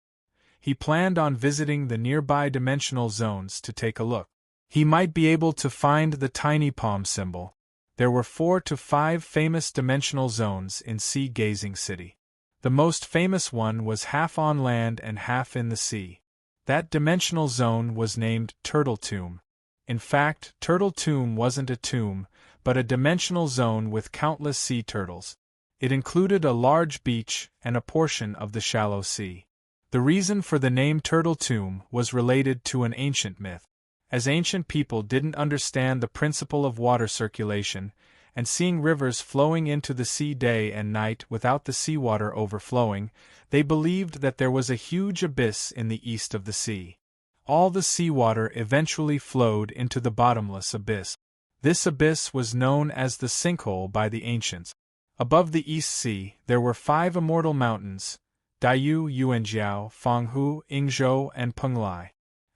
S1: He planned on visiting the nearby dimensional zones to take a look. He might be able to find the tiny palm symbol. There were 4 to 5 famous dimensional zones in Sea Gazing City. The most famous one was half on land and half in the sea. That dimensional zone was named Turtle Tomb. In fact, Turtle Tomb wasn't a tomb, but a dimensional zone with countless sea turtles. It included a large beach and a portion of the shallow sea. The reason for the name Turtle Tomb was related to an ancient myth. As ancient people didn't understand the principle of water circulation, and seeing rivers flowing into the sea day and night without the seawater overflowing, they believed that there was a huge abyss in the east of the sea. All the seawater eventually flowed into the bottomless abyss. This abyss was known as the sinkhole by the ancients. Above the East Sea, there were 5 immortal mountains: Daiyu, Yuanjiao, Fanghu, Yingzhou, and Penglai.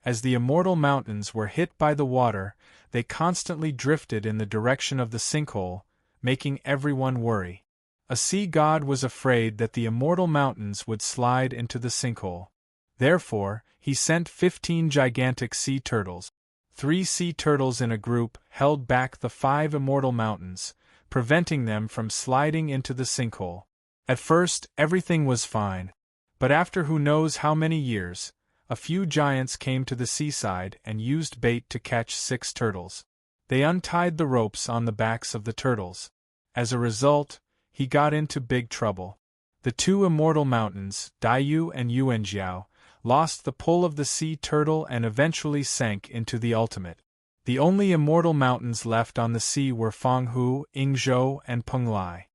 S1: As the immortal mountains were hit by the water, they constantly drifted in the direction of the sinkhole, making everyone worry. A sea god was afraid that the immortal mountains would slide into the sinkhole. Therefore, he sent 15 gigantic sea turtles. 3 sea turtles in a group held back the 5 immortal mountains, preventing them from sliding into the sinkhole. At first, everything was fine. But after who knows how many years, a few giants came to the seaside and used bait to catch 6 turtles. They untied the ropes on the backs of the turtles. As a result, he got into big trouble. The 2 immortal mountains, Daiyu and Yuanjiao, lost the pull of the sea turtle and eventually sank into the ultimate. The only immortal mountains left on the sea were Fanghu, Yingzhou, and Penglai.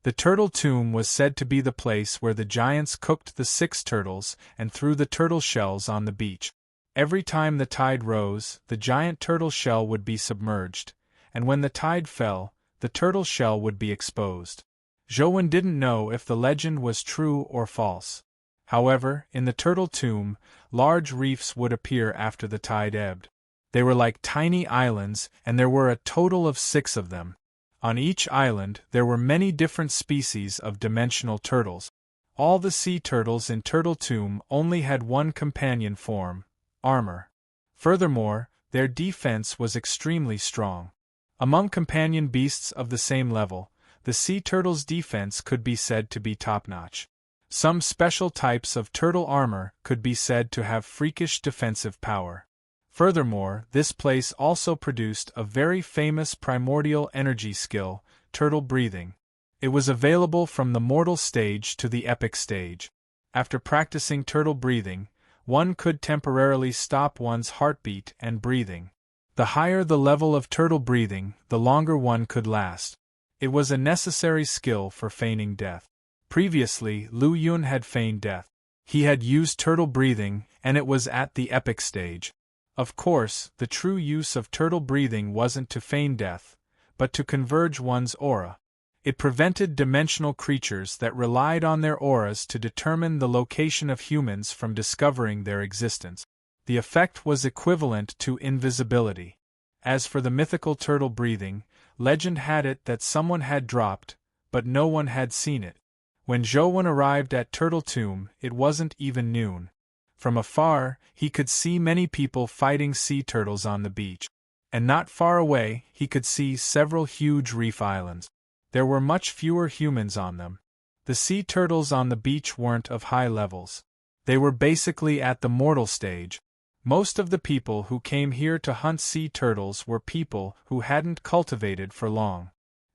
S1: The turtle tomb was said to be the place where the giants cooked the 6 turtles and threw the turtle shells on the beach. Every time the tide rose, the giant turtle shell would be submerged, and when the tide fell, the turtle shell would be exposed. Zhou didn't know if the legend was true or false. However, in the turtle tomb, large reefs would appear after the tide ebbed. They were like tiny islands, and there were a total of 6 of them. On each island, there were many different species of dimensional turtles. All the sea turtles in Turtle Tomb only had one companion form, armor. Furthermore, their defense was extremely strong. Among companion beasts of the same level, the sea turtle's defense could be said to be top-notch. Some special types of turtle armor could be said to have freakish defensive power. Furthermore, this place also produced a very famous primordial energy skill, turtle breathing. It was available from the mortal stage to the epic stage. After practicing turtle breathing, one could temporarily stop one's heartbeat and breathing. The higher the level of turtle breathing, the longer one could last. It was a necessary skill for feigning death. Previously, Lu Yun had feigned death. He had used turtle breathing, and it was at the epic stage. Of course, the true use of turtle breathing wasn't to feign death, but to converge one's aura. It prevented dimensional creatures that relied on their auras to determine the location of humans from discovering their existence. The effect was equivalent to invisibility. As for the mythical turtle breathing, legend had it that someone had dropped, but no one had seen it. When Zhou arrived at Turtle Tomb, it wasn't even noon. From afar, he could see many people fighting sea turtles on the beach. And not far away, he could see several huge reef islands. There were much fewer humans on them. The sea turtles on the beach weren't of high levels. They were basically at the mortal stage. Most of the people who came here to hunt sea turtles were people who hadn't cultivated for long.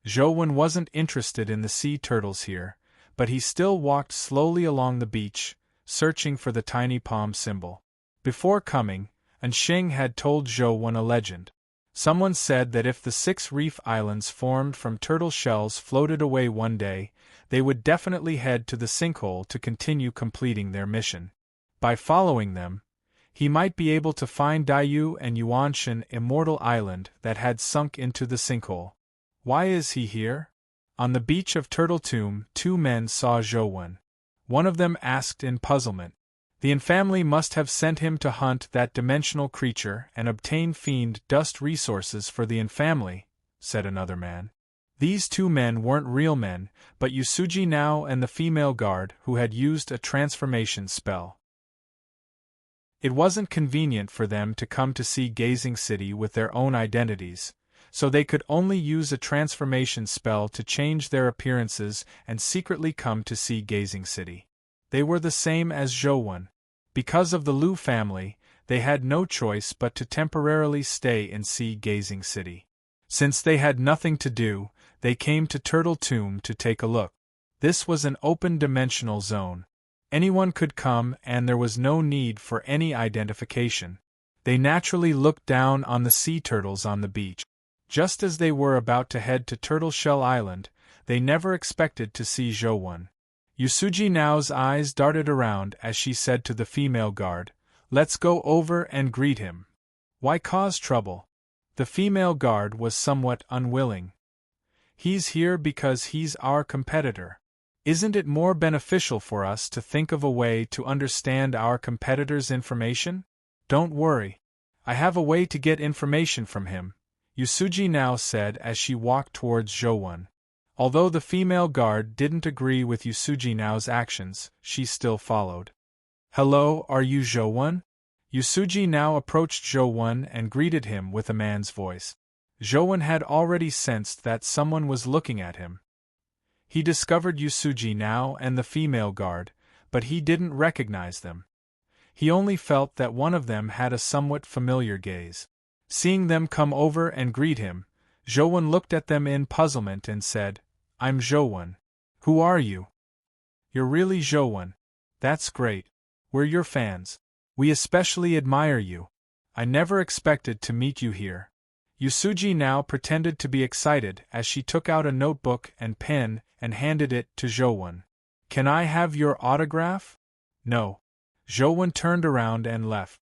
S1: Zhou wasn't interested in the sea turtles here, but he still walked slowly along the beach, searching for the tiny palm symbol. Before coming, Ansheng had told Zhou a legend. Someone said that if the 6 reef islands formed from turtle shells floated away one day, they would definitely head to the sinkhole to continue completing their mission. By following them, he might be able to find Daiyu and Yuanshan immortal island that had sunk into the sinkhole. Why is he here? On the beach of Turtle Tomb, 2 men saw Zhou. One of them asked in puzzlement. The Yin family must have sent him to hunt that dimensional creature and obtain fiend dust resources for the Yin family, said another man. These 2 men weren't real men, but Yusuji Nao and the female guard who had used a transformation spell. It wasn't convenient for them to come to see Gazing City with their own identities, so they could only use a transformation spell to change their appearances and secretly come to see Gazing City. They were the same as Zhou. Because of the Lu family, they had no choice but to temporarily stay in Sea Gazing City. Since they had nothing to do, they came to Turtle Tomb to take a look. This was an open dimensional zone. Anyone could come and there was no need for any identification. They naturally looked down on the sea turtles on the beach. Just as they were about to head to Turtle Shell Island, they never expected to see Zhou. Yusuji Nao's eyes darted around as she said to the female guard, "Let's go over and greet him." Why cause trouble? The female guard was somewhat unwilling. He's here because he's our competitor. Isn't it more beneficial for us to think of a way to understand our competitor's information? Don't worry. I have a way to get information from him, Yusuji Nao said as she walked towards Zhou. Although the female guard didn't agree with Yusuji Nao's actions, she still followed. "Hello, are you Zhou?" Yusuji Nao approached Zhou and greeted him with a man's voice. Zhou had already sensed that someone was looking at him. He discovered Yusuji Nao and the female guard, but he didn't recognize them. He only felt that one of them had a somewhat familiar gaze. Seeing them come over and greet him, Zhou looked at them in puzzlement and said, "I'm Zhou. Who are you?" "You're really Zhou. That's great. We're your fans. We especially admire you. I never expected to meet you here. Yusuji now pretended to be excited as she took out a notebook and pen and handed it to Jowon. Can I have your autograph? No. Jowon turned around and left.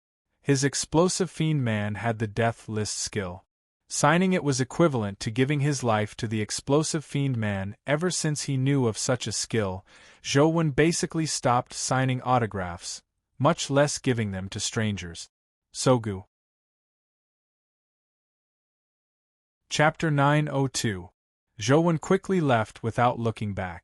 S1: His explosive fiend man had the death list skill. Signing it was equivalent to giving his life to the explosive fiend man. Ever since he knew of such a skill, Jowon basically stopped signing autographs, much less giving them to strangers. Sogu. Chapter 902. Jowon quickly left without looking back.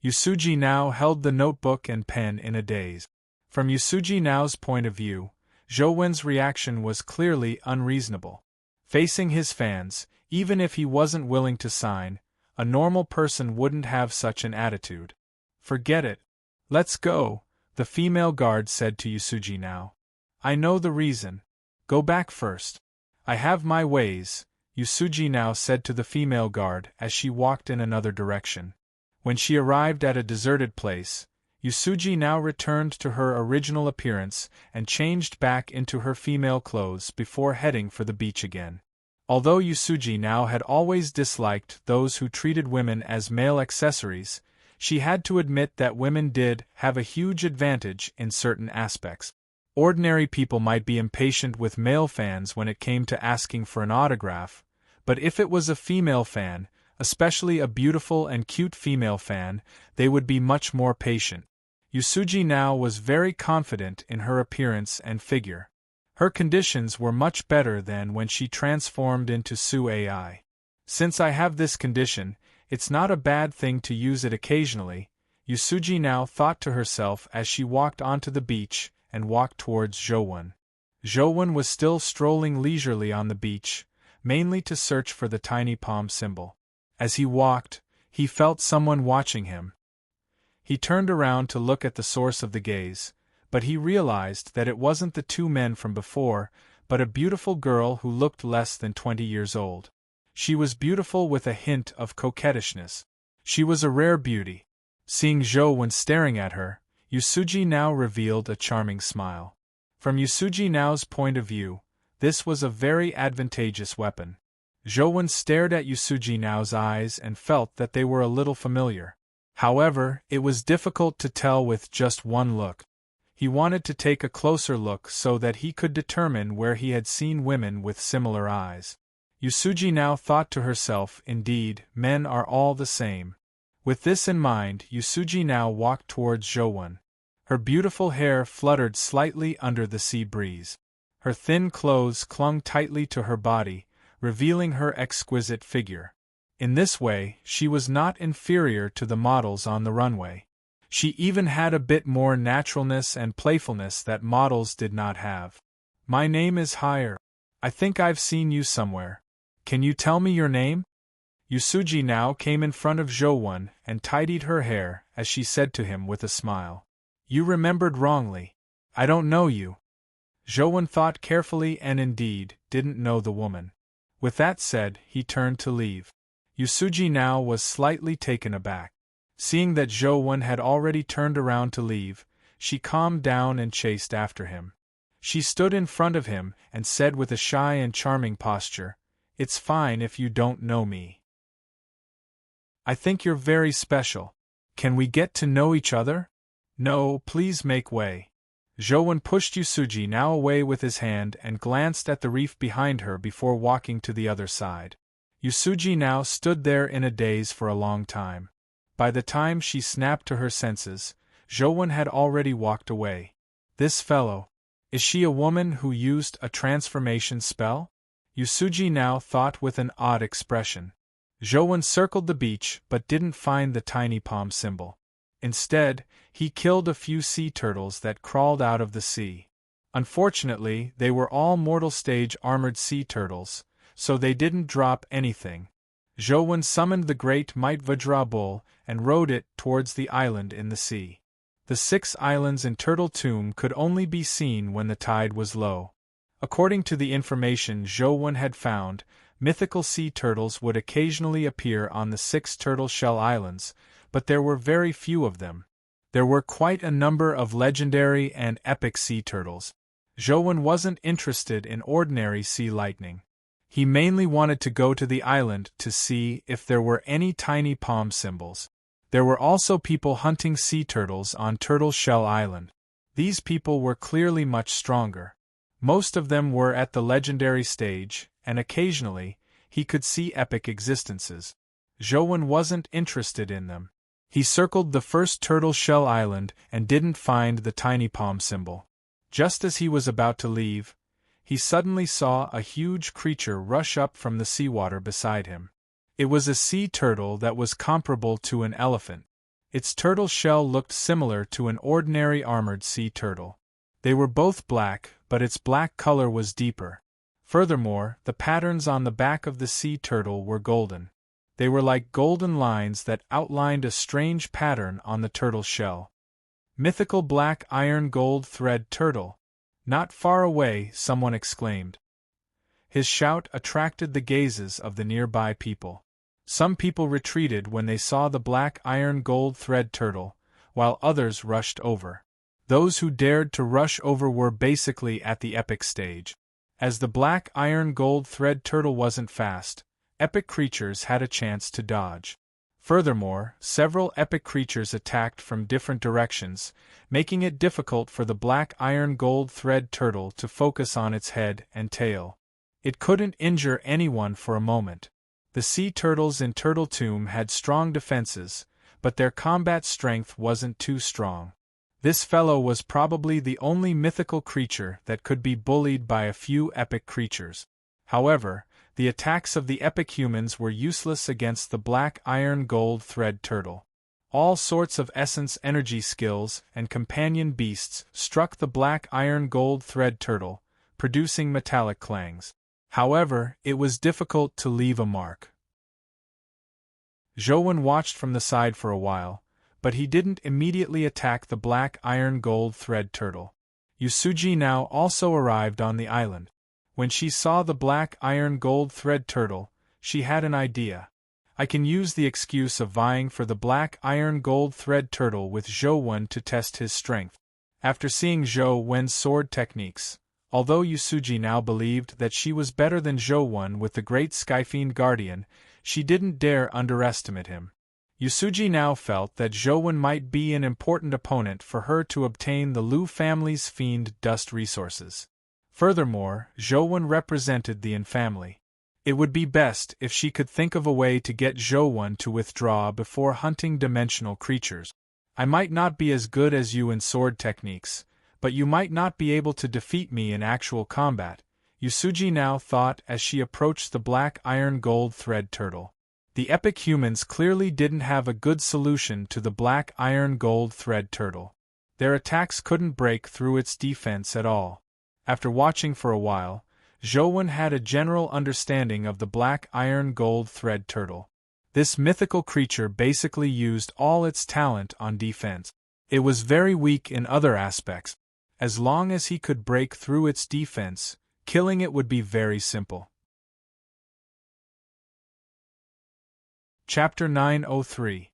S1: Yusuji now held the notebook and pen in a daze. From Yusuji now's point of view, Jowon's reaction was clearly unreasonable. Facing his fans, even if he wasn't willing to sign, a normal person wouldn't have such an attitude. Forget it. Let's go, the female guard said to Yusuji now. I know the reason. Go back first. I have my ways, Yusuji now said to the female guard as she walked in another direction. When she arrived at a deserted place, Yusuji now returned to her original appearance and changed back into her female clothes before heading for the beach again. Although Yusuji now had always disliked those who treated women as male accessories, she had to admit that women did have a huge advantage in certain aspects. Ordinary people might be impatient with male fans when it came to asking for an autograph, but if it was a female fan, especially a beautiful and cute female fan, they would be much more patient. Yusuji now was very confident in her appearance and figure. Her conditions were much better than when she transformed into Su AI. Since I have this condition, it's not a bad thing to use it occasionally, Yusuji now thought to herself as she walked onto the beach and walked towards Jowon. Jowon was still strolling leisurely on the beach, mainly to search for the tiny palm symbol. As he walked, he felt someone watching him. He turned around to look at the source of the gaze, but he realized that it wasn't the two men from before, but a beautiful girl who looked less than 20 years old. She was beautiful with a hint of coquettishness. She was a rare beauty. Seeing Jowon staring at her, Yusuji now revealed a charming smile. From Yusuji now's point of view, this was a very advantageous weapon. Jowon stared at Yusuji now's eyes and felt that they were a little familiar. However, it was difficult to tell with just one look. He wanted to take a closer look so that he could determine where he had seen women with similar eyes. Yusuji now thought to herself, indeed, men are all the same. With this in mind, Yusuji now walked towards Jowon. Her beautiful hair fluttered slightly under the sea breeze. Her thin clothes clung tightly to her body, revealing her exquisite figure. In this way, she was not inferior to the models on the runway. She even had a bit more naturalness and playfulness that models did not have. My name is Hire. I think I've seen you somewhere. Can you tell me your name? Yusuji now came in front of Jowon and tidied her hair as she said to him with a smile. You remembered wrongly. I don't know you. Jowon thought carefully and indeed didn't know the woman. With that said, he turned to leave. Yusuji now was slightly taken aback. Seeing that Jowon had already turned around to leave, she calmed down and chased after him. She stood in front of him and said with a shy and charming posture, It's fine if you don't know me. I think you're very special. Can we get to know each other? No, please make way. Jowon pushed Yusuji now away with his hand and glanced at the reef behind her before walking to the other side. Yusuji now stood there in a daze for a long time. By the time she snapped to her senses, Jowon had already walked away. This fellow. Is she a woman who used a transformation spell? Yusuji now thought with an odd expression. Jowon circled the beach but didn't find the tiny palm symbol. Instead, he killed a few sea turtles that crawled out of the sea. Unfortunately, they were all mortal stage armored sea turtles, so they didn't drop anything. Jowon summoned the great Might Vajra bull and rowed it towards the island in the sea. The 6 islands in Turtle Tomb could only be seen when the tide was low. According to the information Jowon had found, mythical sea turtles would occasionally appear on the 6 turtle shell islands, but there were very few of them. There were quite a number of legendary and epic sea turtles. Zhouwen wasn't interested in ordinary sea lightning. He mainly wanted to go to the island to see if there were any tiny palm symbols. There were also people hunting sea turtles on Turtle Shell Island. These people were clearly much stronger. Most of them were at the legendary stage, and occasionally, he could see epic existences. Zhouwen wasn't interested in them. He circled the first Turtle Shell Island and didn't find the tiny palm symbol. Just as he was about to leave, he suddenly saw a huge creature rush up from the seawater beside him. It was a sea turtle that was comparable to an elephant. Its turtle shell looked similar to an ordinary armored sea turtle. They were both black, but its black color was deeper. Furthermore, the patterns on the back of the sea turtle were golden. They were like golden lines that outlined a strange pattern on the turtle shell. Mythical black iron gold thread turtle. Not far away, someone exclaimed. His shout attracted the gazes of the nearby people. Some people retreated when they saw the black iron gold thread turtle, while others rushed over. Those who dared to rush over were basically at the epic stage. As the black iron gold thread turtle wasn't fast, epic creatures had a chance to dodge. Furthermore, several epic creatures attacked from different directions, making it difficult for the black iron gold thread turtle to focus on its head and tail. It couldn't injure anyone for a moment. The sea turtles in Turtle Tomb had strong defenses, but their combat strength wasn't too strong. This fellow was probably the only mythical creature that could be bullied by a few epic creatures. However, the attacks of the epic humans were useless against the black iron gold thread turtle. All sorts of essence energy skills and companion beasts struck the black iron gold thread turtle, producing metallic clangs. However, it was difficult to leave a mark. Zhouwen watched from the side for a while, but he didn't immediately attack the black iron gold thread turtle. Yusuji now also arrived on the island. When she saw the black iron gold thread turtle, she had an idea. I can use the excuse of vying for the black iron gold thread turtle with Zhouwen to test his strength. After seeing Zhouwen's sword techniques, although Yusuji now believed that she was better than Zhouwen with the great Skyfiend Guardian, she didn't dare underestimate him. Yusuji now felt that Zhouwen might be an important opponent for her to obtain the Lu family's fiend dust resources. Furthermore, Zhouwen represented the Yin family. It would be best if she could think of a way to get Zhouwen to withdraw before hunting dimensional creatures. I might not be as good as you in sword techniques, but you might not be able to defeat me in actual combat, Yusuji now thought as she approached the black iron gold thread turtle. The epic humans clearly didn't have a good solution to the black iron gold thread turtle. Their attacks couldn't break through its defense at all. After watching for a while, Zhouwen had a general understanding of the black iron gold thread turtle. This mythical creature basically used all its talent on defense. It was very weak in other aspects. As long as he could break through its defense, killing it would be very simple. Chapter 903.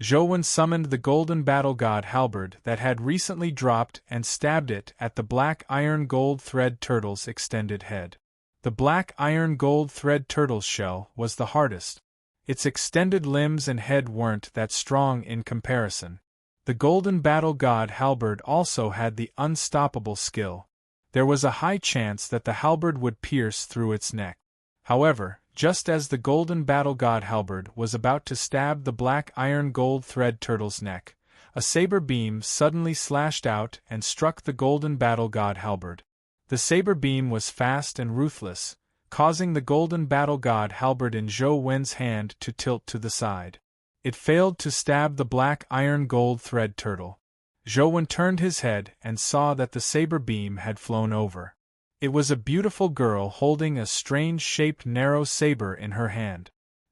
S1: Zhouwen summoned the golden battle god halberd that had recently dropped and stabbed it at the black iron gold thread turtle's extended head. The black iron gold thread turtle's shell was the hardest. Its extended limbs and head weren't that strong in comparison. The golden battle god halberd also had the unstoppable skill. There was a high chance that the halberd would pierce through its neck. However, just as the golden battle god halberd was about to stab the black iron gold thread turtle's neck, a saber beam suddenly slashed out and struck the golden battle god halberd. The saber beam was fast and ruthless, causing the golden battle god halberd in Zhouwen's hand to tilt to the side. It failed to stab the black iron gold thread turtle. Zhouwen turned his head and saw that the saber beam had flown over. It was a beautiful girl holding a strange-shaped narrow saber in her hand.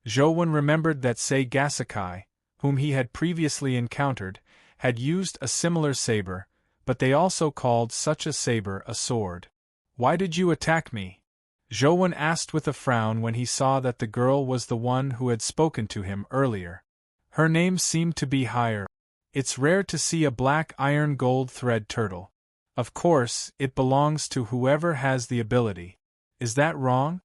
S1: Zhouwen remembered that Sei Gasakai, whom he had previously encountered, had used a similar saber, but they also called such a saber a sword. "Why did you attack me?" Zhouwen asked with a frown when he saw that the girl was the one who had spoken to him earlier. Her name seemed to be higher. It's rare to see a black iron gold thread turtle. Of course, it belongs to whoever has the ability. Is that wrong?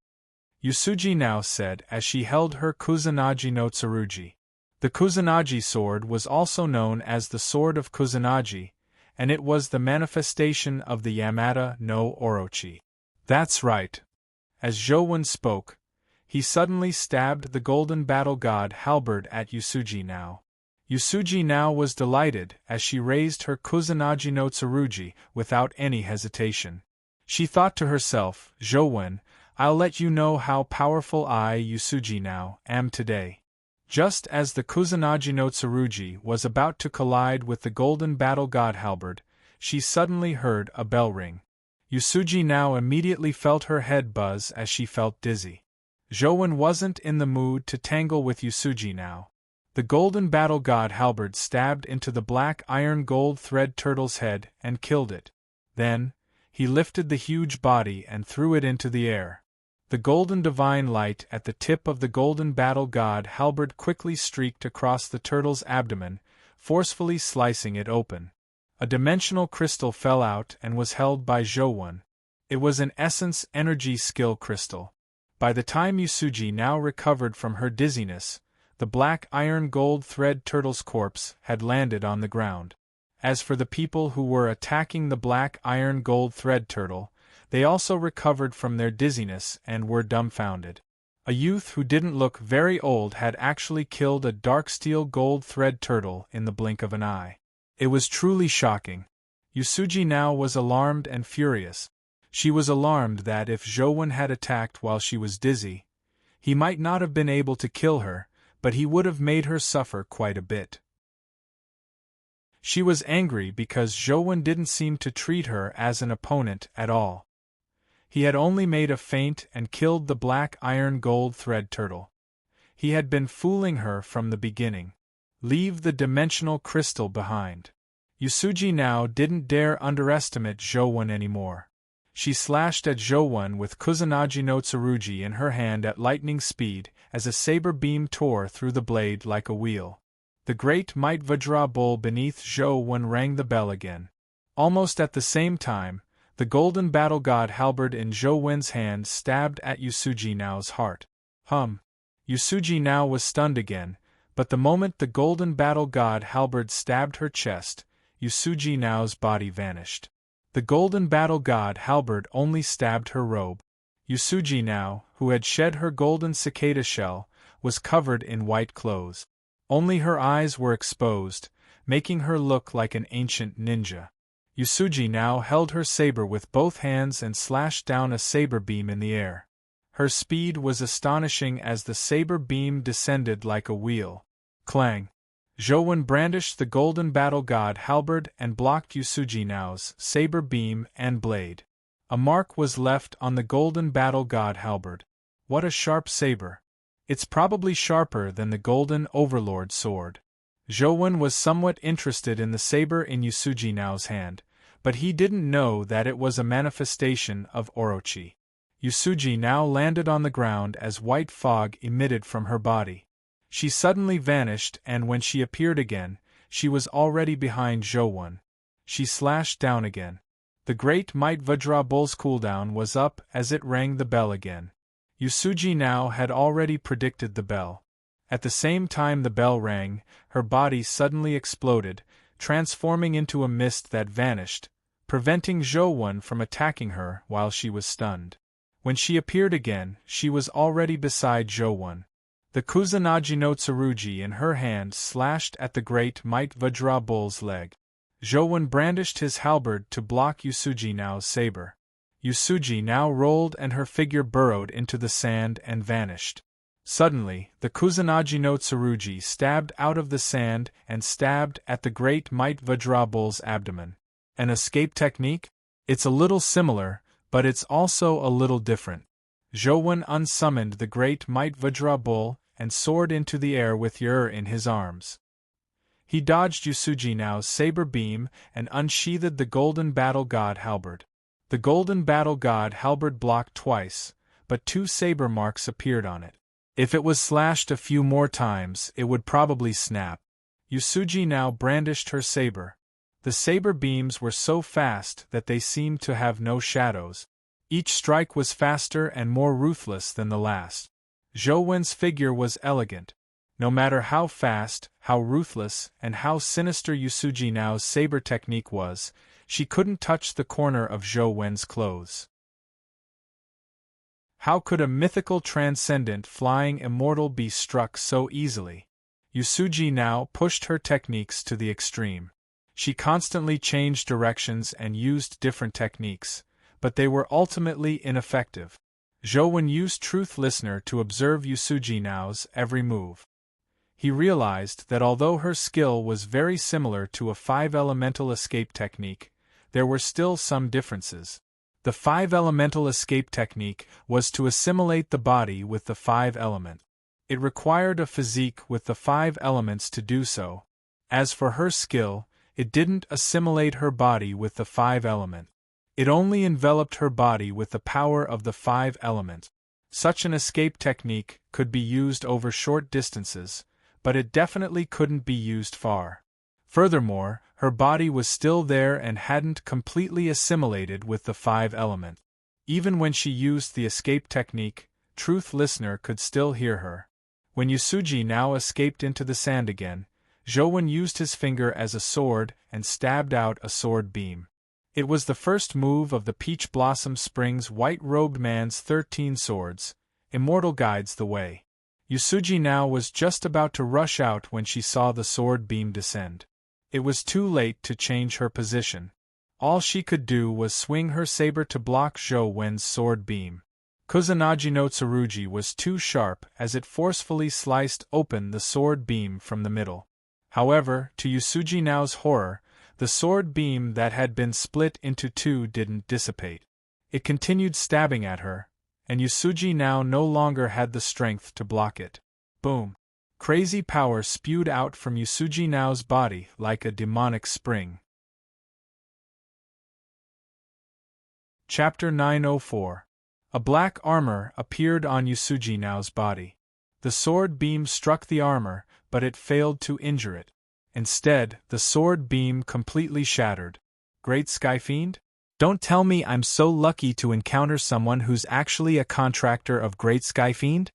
S1: Yusuji now said as she held her Kusanagi no Tsurugi. The Kusanagi sword was also known as the Sword of Kusanagi, and it was the manifestation of the Yamata no Orochi. That's right. As Jōun spoke, he suddenly stabbed the golden battle god halberd at Yusuji now. Yusuji now was delighted as she raised her Kusanagi no Tsurugi without any hesitation. She thought to herself, Jōun, I'll let you know how powerful I, Yusuji now, am today. Just as the Kusanagi no Tsurugi was about to collide with the golden battle god halberd, she suddenly heard a bell ring. Yusuji now immediately felt her head buzz as she felt dizzy. Jōun wasn't in the mood to tangle with Yusuji now. The golden battle god halberd stabbed into the black iron gold thread turtle's head and killed it. Then, he lifted the huge body and threw it into the air. The golden divine light at the tip of the golden battle god halberd quickly streaked across the turtle's abdomen, forcefully slicing it open. A dimensional crystal fell out and was held by Jōun. It was an essence energy skill crystal. By the time Yusuji now recovered from her dizziness, the black iron gold thread turtle's corpse had landed on the ground. As for the people who were attacking the black iron gold thread turtle, they also recovered from their dizziness and were dumbfounded. A youth who didn't look very old had actually killed a dark steel gold thread turtle in the blink of an eye. It was truly shocking. Yusuji now was alarmed and furious. She was alarmed that if Jōun had attacked while she was dizzy, he might not have been able to kill her, but he would have made her suffer quite a bit. She was angry because Jōun didn't seem to treat her as an opponent at all. He had only made a feint and killed the black iron gold thread turtle. He had been fooling her from the beginning. Leave the dimensional crystal behind. Yusuji now didn't dare underestimate Jōun anymore. She slashed at Jōun with Kusanagi no Tsurugi in her hand at lightning speed as a saber beam tore through the blade like a wheel. The great might Vajra bull beneath Jōun rang the bell again. Almost at the same time, the golden battle god halberd in Jōun's hand stabbed at Yusuji now's heart. Yusuji now was stunned again, but the moment the golden battle god halberd stabbed her chest, Yusuji now's body vanished. The golden battle god halberd only stabbed her robe. Yusuji now, who had shed her golden cicada shell, was covered in white clothes. Only her eyes were exposed, making her look like an ancient ninja. Yusuji now held her saber with both hands and slashed down a saber beam in the air. Her speed was astonishing as the saber beam descended like a wheel. Clang! Jōun brandished the golden battle god halberd and blocked Yusuji now's saber beam and blade. A mark was left on the golden battle god halberd. What a sharp saber! It's probably sharper than the golden overlord sword. Jōun was somewhat interested in the saber in Yusuji now's hand, but he didn't know that it was a manifestation of Orochi. Yusuji now landed on the ground as white fog emitted from her body. She suddenly vanished, and when she appeared again, she was already behind Jōun. She slashed down again. The great might Vajra bull's cooldown was up as it rang the bell again. Yusuji now had already predicted the bell. At the same time the bell rang, her body suddenly exploded, transforming into a mist that vanished, preventing Jōun from attacking her while she was stunned. When she appeared again, she was already beside Jōun. The Kusanagi no Tsurugi in her hand slashed at the great might Vajra bull's leg. Jōun brandished his halberd to block Yusuji now's saber. Yusuji now rolled and her figure burrowed into the sand and vanished. Suddenly, the Kusanagi no Tsurugi stabbed out of the sand and stabbed at the great might Vajra bull's abdomen. An escape technique? It's a little similar, but it's also a little different. Jōun unsummoned the great might Vajra bull and soared into the air with Yer in his arms. He dodged Yusuji now's saber beam and unsheathed the golden battle god halberd. The golden battle god halberd blocked twice, but 2 saber marks appeared on it. If it was slashed a few more times, it would probably snap. Yusuji now brandished her saber. The saber beams were so fast that they seemed to have no shadows. Each strike was faster and more ruthless than the last. Zhou Wen's figure was elegant. No matter how fast, how ruthless, and how sinister Yusuji Nao's saber technique was, she couldn't touch the corner of Zhou Wen's clothes. How could a mythical transcendent flying immortal be struck so easily? Yusuji Nao pushed her techniques to the extreme. She constantly changed directions and used different techniques, but they were ultimately ineffective. Zhou Wen used Truth Listener to observe Yusuji Nao's every move. He realized that although her skill was very similar to a 5-elemental escape technique, there were still some differences. The 5-elemental escape technique was to assimilate the body with the 5 elements. It required a physique with the 5 elements to do so. As for her skill, it didn't assimilate her body with the 5 elements. It only enveloped her body with the power of the 5 elements. Such an escape technique could be used over short distances, but it definitely couldn't be used far. Furthermore, her body was still there and hadn't completely assimilated with the 5 elements. Even when she used the escape technique, Truth Listener could still hear her. When Yusuji now escaped into the sand again, Zhou Wen used his finger as a sword and stabbed out a sword beam. It was the first move of the Peach Blossom Springs white-robed man's 13 swords. Immortal guides the way. Yusuji now was just about to rush out when she saw the sword beam descend. It was too late to change her position. All she could do was swing her saber to block Zhou Wen's sword beam. Kusanagi no Tsurugi was too sharp as it forcefully sliced open the sword beam from the middle. However, to Yusuji Nao's horror, the sword beam that had been split into 2 didn't dissipate. It continued stabbing at her, and Yusuji Nao no longer had the strength to block it. Boom! Crazy power spewed out from Yusuji Nao's body like a demonic spring. Chapter 904. A black armor appeared on Yusuji Nao's body. The sword beam struck the armor, but it failed to injure it. Instead, the sword beam completely shattered. Great Sky Fiend? Don't tell me I'm so lucky to encounter someone who's actually a contractor of Great Sky Fiend?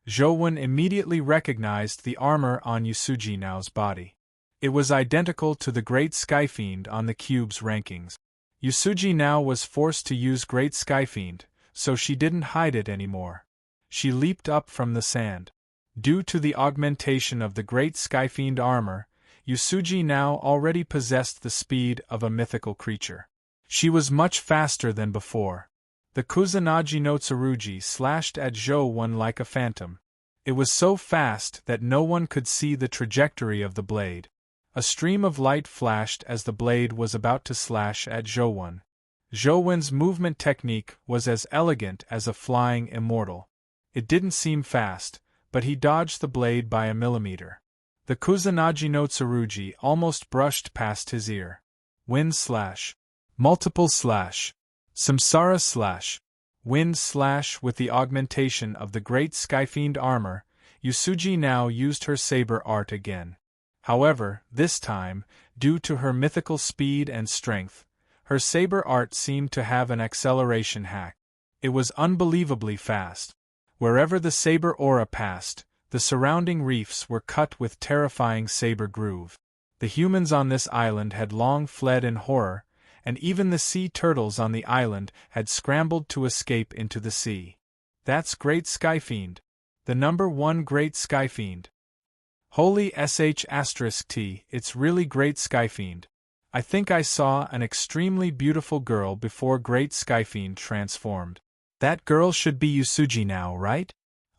S1: Zhou Wen immediately recognized the armor on Yusuji Nao's body. It was identical to the Great Sky Fiend on the cube's rankings. Yusuji Nao was forced to use Great Sky Fiend, so she didn't hide it anymore. She leaped up from the sand. Due to the augmentation of the Great Sky Fiend armor, Yusuji Nao already possessed the speed of a mythical creature. She was much faster than before. The Kusanagi no Tsurugi slashed at Zhou Wen like a phantom. It was so fast that no one could see the trajectory of the blade. A stream of light flashed as the blade was about to slash at Zhou Wen. Zhou Wen's movement technique was as elegant as a flying immortal. It didn't seem fast, but he dodged the blade by a millimeter. The Kusanagi no Tsurugi almost brushed past his ear. Wind slash. Multiple slash. Samsara slash. Wind slash. With the augmentation of the Great Skyfiend armor, Yusuji Nao used her saber art again. However, this time, due to her mythical speed and strength, her saber art seemed to have an acceleration hack. It was unbelievably fast. Wherever the saber aura passed, the surrounding reefs were cut with terrifying saber groove. The humans on this island had long fled in horror, and even the sea turtles on the island had scrambled to escape into the sea. That's Great Skyfiend. The number 1 Great Skyfiend. Holy sh*t, it's really Great Skyfiend. I think I saw an extremely beautiful girl before Great Skyfiend transformed. That girl should be Yusuji Nao, right?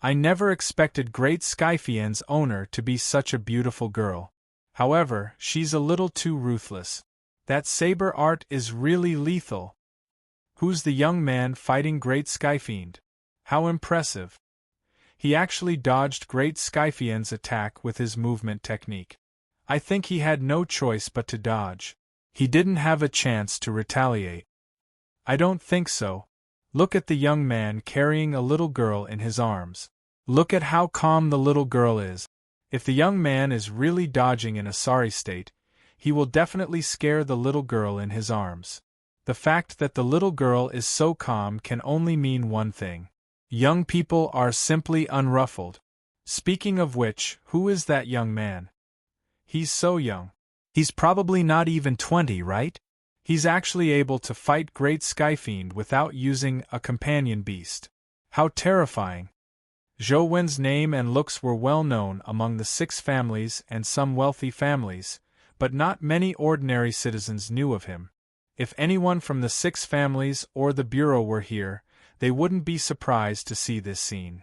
S1: I never expected Great Skyfiend's owner to be such a beautiful girl. However, she's a little too ruthless. That saber art is really lethal. Who's the young man fighting Great Skyfiend? How impressive. He actually dodged Great Skyfiend's attack with his movement technique. I think he had no choice but to dodge. He didn't have a chance to retaliate. I don't think so. Look at the young man carrying a little girl in his arms. Look at how calm the little girl is. If the young man is really dodging in a sorry state, he will definitely scare the little girl in his arms. The fact that the little girl is so calm can only mean one thing. Young people are simply unruffled. Speaking of which, who is that young man? He's so young. He's probably not even 20, right? He's actually able to fight Great Skyfiend without using a companion beast. How terrifying! Zhou Wen's name and looks were well known among the 6 families and some wealthy families, but not many ordinary citizens knew of him. If anyone from the 6 families or the bureau were here, they wouldn't be surprised to see this scene.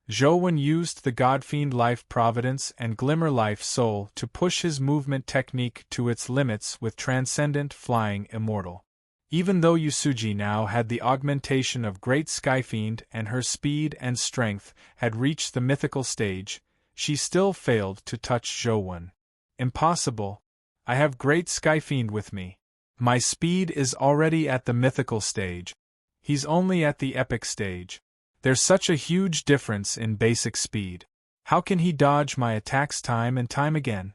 S1: Zhou Wen used the Godfiend Life Providence and Glimmer Life Soul to push his movement technique to its limits with Transcendent Flying Immortal. Even though Yusuji now had the augmentation of Great Skyfiend and her speed and strength had reached the mythical stage, she still failed to touch Zhou Wen. Impossible. I have Great Skyfiend with me. My speed is already at the mythical stage. He's only at the epic stage. There's such a huge difference in basic speed. How can he dodge my attacks time and time again?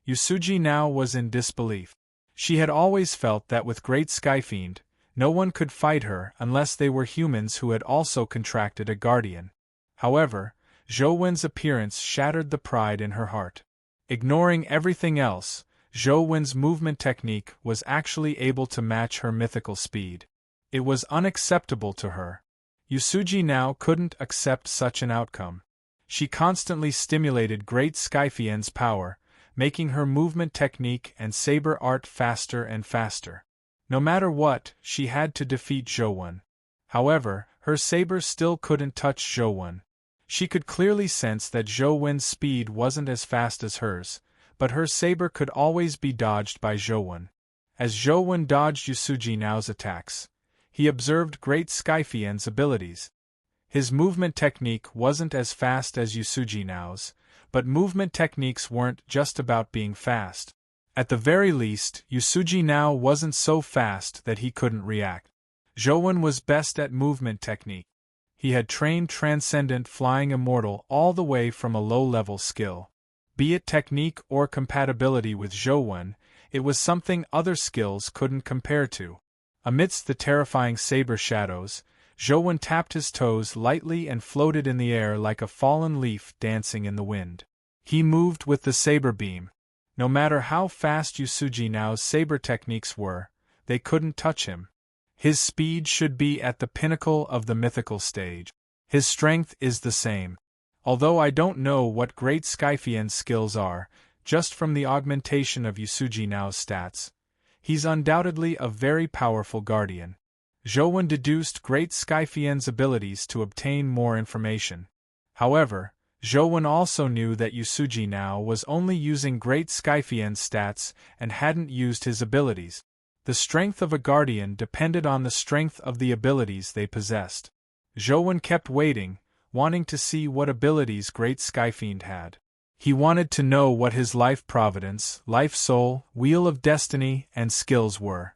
S1: Yusuji now was in disbelief. She had always felt that with Great Skyfiend, no one could fight her unless they were humans who had also contracted a guardian. However, Zhou Wen's appearance shattered the pride in her heart. Ignoring everything else, Zhou Wen's movement technique was actually able to match her mythical speed. It was unacceptable to her. Yusuji now couldn't accept such an outcome. She constantly stimulated Great Skyfiend's power, making her movement technique and saber art faster and faster. No matter what, she had to defeat Zhou Wen. However, her saber still couldn't touch Zhou Wen. She could clearly sense that Zhou Wen's speed wasn't as fast as hers, but her saber could always be dodged by Zhou Wen. As Zhou Wen dodged Yusuji Nao's attacks, he observed Great Skyfiend's abilities. His movement technique wasn't as fast as Yusuji Nao's, but movement techniques weren't just about being fast. At the very least, Yusuji Nao wasn't so fast that he couldn't react. Zhou Wen was best at movement technique. He had trained Transcendent Flying Immortal all the way from a low-level skill. Be it technique or compatibility with Zhou Wen, it was something other skills couldn't compare to. Amidst the terrifying saber shadows, Zhou Wen tapped his toes lightly and floated in the air like a fallen leaf dancing in the wind. He moved with the saber beam. No matter how fast Yusuji Nao's saber techniques were, they couldn't touch him. His speed should be at the pinnacle of the mythical stage. His strength is the same. Although I don't know what Great Skyfiend's skills are, just from the augmentation of Yusuji Nao's stats, he's undoubtedly a very powerful guardian. Zhou Wen deduced Great Skyfiend's abilities to obtain more information. However, Zhou Wen also knew that Yusuji Nao was only using Great Skyfiend's stats and hadn't used his abilities. The strength of a guardian depended on the strength of the abilities they possessed. Zhou Wen kept waiting, wanting to see what abilities Great Skyfiend had. He wanted to know what his life providence, life soul, wheel of destiny, and skills were.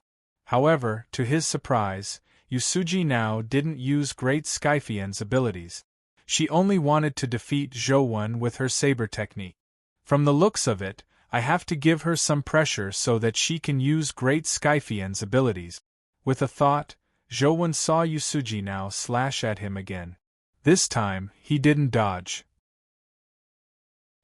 S1: However, to his surprise, Yusuji Nao didn't use Great Skyfiend's abilities. She only wanted to defeat Zhou Wen with her saber technique. From the looks of it, I have to give her some pressure so that she can use Great Skyfiend's abilities. With a thought, Zhou Wen saw Yusuji Nao slash at him again. This time, he didn't dodge.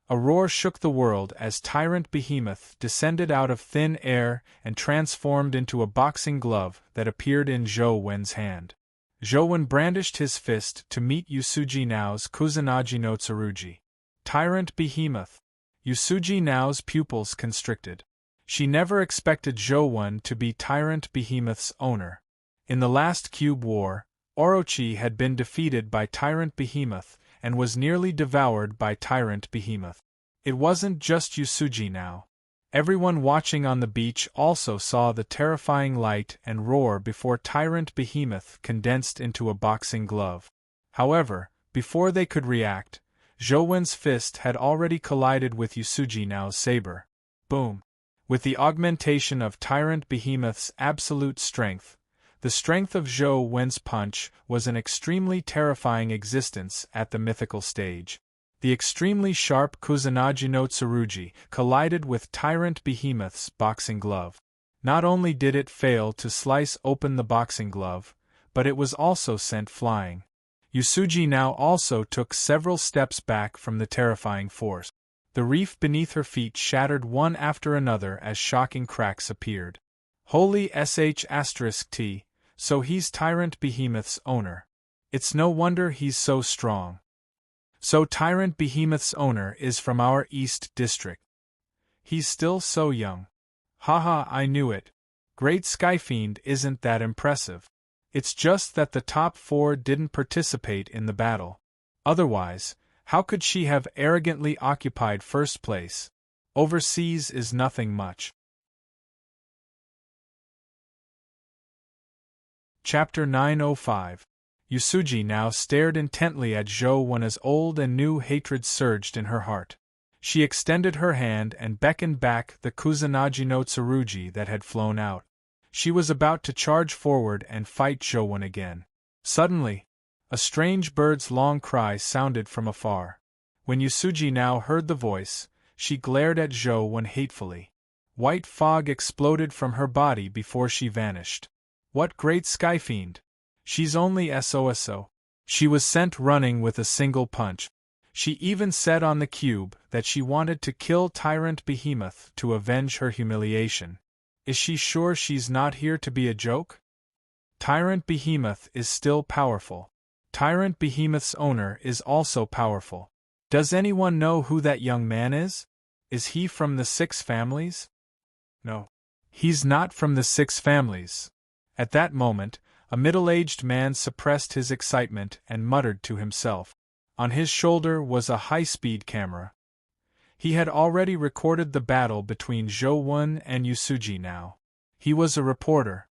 S1: A roar shook the world as Tyrant Behemoth descended out of thin air and transformed into a boxing glove that appeared in Zhou Wen's hand. Zhou Wen brandished his fist to meet Yusuji Nao's Kusanagi no Tsurugi. Tyrant Behemoth. Yusuji Nao's pupils constricted. She never expected Zhou Wen to be Tyrant Behemoth's owner. In the last Cube War, Orochi had been defeated by Tyrant Behemoth and was nearly devoured by Tyrant Behemoth. It wasn't just Yusuji Nao. Everyone watching on the beach also saw the terrifying light and roar before Tyrant Behemoth condensed into a boxing glove. However, before they could react, Zhou Wen's fist had already collided with Yusuji Nao's saber. Boom! With the augmentation of Tyrant Behemoth's absolute strength, the strength of Zhou Wen's punch was an extremely terrifying existence at the mythical stage. The extremely sharp Kusanagi no Tsurugi collided with Tyrant Behemoth's boxing glove. Not only did it fail to slice open the boxing glove, but it was also sent flying. Yusuji now also took several steps back from the terrifying force. The reef beneath her feet shattered one after another as shocking cracks appeared. Holy sh*t, so he's Tyrant Behemoth's owner. It's no wonder he's so strong. So Tyrant Behemoth's owner is from our East District. He's still so young. Haha, I knew it. Great Skyfiend isn't that impressive. It's just that the top 4 didn't participate in the battle. Otherwise, how could she have arrogantly occupied first place? Overseas is nothing much. Chapter 905. Yusuji now stared intently at Zhou when as old and new hatred surged in her heart. She extended her hand and beckoned back the Kusanagi no Tsurugi that had flown out. She was about to charge forward and fight Zhou again. Suddenly, a strange bird's long cry sounded from afar. When Yusuji now heard the voice, she glared at Zhou hatefully. White fog exploded from her body before she vanished. What great Skyfiend! She's only SOSO. She was sent running with a single punch. She even said on the cube that she wanted to kill Tyrant Behemoth to avenge her humiliation. Is she sure she's not here to be a joke? Tyrant Behemoth is still powerful. Tyrant Behemoth's owner is also powerful. Does anyone know who that young man is? Is he from the 6 families? No. He's not from the 6 families. At that moment, a middle-aged man suppressed his excitement and muttered to himself. On his shoulder was a high-speed camera. He had already recorded the battle between Zhou and Yusuji now. He was a reporter.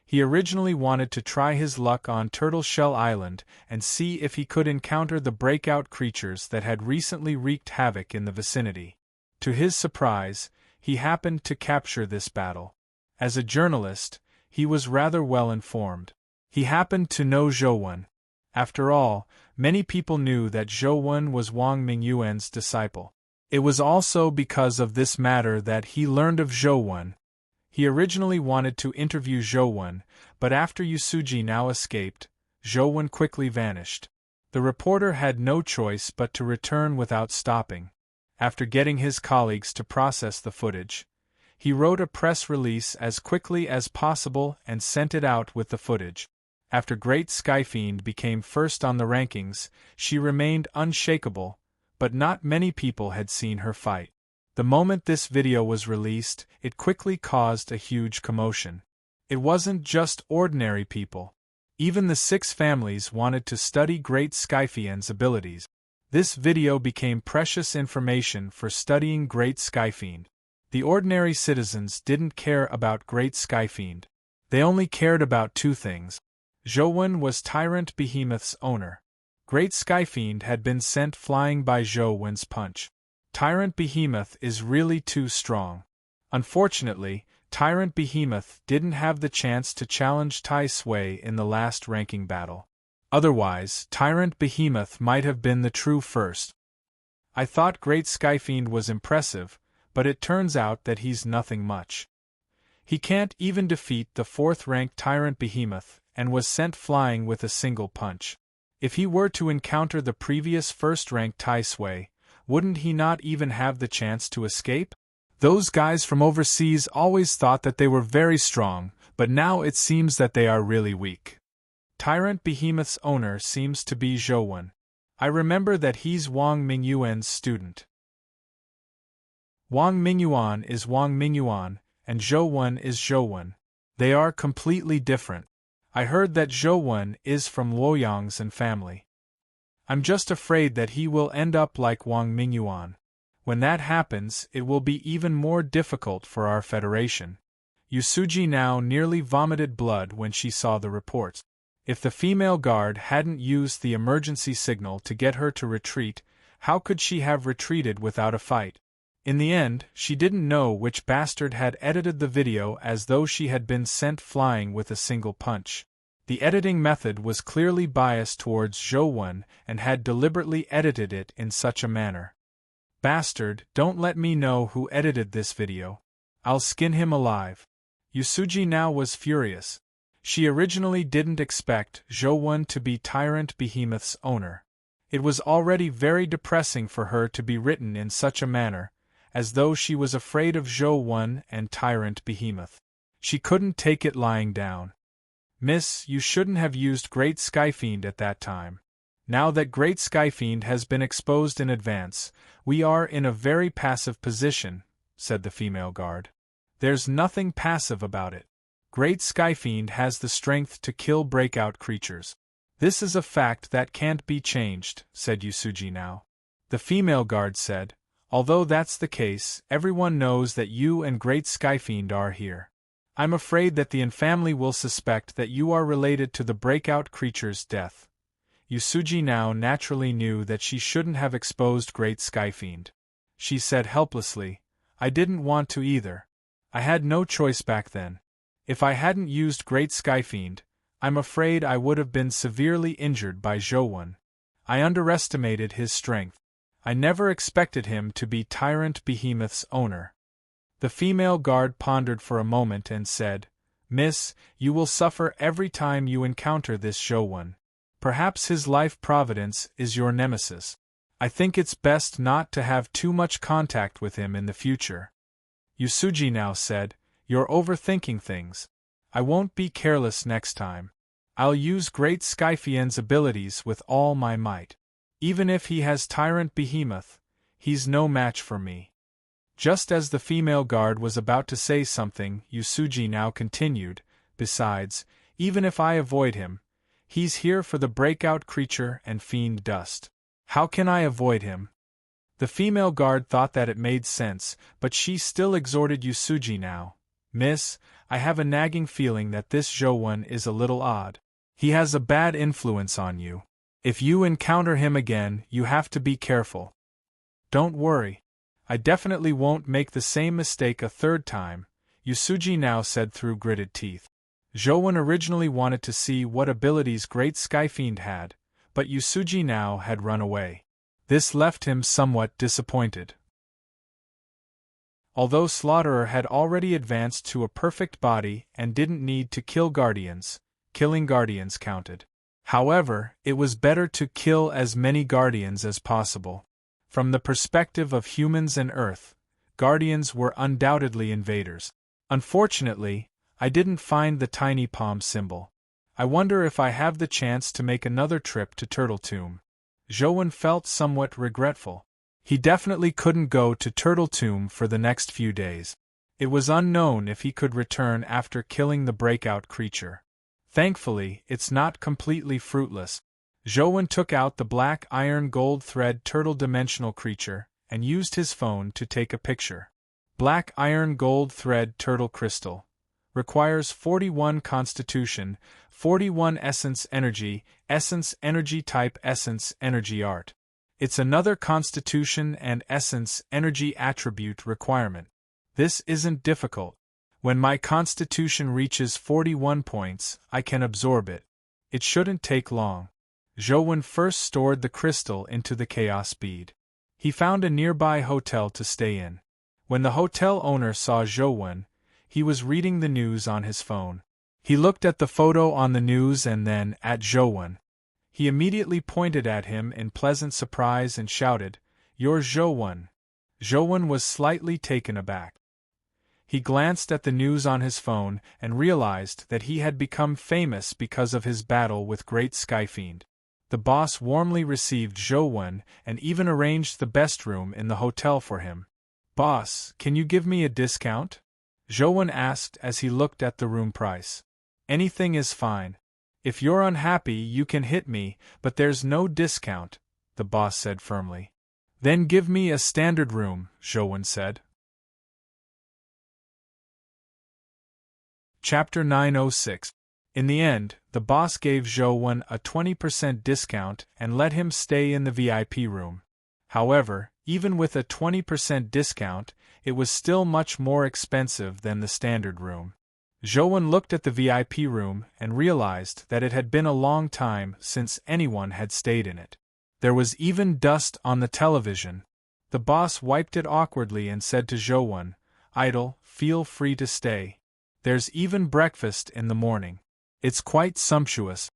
S1: He originally wanted to try his luck on Turtle Shell Island and see if he could encounter the breakout creatures that had recently wreaked havoc in the vicinity. To his surprise, he happened to capture this battle. As a journalist, he was rather well informed. He happened to know Zhou. After all, many people knew that Zhou was Wang Mingyuan's disciple. It was also because of this matter that he learned of Zhou. He originally wanted to interview Zhou, but after Yusuji now escaped, Zhou quickly vanished. The reporter had no choice but to return without stopping. After getting his colleagues to process the footage, he wrote a press release as quickly as possible and sent it out with the footage. After Great Skyfiend became first on the rankings, she remained unshakable, but not many people had seen her fight. The moment this video was released, it quickly caused a huge commotion. It wasn't just ordinary people. Even the 6 families wanted to study Great Skyfiend's abilities. This video became precious information for studying Great Skyfiend. The ordinary citizens didn't care about Great Skyfiend. They only cared about 2 things. Zhou was Tyrant Behemoth's owner. Great Skyfiend had been sent flying by Zhou's punch. Tyrant Behemoth is really too strong. Unfortunately, Tyrant Behemoth didn't have the chance to challenge Tai Sui in the last ranking battle. Otherwise, Tyrant Behemoth might have been the true first. I thought Great Skyfiend was impressive, but it turns out that he's nothing much. He can't even defeat the 4th-ranked Tyrant Behemoth, and was sent flying with a single punch. If he were to encounter the previous 1st-ranked Tai Sui, wouldn't he not even have the chance to escape? Those guys from overseas always thought that they were very strong, but now it seems that they are really weak. Tyrant Behemoth's owner seems to be Zhou. I remember that he's Wang Mingyuan's student. Wang Mingyuan is Wang Mingyuan, and Zhou is Zhou. They are completely different. I heard that Zhou is from Luoyang's and family. I'm just afraid that he will end up like Wang Mingyuan. When that happens, it will be even more difficult for our federation. Yusuji now nearly vomited blood when she saw the reports. If the female guard hadn't used the emergency signal to get her to retreat, how could she have retreated without a fight? In the end, she didn't know which bastard had edited the video as though she had been sent flying with a single punch. The editing method was clearly biased towards Zhou and had deliberately edited it in such a manner. Bastard, don't let me know who edited this video. I'll skin him alive. Yusuji now was furious. She originally didn't expect Zhou to be Tyrant Behemoth's owner. It was already very depressing for her to be written in such a manner, as though she was afraid of Zhou and Tyrant Behemoth. She couldn't take it lying down. Miss, you shouldn't have used Great Skyfiend at that time. Now that Great Skyfiend has been exposed in advance, we are in a very passive position, said the female guard. There's nothing passive about it. Great Skyfiend has the strength to kill breakout creatures. This is a fact that can't be changed, said Yusuji now. The female guard said, although that's the case, everyone knows that you and Great Skyfiend are here. I'm afraid that the infamily will suspect that you are related to the breakout creature's death. Yusuji now naturally knew that she shouldn't have exposed Great Skyfiend. She said helplessly, I didn't want to either. I had no choice back then. If I hadn't used Great Skyfiend, I'm afraid I would have been severely injured by Zhou. I underestimated his strength. I never expected him to be Tyrant Behemoth's owner. The female guard pondered for a moment and said, Miss, you will suffer every time you encounter this Zhou. Perhaps his life providence is your nemesis. I think it's best not to have too much contact with him in the future. Yusuji now said, You're overthinking things. I won't be careless next time. I'll use Great Skyfiend's abilities with all my might. Even if he has Tyrant Behemoth, he's no match for me. Just as the female guard was about to say something, Yusuji now continued, Besides, even if I avoid him, he's here for the breakout creature and fiend dust. How can I avoid him? The female guard thought that it made sense, but she still exhorted Yusuji now. Miss, I have a nagging feeling that this Zhou is a little odd. He has a bad influence on you. If you encounter him again, you have to be careful. Don't worry. I definitely won't make the same mistake a third time, Yusuji now said through gritted teeth. Zhou originally wanted to see what abilities Great Skyfiend had, but Yusuji now had run away. This left him somewhat disappointed. Although Slaughterer had already advanced to a perfect body and didn't need to kill guardians, killing guardians counted. However, it was better to kill as many guardians as possible. From the perspective of humans and Earth, guardians were undoubtedly invaders. Unfortunately, I didn't find the tiny palm symbol. I wonder if I have the chance to make another trip to Turtle Tomb. Zhou felt somewhat regretful. He definitely couldn't go to Turtle Tomb for the next few days. It was unknown if he could return after killing the breakout creature. Thankfully, it's not completely fruitless. Zhou took out the black iron gold thread turtle dimensional creature and used his phone to take a picture. Black iron gold thread turtle crystal. Requires 41 constitution, 41 essence energy type essence energy art. It's another constitution and essence energy attribute requirement. This isn't difficult. When my constitution reaches 41 points, I can absorb it. It shouldn't take long. Zhou first stored the crystal into the chaos bead. He found a nearby hotel to stay in. When the hotel owner saw Zhou, he was reading the news on his phone. He looked at the photo on the news and then at Zhou. He immediately pointed at him in pleasant surprise and shouted, "You're Zhou." Zhou was slightly taken aback. He glanced at the news on his phone and realized that he had become famous because of his battle with Great Skyfiend. The boss warmly received Zhou and even arranged the best room in the hotel for him. "Boss, can you give me a discount?" Zhou asked as he looked at the room price. "Anything is fine. If you're unhappy you can hit me, but there's no discount," the boss said firmly. "Then give me a standard room," Zhou said. Chapter 906. In the end, the boss gave Zhou a 20% discount and let him stay in the VIP room. However, even with a 20% discount, it was still much more expensive than the standard room. Zhou looked at the VIP room and realized that it had been a long time since anyone had stayed in it. There was even dust on the television. The boss wiped it awkwardly and said to Zhou, "Idle, feel free to stay. There's even breakfast in the morning. It's quite sumptuous."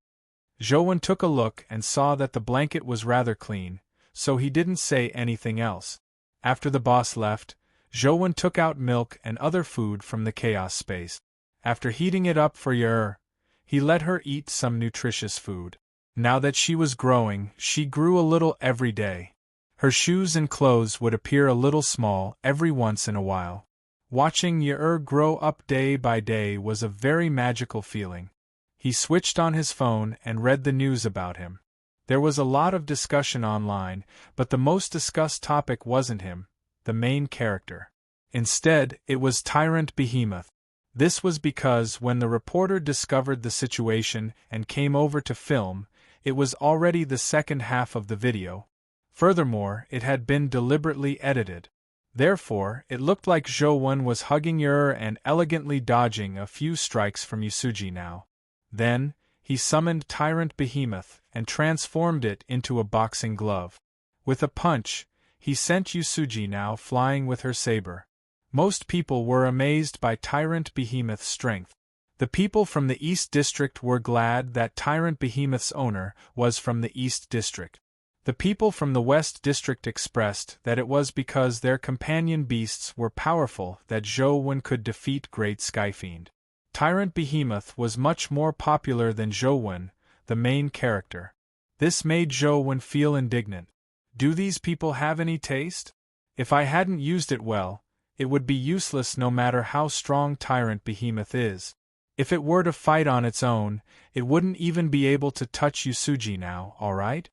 S1: Zhou took a look and saw that the blanket was rather clean, so he didn't say anything else. After the boss left, Zhou took out milk and other food from the chaos space. After heating it up for Yer, he let her eat some nutritious food. Now that she was growing, she grew a little every day. Her shoes and clothes would appear a little small every once in a while. Watching Yer grow up day by day was a very magical feeling. He switched on his phone and read the news about him. There was a lot of discussion online, but the most discussed topic wasn't him, the main character. Instead, it was Tyrant Behemoth. This was because when the reporter discovered the situation and came over to film, it was already the second half of the video. Furthermore, it had been deliberately edited. Therefore, it looked like Zhou was hugging Yer and elegantly dodging a few strikes from Yusuji now. Then, he summoned Tyrant Behemoth and transformed it into a boxing glove. With a punch, he sent Yusuji now flying with her saber. Most people were amazed by Tyrant Behemoth's strength. The people from the East District were glad that Tyrant Behemoth's owner was from the East District. The people from the West District expressed that it was because their companion beasts were powerful that Zhou could defeat Great Skyfiend. Tyrant Behemoth was much more popular than Zhou, the main character. This made Zhou feel indignant. Do these people have any taste? If I hadn't used it well, it would be useless no matter how strong Tyrant Behemoth is. If it were to fight on its own, it wouldn't even be able to touch Yusuji now, alright?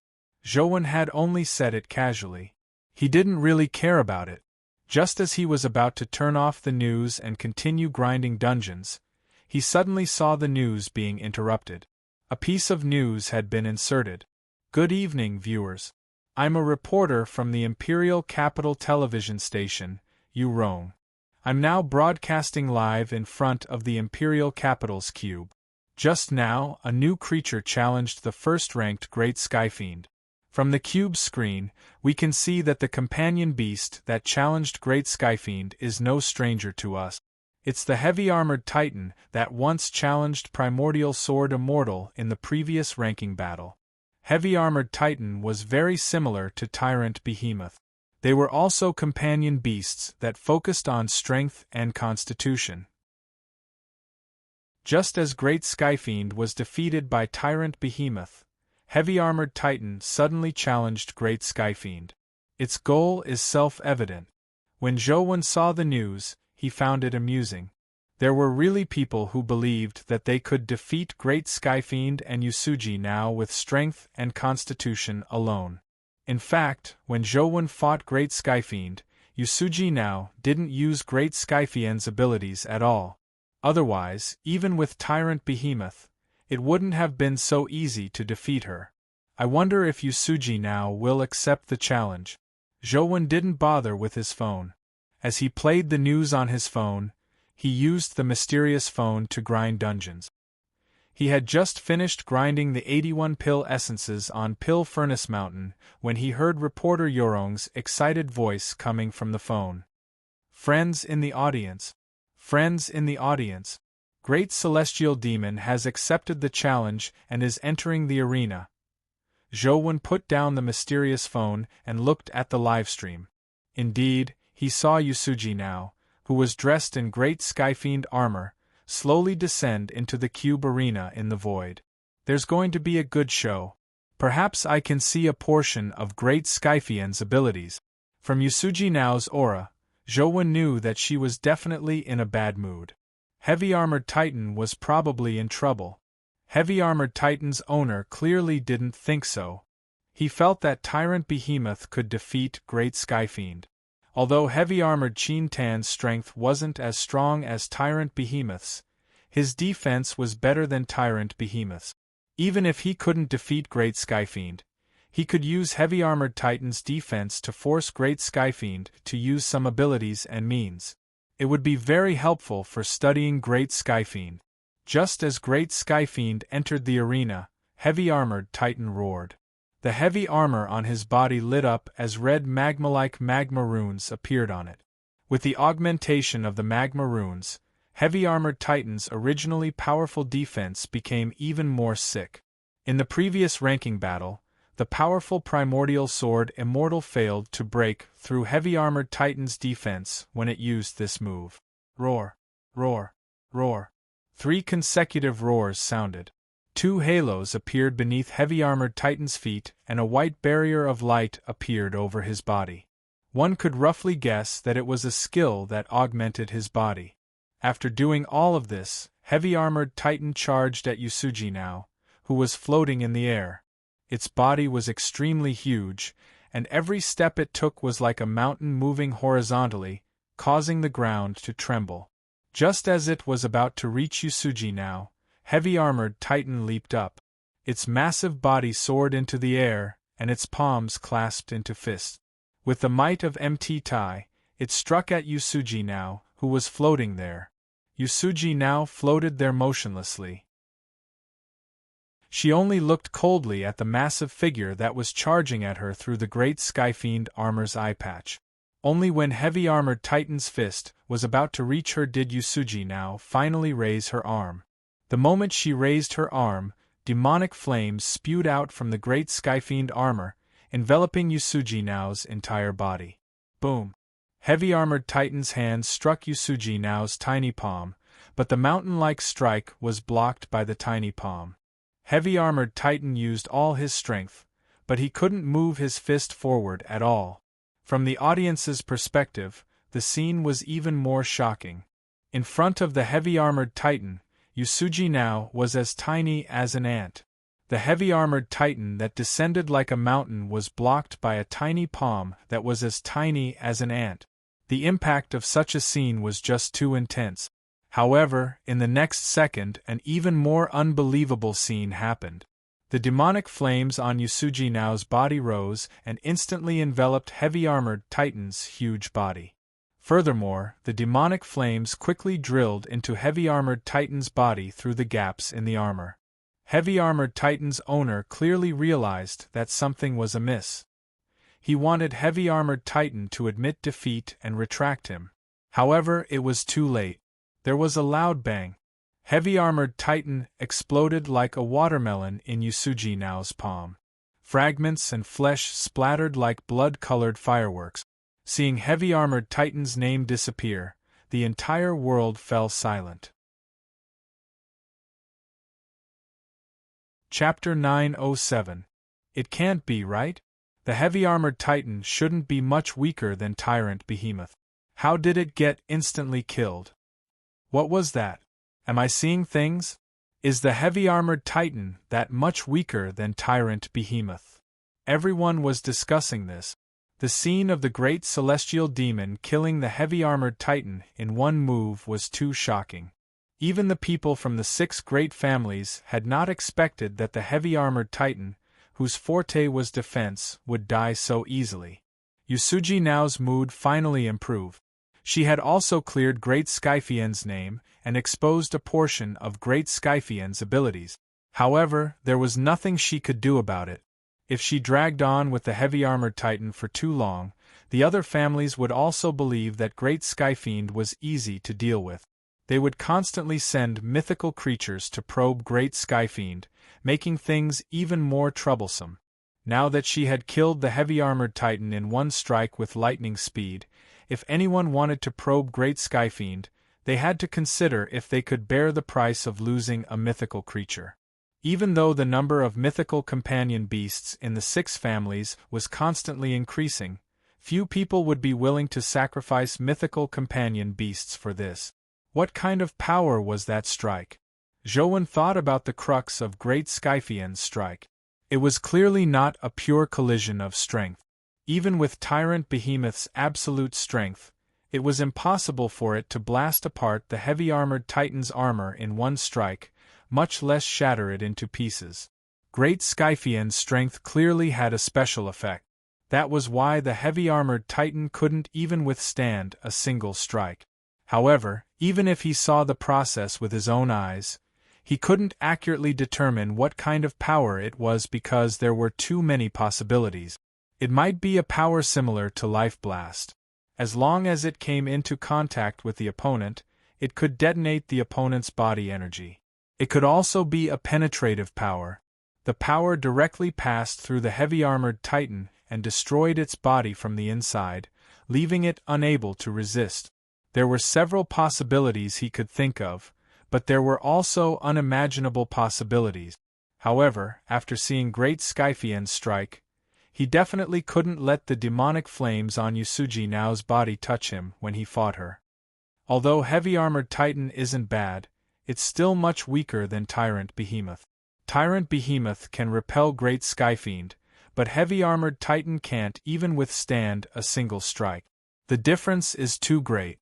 S1: Zhou had only said it casually. He didn't really care about it. Just as he was about to turn off the news and continue grinding dungeons, he suddenly saw the news being interrupted. A piece of news had been inserted. "Good evening, viewers. I'm a reporter from the Imperial Capital television station, Yurong. I'm now broadcasting live in front of the Imperial Capital's cube. Just now, a new creature challenged the first-ranked Great Skyfiend. From the cube's screen, we can see that the companion beast that challenged Great Skyfiend is no stranger to us. It's the heavy-armored Titan that once challenged Primordial Sword Immortal in the previous ranking battle. Heavy-armored Titan was very similar to Tyrant Behemoth. They were also companion beasts that focused on strength and constitution. Just as Great Skyfiend was defeated by Tyrant Behemoth, Heavy-armored Titan suddenly challenged Great Skyfiend. Its goal is self-evident. When Zhou saw the news, he found it amusing. There were really people who believed that they could defeat Great Skyfiend and Yusuji now with strength and constitution alone. In fact, when Zhou fought Great Skyfiend, Yusuji now didn't use Great Skyfiend's abilities at all. Otherwise, even with Tyrant Behemoth, it wouldn't have been so easy to defeat her. I wonder if Yusuji now will accept the challenge. Zhou didn't bother with his phone. As he played the news on his phone, he used the mysterious phone to grind dungeons. He had just finished grinding the 81 pill essences on Pill Furnace Mountain when he heard reporter Yorong's excited voice coming from the phone. "Friends in the audience. Friends in the audience. Great Celestial Demon has accepted the challenge and is entering the arena." Zhou put down the mysterious phone and looked at the livestream. Indeed, he saw Yusuji now, who was dressed in Great Skyfiend armor, slowly descend into the cube arena in the void. There's going to be a good show. Perhaps I can see a portion of Great Skyfiend's abilities. From Yusuji now's aura, Zhou knew that she was definitely in a bad mood. Heavy-armored Titan was probably in trouble. Heavy-armored Titan's owner clearly didn't think so. He felt that Tyrant Behemoth could defeat Great Skyfiend. Although heavy-armored Qin Tan's strength wasn't as strong as Tyrant Behemoth's, his defense was better than Tyrant Behemoth's. Even if he couldn't defeat Great Skyfiend, he could use heavy-armored Titan's defense to force Great Skyfiend to use some abilities and means. It would be very helpful for studying Great Skyfiend. Just as Great Skyfiend entered the arena, heavy-armored Titan roared. The heavy armor on his body lit up as red magma-like magma runes appeared on it. With the augmentation of the magma runes, heavy-armored Titan's originally powerful defense became even more sick. In the previous ranking battle, the powerful primordial sword Immortal failed to break through heavy-armored Titan's defense when it used this move. Roar! Roar! Roar! 3 consecutive roars sounded. 2 halos appeared beneath heavy-armored Titan's feet and a white barrier of light appeared over his body. One could roughly guess that it was a skill that augmented his body. After doing all of this, heavy-armored Titan charged at Yusuji now, who was floating in the air. Its body was extremely huge, and every step it took was like a mountain moving horizontally, causing the ground to tremble. Just as it was about to reach Yusuji now, heavy-armored Titan leaped up. Its massive body soared into the air, and its palms clasped into fists. With the might of MT Tai, it struck at Yusuji now, who was floating there. Yusuji now floated there motionlessly. She only looked coldly at the massive figure that was charging at her through the Great Skyfiend armor's eye patch. Only when heavy-armored Titan's fist was about to reach her did Yusuji now finally raise her arm. The moment she raised her arm, demonic flames spewed out from the Great Skyfiend armor, enveloping Yusuji now's entire body. Boom! Heavy-armored Titan's hand struck Yusuji now's tiny palm, but the mountain-like strike was blocked by the tiny palm. Heavy-armored Titan used all his strength, but he couldn't move his fist forward at all. From the audience's perspective, the scene was even more shocking. In front of the heavy-armored Titan, Yusuji now was as tiny as an ant. The heavy-armored Titan that descended like a mountain was blocked by a tiny palm that was as tiny as an ant. The impact of such a scene was just too intense. However, in the next second an even more unbelievable scene happened. The demonic flames on Yusuji now's body rose and instantly enveloped heavy-armored Titan's huge body. Furthermore, the demonic flames quickly drilled into heavy-armored Titan's body through the gaps in the armor. Heavy-armored Titan's owner clearly realized that something was amiss. He wanted heavy-armored Titan to admit defeat and retract him. However, it was too late. There was a loud bang. Heavy-armored Titan exploded like a watermelon in Yusuji now's palm. Fragments and flesh splattered like blood-colored fireworks. Seeing heavy-armored Titan's name disappear, the entire world fell silent. Chapter 907. It can't be, right? The heavy-armored Titan shouldn't be much weaker than Tyrant Behemoth. How did it get instantly killed? What was that? Am I seeing things? Is the heavy-armored Titan that much weaker than Tyrant Behemoth? Everyone was discussing this. The scene of the great celestial demon killing the heavy-armored Titan in one move was too shocking. Even the people from the 6 great families had not expected that the heavy-armored Titan, whose forte was defense, would die so easily. Yusuji now's mood finally improved. She had also cleared Great Skyfiend's name and exposed a portion of Great Skyfiend's abilities. However, there was nothing she could do about it. If she dragged on with the heavy-armored Titan for too long, the other families would also believe that Great Skyfiend was easy to deal with. They would constantly send mythical creatures to probe Great Skyfiend, making things even more troublesome. Now that she had killed the heavy-armored Titan in one strike with lightning speed, if anyone wanted to probe Great Skyfiend, they had to consider if they could bear the price of losing a mythical creature. Even though the number of mythical companion beasts in the 6 families was constantly increasing, few people would be willing to sacrifice mythical companion beasts for this. What kind of power was that strike? Zhouwen thought about the crux of Great Skyfiend's strike. It was clearly not a pure collision of strength. Even with Tyrant Behemoth's absolute strength, it was impossible for it to blast apart the heavy-armored Titan's armor in one strike, much less shatter it into pieces. Great Skyfiend's strength clearly had a special effect. That was why the heavy-armored Titan couldn't even withstand a single strike. However, even if he saw the process with his own eyes, he couldn't accurately determine what kind of power it was because there were too many possibilities. It might be a power similar to Life Blast. As long as it came into contact with the opponent, it could detonate the opponent's body energy. It could also be a penetrative power. The power directly passed through the heavy-armored Titan and destroyed its body from the inside, leaving it unable to resist. There were several possibilities he could think of, but there were also unimaginable possibilities. However, after seeing Great Scythian strike, he definitely couldn't let the demonic flames on Yusuji Nao's body touch him when he fought her. Although heavy-armored Titan isn't bad, it's still much weaker than Tyrant Behemoth. Tyrant Behemoth can repel Great Skyfiend, but heavy-armored Titan can't even withstand a single strike. The difference is too great.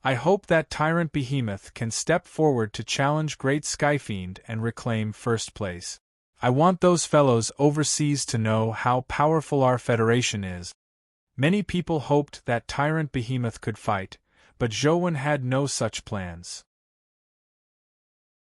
S1: I hope that Tyrant Behemoth can step forward to challenge Great Skyfiend and reclaim first place. I want those fellows overseas to know how powerful our Federation is. Many people hoped that Tyrant Behemoth could fight, but Zhou had no such plans.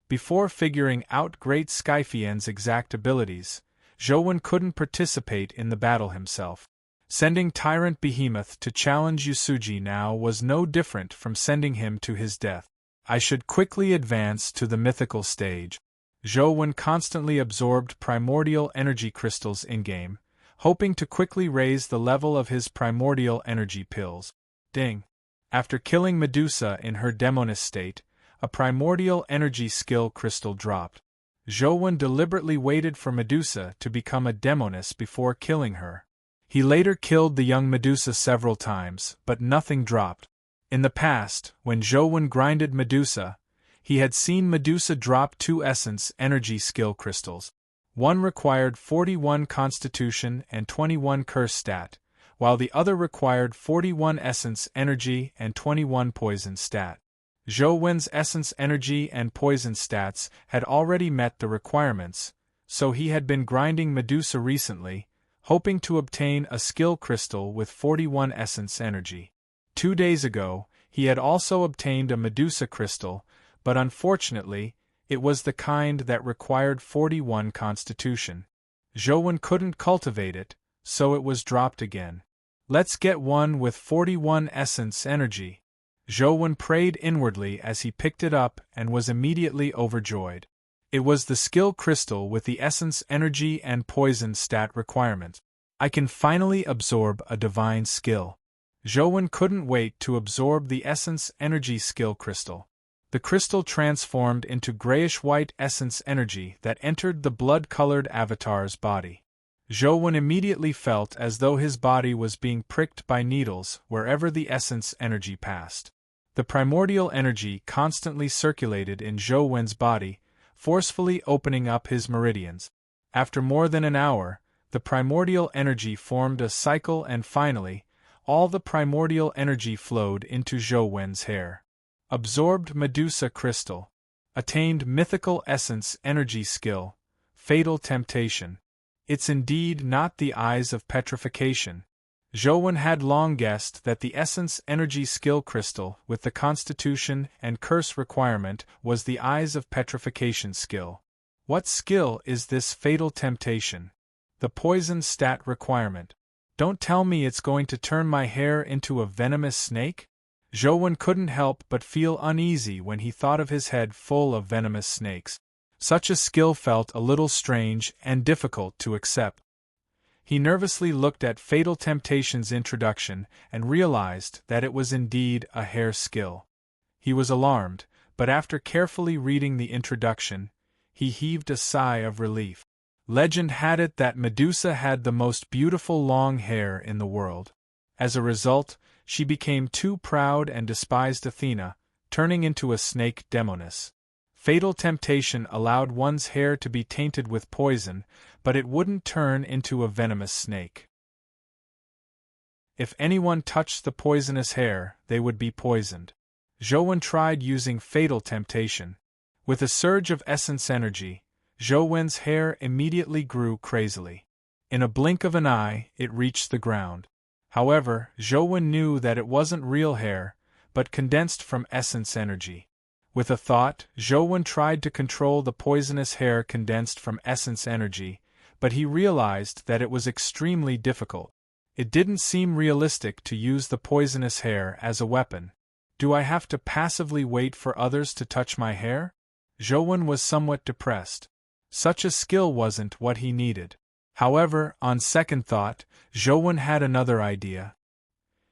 S1: Before figuring out Great Skyfiend's exact abilities, Zhou couldn't participate in the battle himself. Sending Tyrant Behemoth to challenge Yusuji Nao was no different from sending him to his death. I should quickly advance to the mythical stage. Zhou constantly absorbed primordial energy crystals in-game, hoping to quickly raise the level of his primordial energy pills. Ding! After killing Medusa in her demoness state, a primordial energy skill crystal dropped. Zhou deliberately waited for Medusa to become a demoness before killing her. He later killed the young Medusa several times, but nothing dropped. In the past, when Zhou grinded Medusa, he had seen Medusa drop 2 essence energy skill crystals. One required 41 constitution and 21 curse stat, while the other required 41 essence energy and 21 poison stat. Zhou essence energy and poison stats had already met the requirements, so he had been grinding Medusa recently, hoping to obtain a skill crystal with 41 essence energy. 2 days ago, he had also obtained a Medusa crystal, but unfortunately, it was the kind that required 41 constitution. Zhou couldn't cultivate it, so it was dropped again. Let's get one with 41 essence energy. Zhou prayed inwardly as he picked it up and was immediately overjoyed. It was the skill crystal with the essence energy and poison stat requirement. I can finally absorb a divine skill. Zhou couldn't wait to absorb the essence energy skill crystal. The crystal transformed into grayish-white essence energy that entered the blood-colored avatar's body. Zhou immediately felt as though his body was being pricked by needles wherever the essence energy passed. The primordial energy constantly circulated in Zhou's body, forcefully opening up his meridians. After more than an hour, the primordial energy formed a cycle and finally, all the primordial energy flowed into Zhou's hair. Absorbed Medusa crystal. Attained mythical essence energy skill. Fatal temptation. It's indeed not the eyes of petrification. Zhou had long guessed that the essence energy skill crystal with the constitution and curse requirement was the eyes of petrification skill. What skill is this fatal temptation? The poison stat requirement. Don't tell me it's going to turn my hair into a venomous snake? Zhou couldn't help but feel uneasy when he thought of his head full of venomous snakes. Such a skill felt a little strange and difficult to accept. He nervously looked at Fatal Temptation's introduction and realized that it was indeed a hair skill. He was alarmed, but after carefully reading the introduction, he heaved a sigh of relief. Legend had it that Medusa had the most beautiful long hair in the world. As a result, she became too proud and despised Athena, turning into a snake demoness. Fatal Temptation allowed one's hair to be tainted with poison, but it wouldn't turn into a venomous snake. If anyone touched the poisonous hair, they would be poisoned. Zhou tried using Fatal Temptation. With a surge of essence energy, Zhou's hair immediately grew crazily. In a blink of an eye, it reached the ground. However, Zhou knew that it wasn't real hair, but condensed from essence energy. With a thought, Zhou tried to control the poisonous hair condensed from essence energy, but he realized that it was extremely difficult. It didn't seem realistic to use the poisonous hair as a weapon. Do I have to passively wait for others to touch my hair? Zhou was somewhat depressed. Such a skill wasn't what he needed. However, on second thought, Zhou had another idea.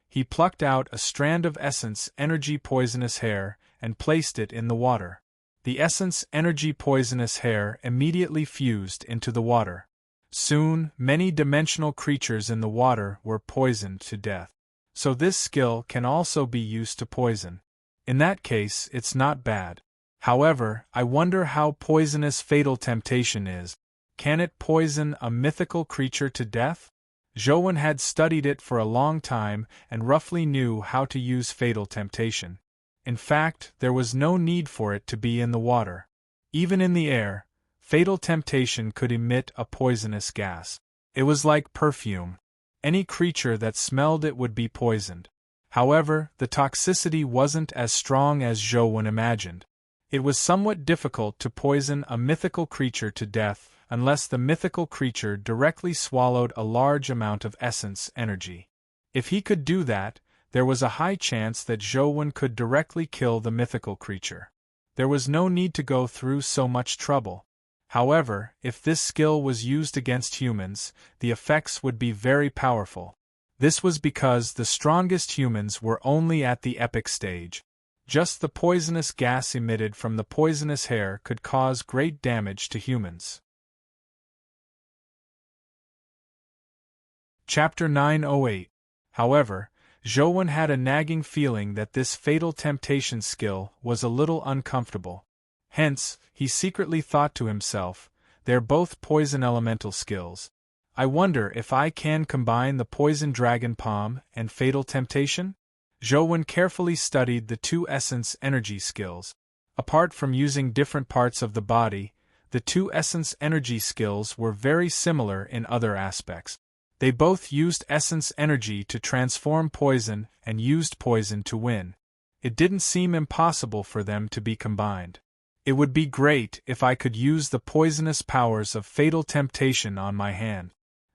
S1: He plucked out a strand of essence energy poisonous hair and placed it in the water. The essence energy poisonous hair immediately fused into the water. Soon, many dimensional creatures in the water were poisoned to death. So this skill can also be used to poison. In that case, it's not bad. However, I wonder how poisonous Fatal Temptation is. Can it poison a mythical creature to death? Zhou had studied it for a long time and roughly knew how to use Fatal Temptation. In fact, there was no need for it to be in the water. Even in the air, Fatal Temptation could emit a poisonous gas. It was like perfume. Any creature that smelled it would be poisoned. However, the toxicity wasn't as strong as Zhou imagined. It was somewhat difficult to poison a mythical creature to death unless the mythical creature directly swallowed a large amount of essence energy. If he could do that, there was a high chance that Zhou could directly kill the mythical creature. There was no need to go through so much trouble. However, if this skill was used against humans, the effects would be very powerful. This was because the strongest humans were only at the epic stage. Just the poisonous gas emitted from the poisonous hair could cause great damage to humans. Chapter 908. However, Zhou had a nagging feeling that this Fatal Temptation skill was a little uncomfortable. Hence, he secretly thought to himself, they're both poison elemental skills. I wonder if I can combine the Poison Dragon Palm and Fatal Temptation? Zhou carefully studied the two essence energy skills. Apart from using different parts of the body, the two essence energy skills were very similar in other aspects. They both used essence energy to transform poison and used poison to win. It didn't seem impossible for them to be combined. It would be great if I could use the poisonous powers of Fatal Temptation on my hand.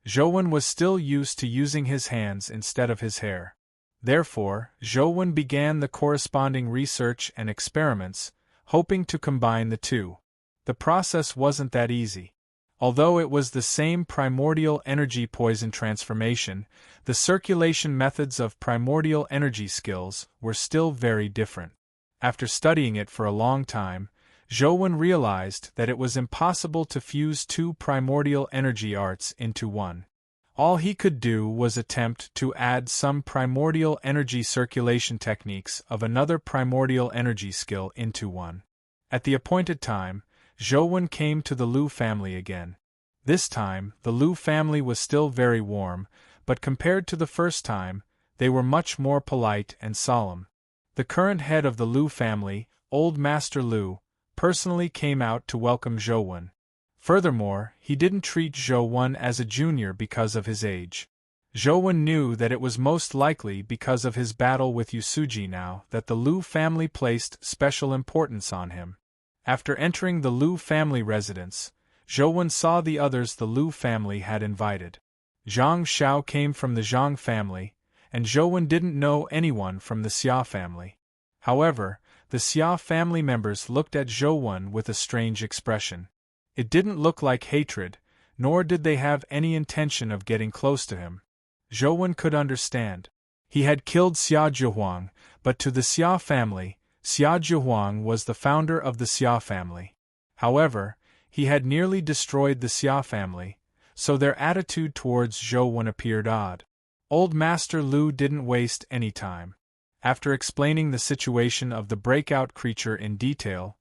S1: Zhou was still used to using his hands instead of his hair. Therefore, Zhou began the corresponding research and experiments, hoping to combine the two. The process wasn't that easy. Although it was the same primordial energy poison transformation, the circulation methods of primordial energy skills were still very different. After studying it for a long time, Zhou realized that it was impossible to fuse two primordial energy arts into one. All he could do was attempt to add some primordial energy circulation techniques of another primordial energy skill into one. At the appointed time, Zhou came to the Liu family again. This time, the Liu family was still very warm, but compared to the first time, they were much more polite and solemn. The current head of the Liu family, Old Master Liu, personally came out to welcome Zhou. Furthermore, he didn't treat Zhou as a junior because of his age. Zhou knew that it was most likely because of his battle with Yusuji now that the Liu family placed special importance on him. After entering the Liu family residence, Zhou saw the others the Liu family had invited. Zhang Xiao came from the Zhang family, and Zhou didn't know anyone from the Xia family. However, the Xia family members looked at Zhou with a strange expression. It didn't look like hatred, nor did they have any intention of getting close to him. Zhou could understand. He had killed Xia Zhihuang, but to the Xia family, Xia Zhihuang was the founder of the Xia family. However, he had nearly destroyed the Xia family, so their attitude towards Zhou appeared odd. Old Master Liu didn't waste any time. After explaining the situation of the breakout creature in detail,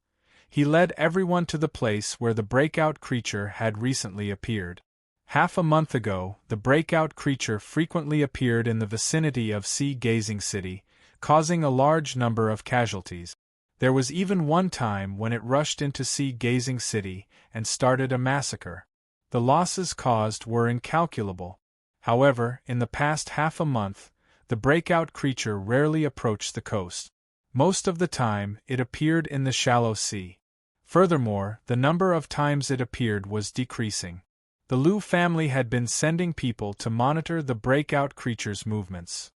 S1: he led everyone to the place where the breakout creature had recently appeared. Half a month ago, the breakout creature frequently appeared in the vicinity of Sea Gazing City, causing a large number of casualties. There was even one time when it rushed into Sea Gazing City and started a massacre. The losses caused were incalculable. However, in the past half a month, the breakout creature rarely approached the coast. Most of the time, it appeared in the shallow sea. Furthermore, the number of times it appeared was decreasing. The Liu family had been sending people to monitor the breakout creature's movements.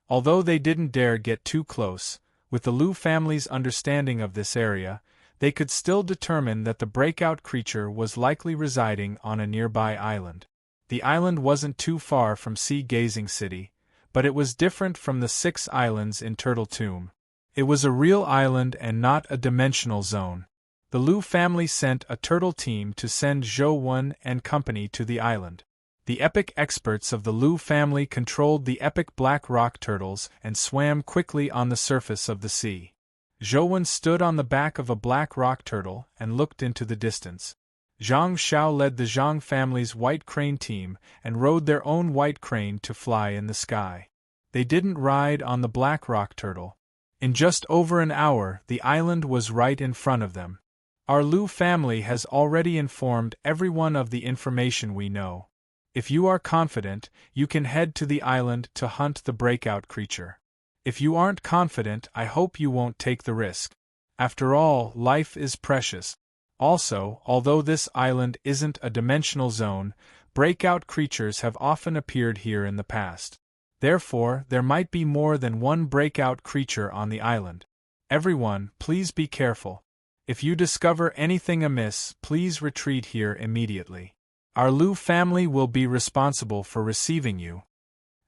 S1: Although they didn't dare get too close, with the Liu family's understanding of this area, they could still determine that the breakout creature was likely residing on a nearby island. The island wasn't too far from Sea Gazing City, but it was different from the 6 islands in Turtle Tomb. It was a real island and not a dimensional zone. The Liu family sent a turtle team to send Zhou Wen and company to the island. The epic experts of the Liu family controlled the epic black rock turtles and swam quickly on the surface of the sea. Zhou Wen stood on the back of a black rock turtle and looked into the distance. Zhang Xiao led the Zhang family's white crane team and rode their own white crane to fly in the sky. They didn't ride on the black rock turtle. In just over an hour, the island was right in front of them. Our Liu family has already informed everyone of the information we know. If you are confident, you can head to the island to hunt the breakout creature. If you aren't confident, I hope you won't take the risk. After all, life is precious. Also, although this island isn't a dimensional zone, breakout creatures have often appeared here in the past. Therefore, there might be more than one breakout creature on the island. Everyone, please be careful. If you discover anything amiss, please retreat here immediately. Our Liu family will be responsible for receiving you.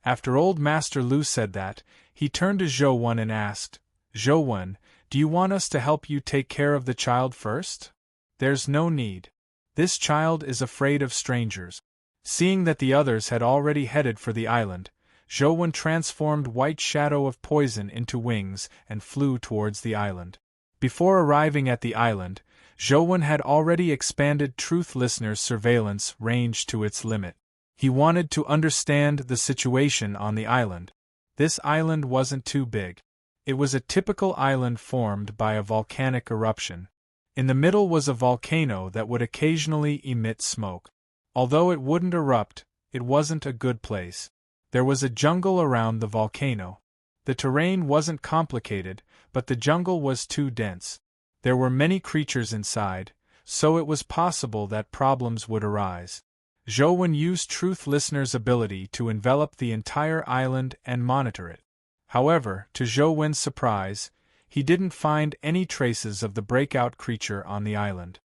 S1: After old Master Liu said that, he turned to Zhou Wen and asked, Zhou Wen, do you want us to help you take care of the child first? There's no need. This child is afraid of strangers. Seeing that the others had already headed for the island, Zhou Wen transformed White Shadow of Poison into wings and flew towards the island. Before arriving at the island, Zhou Wen had already expanded Truth Listener's surveillance range to its limit. He wanted to understand the situation on the island. This island wasn't too big. It was a typical island formed by a volcanic eruption. In the middle was a volcano that would occasionally emit smoke. Although it wouldn't erupt, it wasn't a good place. There was a jungle around the volcano. The terrain wasn't complicated, but the jungle was too dense. There were many creatures inside, so it was possible that problems would arise. Zhou Wen used Truth Listener's ability to envelop the entire island and monitor it. However, to Zhou Wen's surprise, he didn't find any traces of the breakout creature on the island.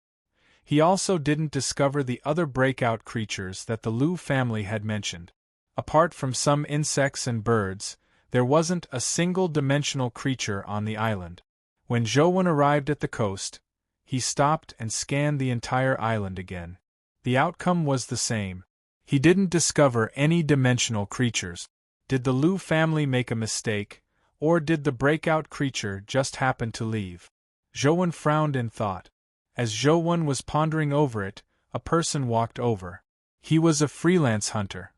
S1: He also didn't discover the other breakout creatures that the Liu family had mentioned. Apart from some insects and birds, there wasn't a single-dimensional creature on the island. When Zhou Wen arrived at the coast, he stopped and scanned the entire island again. The outcome was the same. He didn't discover any dimensional creatures. Did the Liu family make a mistake, or did the breakout creature just happen to leave? Zhou Wen frowned in thought. As Zhou Wen was pondering over it, a person walked over. He was a freelance hunter.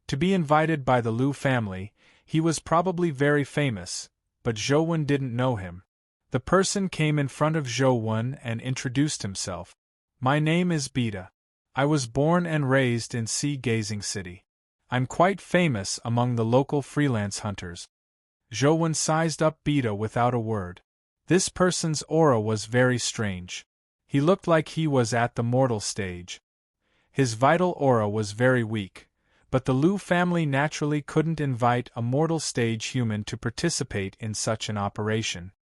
S1: To be invited by the Liu family, he was probably very famous, but Zhou Wen didn't know him. The person came in front of Zhou Wen and introduced himself. My name is Beta. I was born and raised in Sea Gazing City. I'm quite famous among the local freelance hunters. Zhou Wen sized up Beta without a word. This person's aura was very strange. He looked like he was at the mortal stage. His vital aura was very weak, but the Liu family naturally couldn't invite a mortal stage human to participate in such an operation.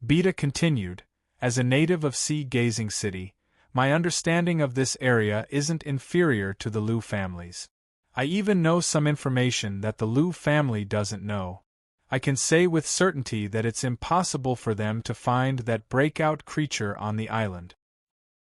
S1: Beta continued, as a native of Sea Gazing City, my understanding of this area isn't inferior to the Liu family's. I even know some information that the Liu family doesn't know. I can say with certainty that it's impossible for them to find that breakout creature on the island.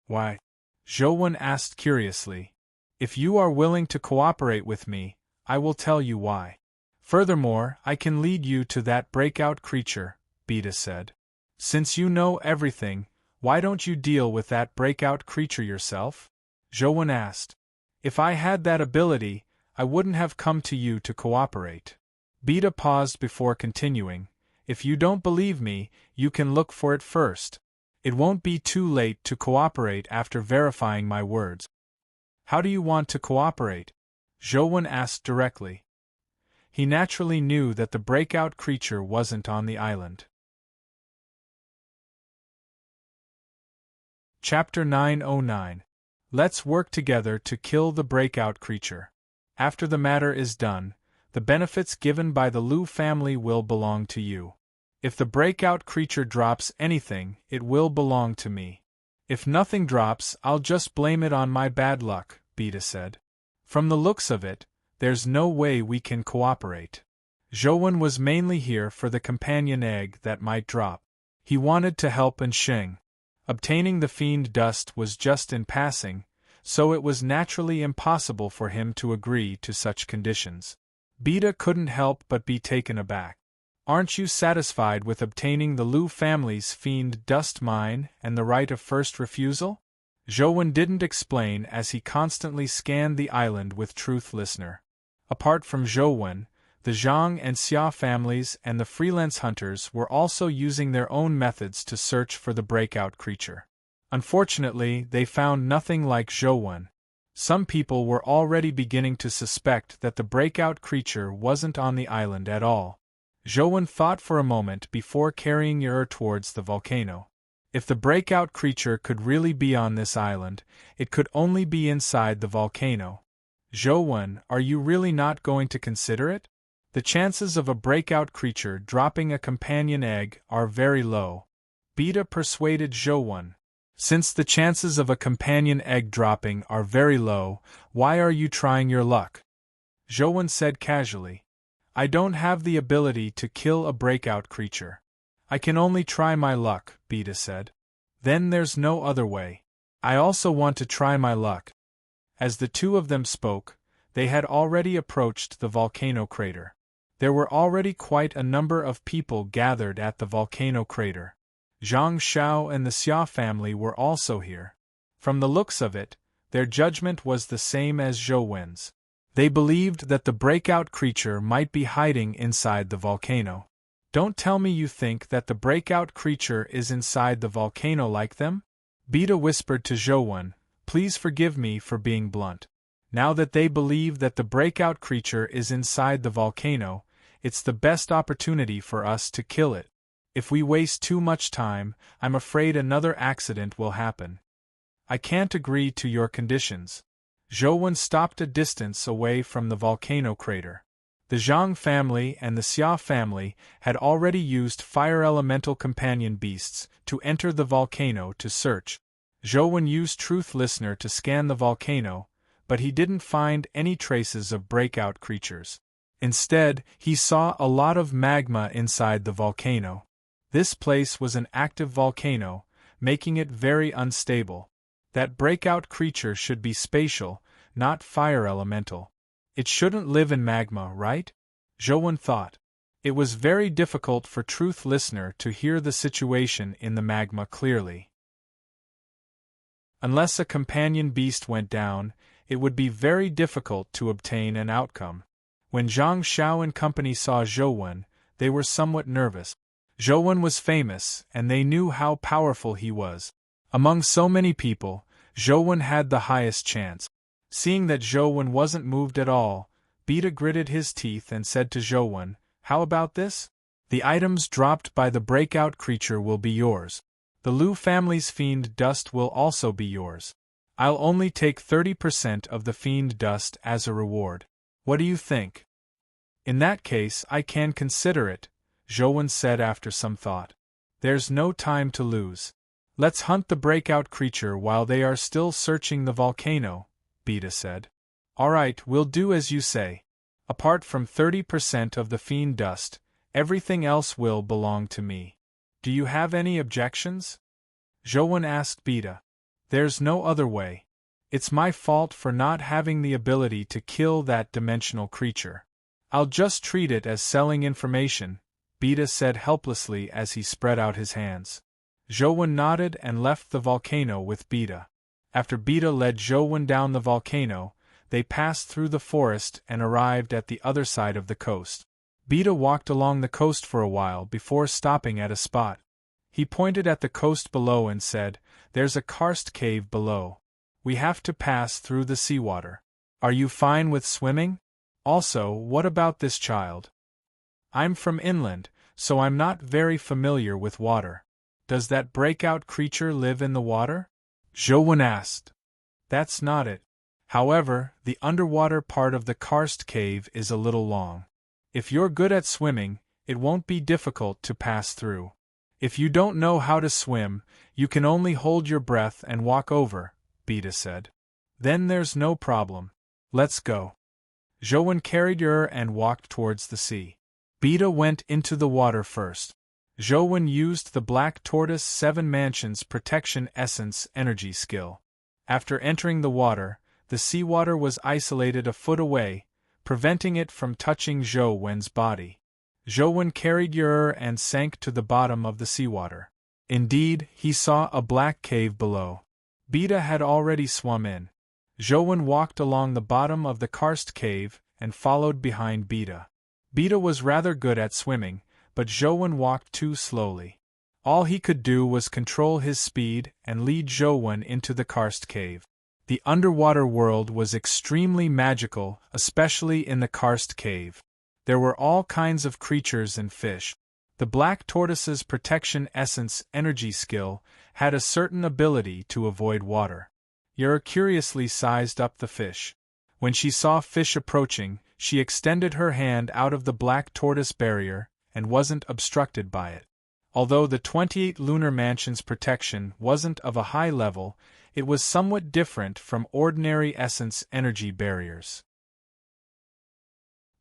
S1: Why? Zhou Wen asked curiously. If you are willing to cooperate with me, I will tell you why. Furthermore, I can lead you to that breakout creature, Beta said. Since you know everything, why don't you deal with that breakout creature yourself? Zhou Wen asked. If I had that ability, I wouldn't have come to you to cooperate. Beta paused before continuing. If you don't believe me, you can look for it first. It won't be too late to cooperate after verifying my words. How do you want to cooperate? Zhou Wen asked directly. He naturally knew that the breakout creature wasn't on the island. Chapter 909. Let's work together to kill the breakout creature. After the matter is done, the benefits given by the Liu family will belong to you. If the breakout creature drops anything, it will belong to me. If nothing drops, I'll just blame it on my bad luck, Beta said. From the looks of it, there's no way we can cooperate. Zhouwen was mainly here for the companion egg that might drop. He wanted to help Ensheng. Obtaining the fiend dust was just in passing, so it was naturally impossible for him to agree to such conditions. Beta couldn't help but be taken aback. Aren't you satisfied with obtaining the Liu family's fiend dust mine and the right of first refusal? Zhouwen didn't explain as he constantly scanned the island with Truth Listener. Apart from Zhouwen, the Zhang and Xia families and the freelance hunters were also using their own methods to search for the breakout creature. Unfortunately, they found nothing like Zhouwen. Some people were already beginning to suspect that the breakout creature wasn't on the island at all. Zhouwen thought for a moment before carrying her towards the volcano. If the breakout creature could really be on this island, it could only be inside the volcano. Zhouwen, are you really not going to consider it? The chances of a breakout creature dropping a companion egg are very low. Beta persuaded Zhouwen. Since the chances of a companion egg dropping are very low, why are you trying your luck? Zhouwen said casually. I don't have the ability to kill a breakout creature. I can only try my luck, Beta said. Then there's no other way. I also want to try my luck. As the two of them spoke, they had already approached the volcano crater. There were already quite a number of people gathered at the volcano crater. Zhang Xiao and the Xia family were also here. From the looks of it, their judgment was the same as Zhouwen's. They believed that the breakout creature might be hiding inside the volcano. Don't tell me you think that the breakout creature is inside the volcano like them? Beta whispered to Zhouwen, please forgive me for being blunt. Now that they believe that the breakout creature is inside the volcano, it's the best opportunity for us to kill it. If we waste too much time, I'm afraid another accident will happen. I can't agree to your conditions. Zhouwen stopped a distance away from the volcano crater. The Zhang family and the Xia family had already used fire elemental companion beasts to enter the volcano to search. Zhouwen used Truth Listener to scan the volcano, but he didn't find any traces of breakout creatures. Instead, he saw a lot of magma inside the volcano. This place was an active volcano, making it very unstable. That breakout creature should be spatial, not fire elemental. It shouldn't live in magma, right? Zhouwen thought. It was very difficult for Truth Listener to hear the situation in the magma clearly. Unless a companion beast went down, it would be very difficult to obtain an outcome. When Zhang Xiao and company saw Zhouwen, they were somewhat nervous. Zhouwen was famous, and they knew how powerful he was. Among so many people, Zhouwen had the highest chance. Seeing that Zhouwen wasn't moved at all, Beta gritted his teeth and said to Zhouwen, how about this? The items dropped by the breakout creature will be yours. The Liu family's fiend dust will also be yours. I'll only take 30% of the fiend dust as a reward. What do you think? In that case, I can consider it, Zhouwen said after some thought. There's no time to lose. Let's hunt the breakout creature while they are still searching the volcano, Beta said. All right, we'll do as you say. Apart from 30% of the fiend dust, everything else will belong to me. Do you have any objections? Zhouwen asked Beta. There's no other way. It's my fault for not having the ability to kill that dimensional creature. I'll just treat it as selling information, Beta said helplessly as he spread out his hands. Zhouwen nodded and left the volcano with Beta. After Beta led Zhouwen down the volcano, they passed through the forest and arrived at the other side of the coast. Beta walked along the coast for a while before stopping at a spot. He pointed at the coast below and said, "There's a karst cave below. We have to pass through the seawater. Are you fine with swimming?" Also, what about this child? I'm from inland, so I'm not very familiar with water. Does that breakout creature live in the water? Zhou asked. That's not it. However, the underwater part of the karst cave is a little long. If you're good at swimming, it won't be difficult to pass through. If you don't know how to swim, you can only hold your breath and walk over, Beta said. Then there's no problem. Let's go. Zhou carried her and walked towards the sea. Beta went into the water first. Zhou used the Black Tortoise 7 Mansions Protection Essence energy skill. After entering the water, the seawater was isolated a foot away, preventing it from touching Zhou body. Zhou carried Yer and sank to the bottom of the seawater. Indeed, he saw a black cave below. Beta had already swum in. Zhou walked along the bottom of the karst cave and followed behind Beta. Beta was rather good at swimming, but Zhou walked too slowly. All he could do was control his speed and lead Zhou into the karst cave. The underwater world was extremely magical, especially in the karst cave. There were all kinds of creatures and fish. The Black Tortoise's Protection Essence energy skill had a certain ability to avoid water. Yer curiously sized up the fish. When she saw fish approaching, she extended her hand out of the Black Tortoise barrier and wasn't obstructed by it. Although the 28 Lunar Mansion's protection wasn't of a high level, it was somewhat different from ordinary essence energy barriers.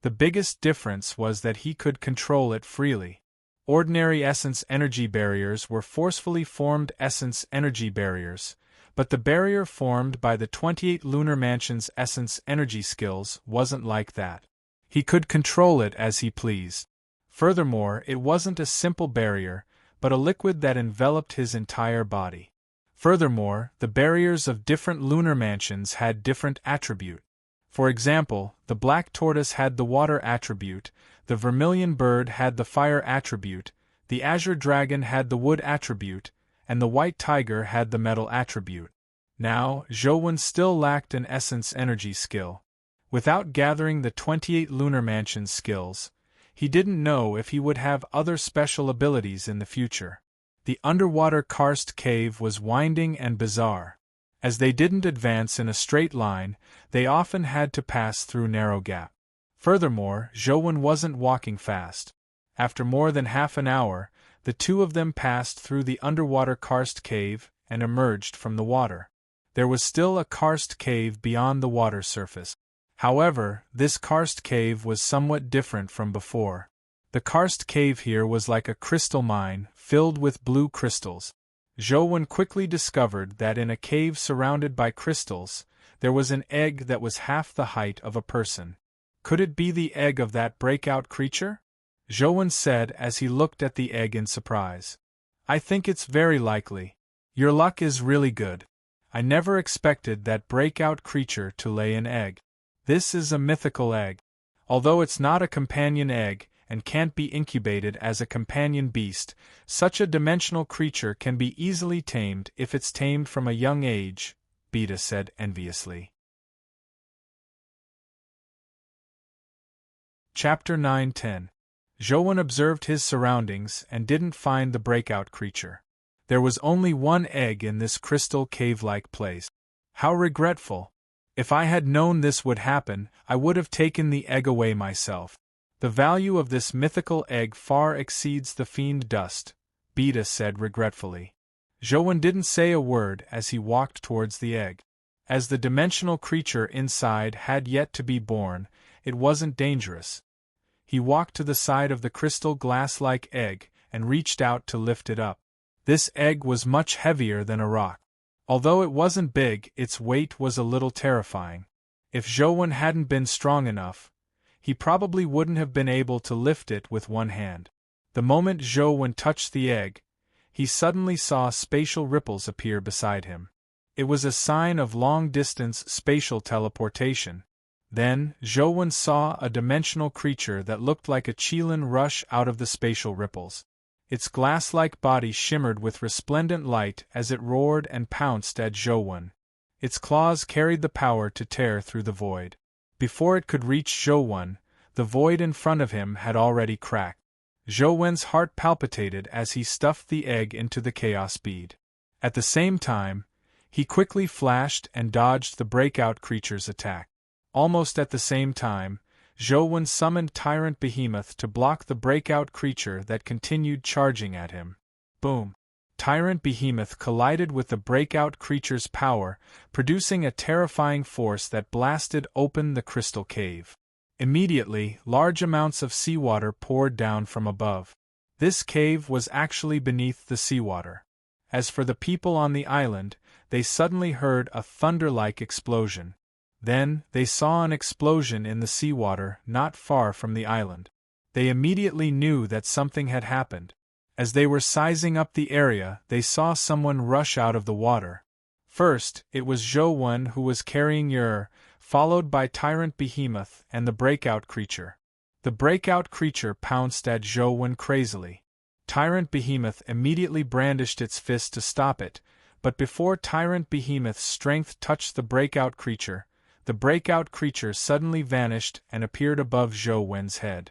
S1: The biggest difference was that he could control it freely. Ordinary essence energy barriers were forcefully formed essence energy barriers, but the barrier formed by the 28 Lunar Mansion's essence energy skills wasn't like that. He could control it as he pleased. Furthermore, it wasn't a simple barrier, but a liquid that enveloped his entire body. Furthermore, the barriers of different lunar mansions had different attribute. For example, the Black Tortoise had the water attribute, the Vermilion Bird had the fire attribute, the Azure Dragon had the wood attribute, and the White Tiger had the metal attribute. Now, Zhou still lacked an essence energy skill. Without gathering the 28 Lunar Mansion skills, he didn't know if he would have other special abilities in the future. The underwater karst cave was winding and bizarre. As they didn't advance in a straight line, they often had to pass through narrow gaps. Furthermore, Zhou wasn't walking fast. After more than half an hour, the two of them passed through the underwater karst cave and emerged from the water. There was still a karst cave beyond the water surface. However, this karst cave was somewhat different from before. The karst cave here was like a crystal mine, filled with blue crystals. Zhou quickly discovered that in a cave surrounded by crystals, there was an egg that was half the height of a person. Could it be the egg of that breakout creature? Zhou said as he looked at the egg in surprise. I think it's very likely. Your luck is really good. I never expected that breakout creature to lay an egg. This is a mythical egg. Although it's not a companion egg, and can't be incubated as a companion beast, such a dimensional creature can be easily tamed if it's tamed from a young age, Beta said enviously. Chapter 9-10. Zhou observed his surroundings and didn't find the breakout creature. There was only one egg in this crystal cave-like place. How regretful! If I had known this would happen, I would have taken the egg away myself. The value of this mythical egg far exceeds the fiend dust, Beta said regretfully. Zhou didn't say a word as he walked towards the egg. As the dimensional creature inside had yet to be born, it wasn't dangerous. He walked to the side of the crystal glass-like egg and reached out to lift it up. This egg was much heavier than a rock. Although it wasn't big, its weight was a little terrifying. If Zhou hadn't been strong enough, he probably wouldn't have been able to lift it with one hand. The moment Zhou touched the egg, he suddenly saw spatial ripples appear beside him. It was a sign of long-distance spatial teleportation. Then, Zhou saw a dimensional creature that looked like a Qilin rush out of the spatial ripples. Its glass-like body shimmered with resplendent light as it roared and pounced at Zhou. Its claws carried the power to tear through the void. Before it could reach Zhou Wen, the void in front of him had already cracked. Zhou Wen's heart palpitated as he stuffed the egg into the chaos bead. At the same time, he quickly flashed and dodged the breakout creature's attack. Almost at the same time, Zhou Wen summoned Tyrant Behemoth to block the breakout creature that continued charging at him. Boom! Tyrant Behemoth collided with the breakout creature's power, producing a terrifying force that blasted open the crystal cave. Immediately, large amounts of seawater poured down from above. This cave was actually beneath the seawater. As for the people on the island, they suddenly heard a thunder-like explosion. Then, they saw an explosion in the seawater not far from the island. They immediately knew that something had happened. As they were sizing up the area, they saw someone rush out of the water. First, it was Zhou Wen who was carrying Yer, followed by Tyrant Behemoth and the breakout creature. The breakout creature pounced at Zhou Wen crazily. Tyrant Behemoth immediately brandished its fist to stop it, but before Tyrant Behemoth's strength touched the breakout creature suddenly vanished and appeared above Zhou Wen's head.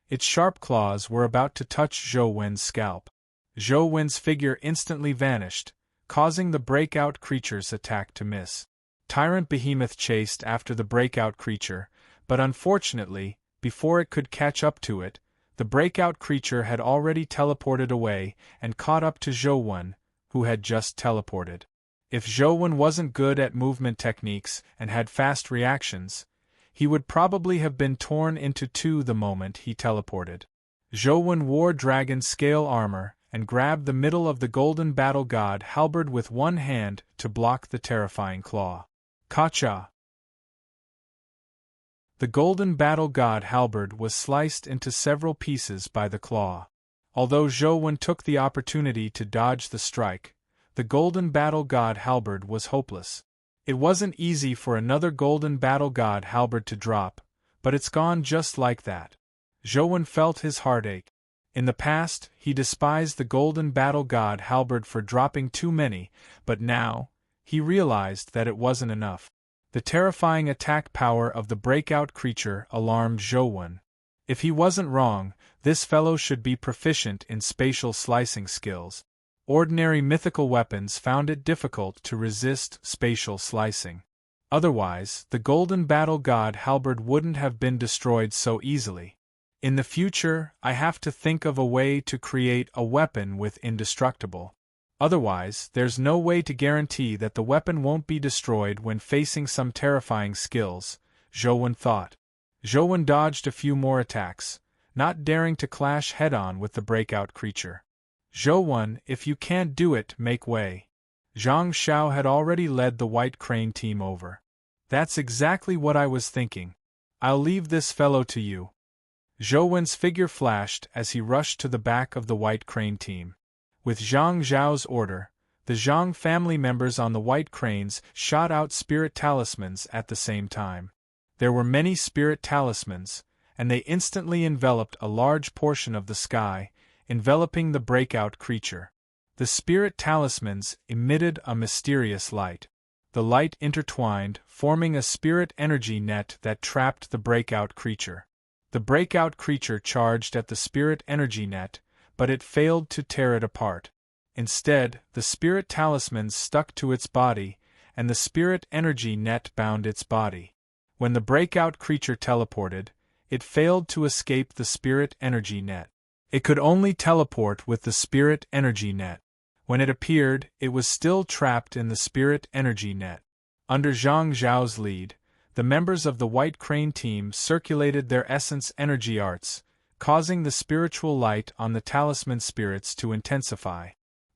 S1: Its sharp claws were about to touch Zhou Wen's scalp. Zhou Wen's figure instantly vanished, causing the breakout creature's attack to miss. Tyrant Behemoth chased after the breakout creature, but unfortunately, before it could catch up to it, the breakout creature had already teleported away and caught up to Zhou Wen, who had just teleported. If Zhou Wen wasn't good at movement techniques and had fast reactions, he would probably have been torn into two the moment he teleported. Zhou Wen wore dragon scale armor and grabbed the middle of the golden battle god halberd with one hand to block the terrifying claw. Kacha! The golden battle god halberd was sliced into several pieces by the claw. Although Zhou Wen took the opportunity to dodge the strike, the golden battle god halberd was hopeless. It wasn't easy for another golden battle god halberd to drop, but it's gone just like that. Zhou Wen felt his heart ache. In the past, he despised the golden battle god halberd for dropping too many, but now, he realized that it wasn't enough. The terrifying attack power of the breakout creature alarmed Zhou Wen. If he wasn't wrong, this fellow should be proficient in spatial slicing skills. Ordinary mythical weapons found it difficult to resist spatial slicing. Otherwise, the golden battle god halberd wouldn't have been destroyed so easily. In the future, I have to think of a way to create a weapon with indestructible. Otherwise, there's no way to guarantee that the weapon won't be destroyed when facing some terrifying skills, Zhou Wen thought. Zhou Wen dodged a few more attacks, not daring to clash head-on with the breakout creature. Zhou Wen, if you can't do it, make way. Zhang Xiao had already led the White Crane team over. That's exactly what I was thinking. I'll leave this fellow to you. Zhou Wen's figure flashed as he rushed to the back of the White Crane team. With Zhang Xiao's order, the Zhang family members on the White Cranes shot out spirit talismans at the same time. There were many spirit talismans, and they instantly enveloped a large portion of the sky, enveloping the breakout creature. The spirit talismans emitted a mysterious light. The light intertwined, forming a spirit energy net that trapped the breakout creature. The breakout creature charged at the spirit energy net, but it failed to tear it apart. Instead, the spirit talismans stuck to its body, and the spirit energy net bound its body. When the breakout creature teleported, it failed to escape the spirit energy net. It could only teleport with the spirit energy net. When it appeared, it was still trapped in the spirit energy net. Under Zhang Zhao's lead, the members of the White Crane team circulated their essence energy arts, causing the spiritual light on the talisman spirits to intensify.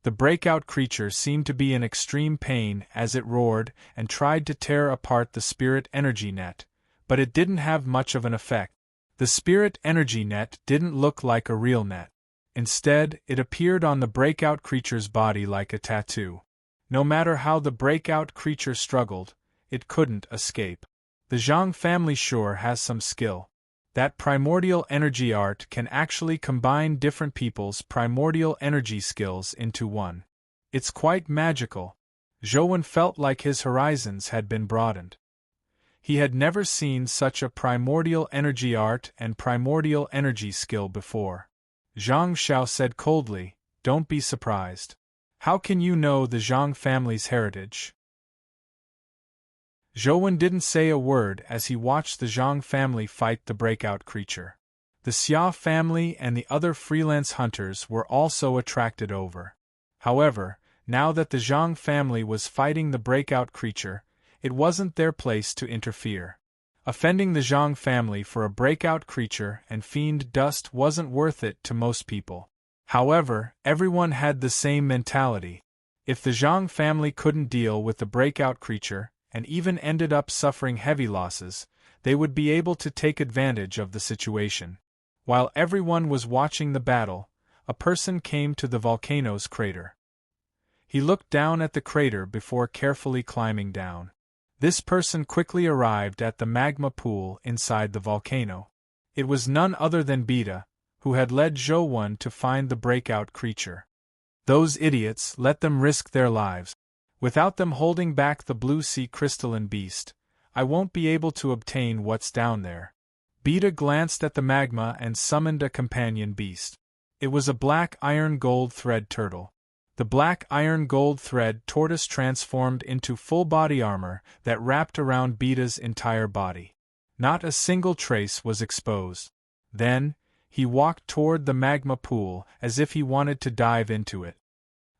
S1: The breakout creature seemed to be in extreme pain as it roared and tried to tear apart the spirit energy net, but it didn't have much of an effect. The spirit energy net didn't look like a real net. Instead, it appeared on the breakout creature's body like a tattoo. No matter how the breakout creature struggled, it couldn't escape. The Zhang family sure has some skill. That primordial energy art can actually combine different people's primordial energy skills into one. It's quite magical. Zhou Wen felt like his horizons had been broadened. He had never seen such a primordial energy art and primordial energy skill before. Zhang Xiao said coldly, "Don't be surprised. How can you know the Zhang family's heritage?" Zhou didn't say a word as he watched the Zhang family fight the breakout creature. The Xia family and the other freelance hunters were also attracted over. However, now that the Zhang family was fighting the breakout creature, it wasn't their place to interfere. Offending the Zhang family for a breakout creature and fiend dust wasn't worth it to most people. However, everyone had the same mentality. If the Zhang family couldn't deal with the breakout creature, and even ended up suffering heavy losses, they would be able to take advantage of the situation. While everyone was watching the battle, a person came to the volcano's crater. He looked down at the crater before carefully climbing down. This person quickly arrived at the magma pool inside the volcano. It was none other than Beta, who had led Zhou to find the breakout creature. Those idiots, let them risk their lives. Without them holding back the blue sea crystalline beast, I won't be able to obtain what's down there. Beta glanced at the magma and summoned a companion beast. It was a black iron gold thread turtle. The black iron gold thread tortoise transformed into full body armor that wrapped around Beta's entire body. Not a single trace was exposed. Then, he walked toward the magma pool as if he wanted to dive into it.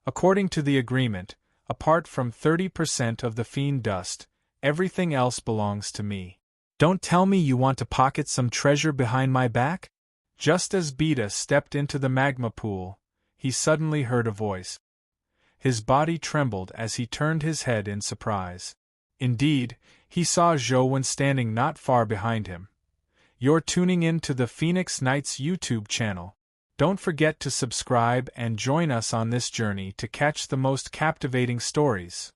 S1: According to the agreement, apart from 30% of the fiend dust, everything else belongs to me. Don't tell me you want to pocket some treasure behind my back? Just as Beta stepped into the magma pool, he suddenly heard a voice. His body trembled as he turned his head in surprise. Indeed, he saw Zhou standing not far behind him. You're tuning in to the Phoenix Knights YouTube channel. Don't forget to subscribe and join us on this journey to catch the most captivating stories.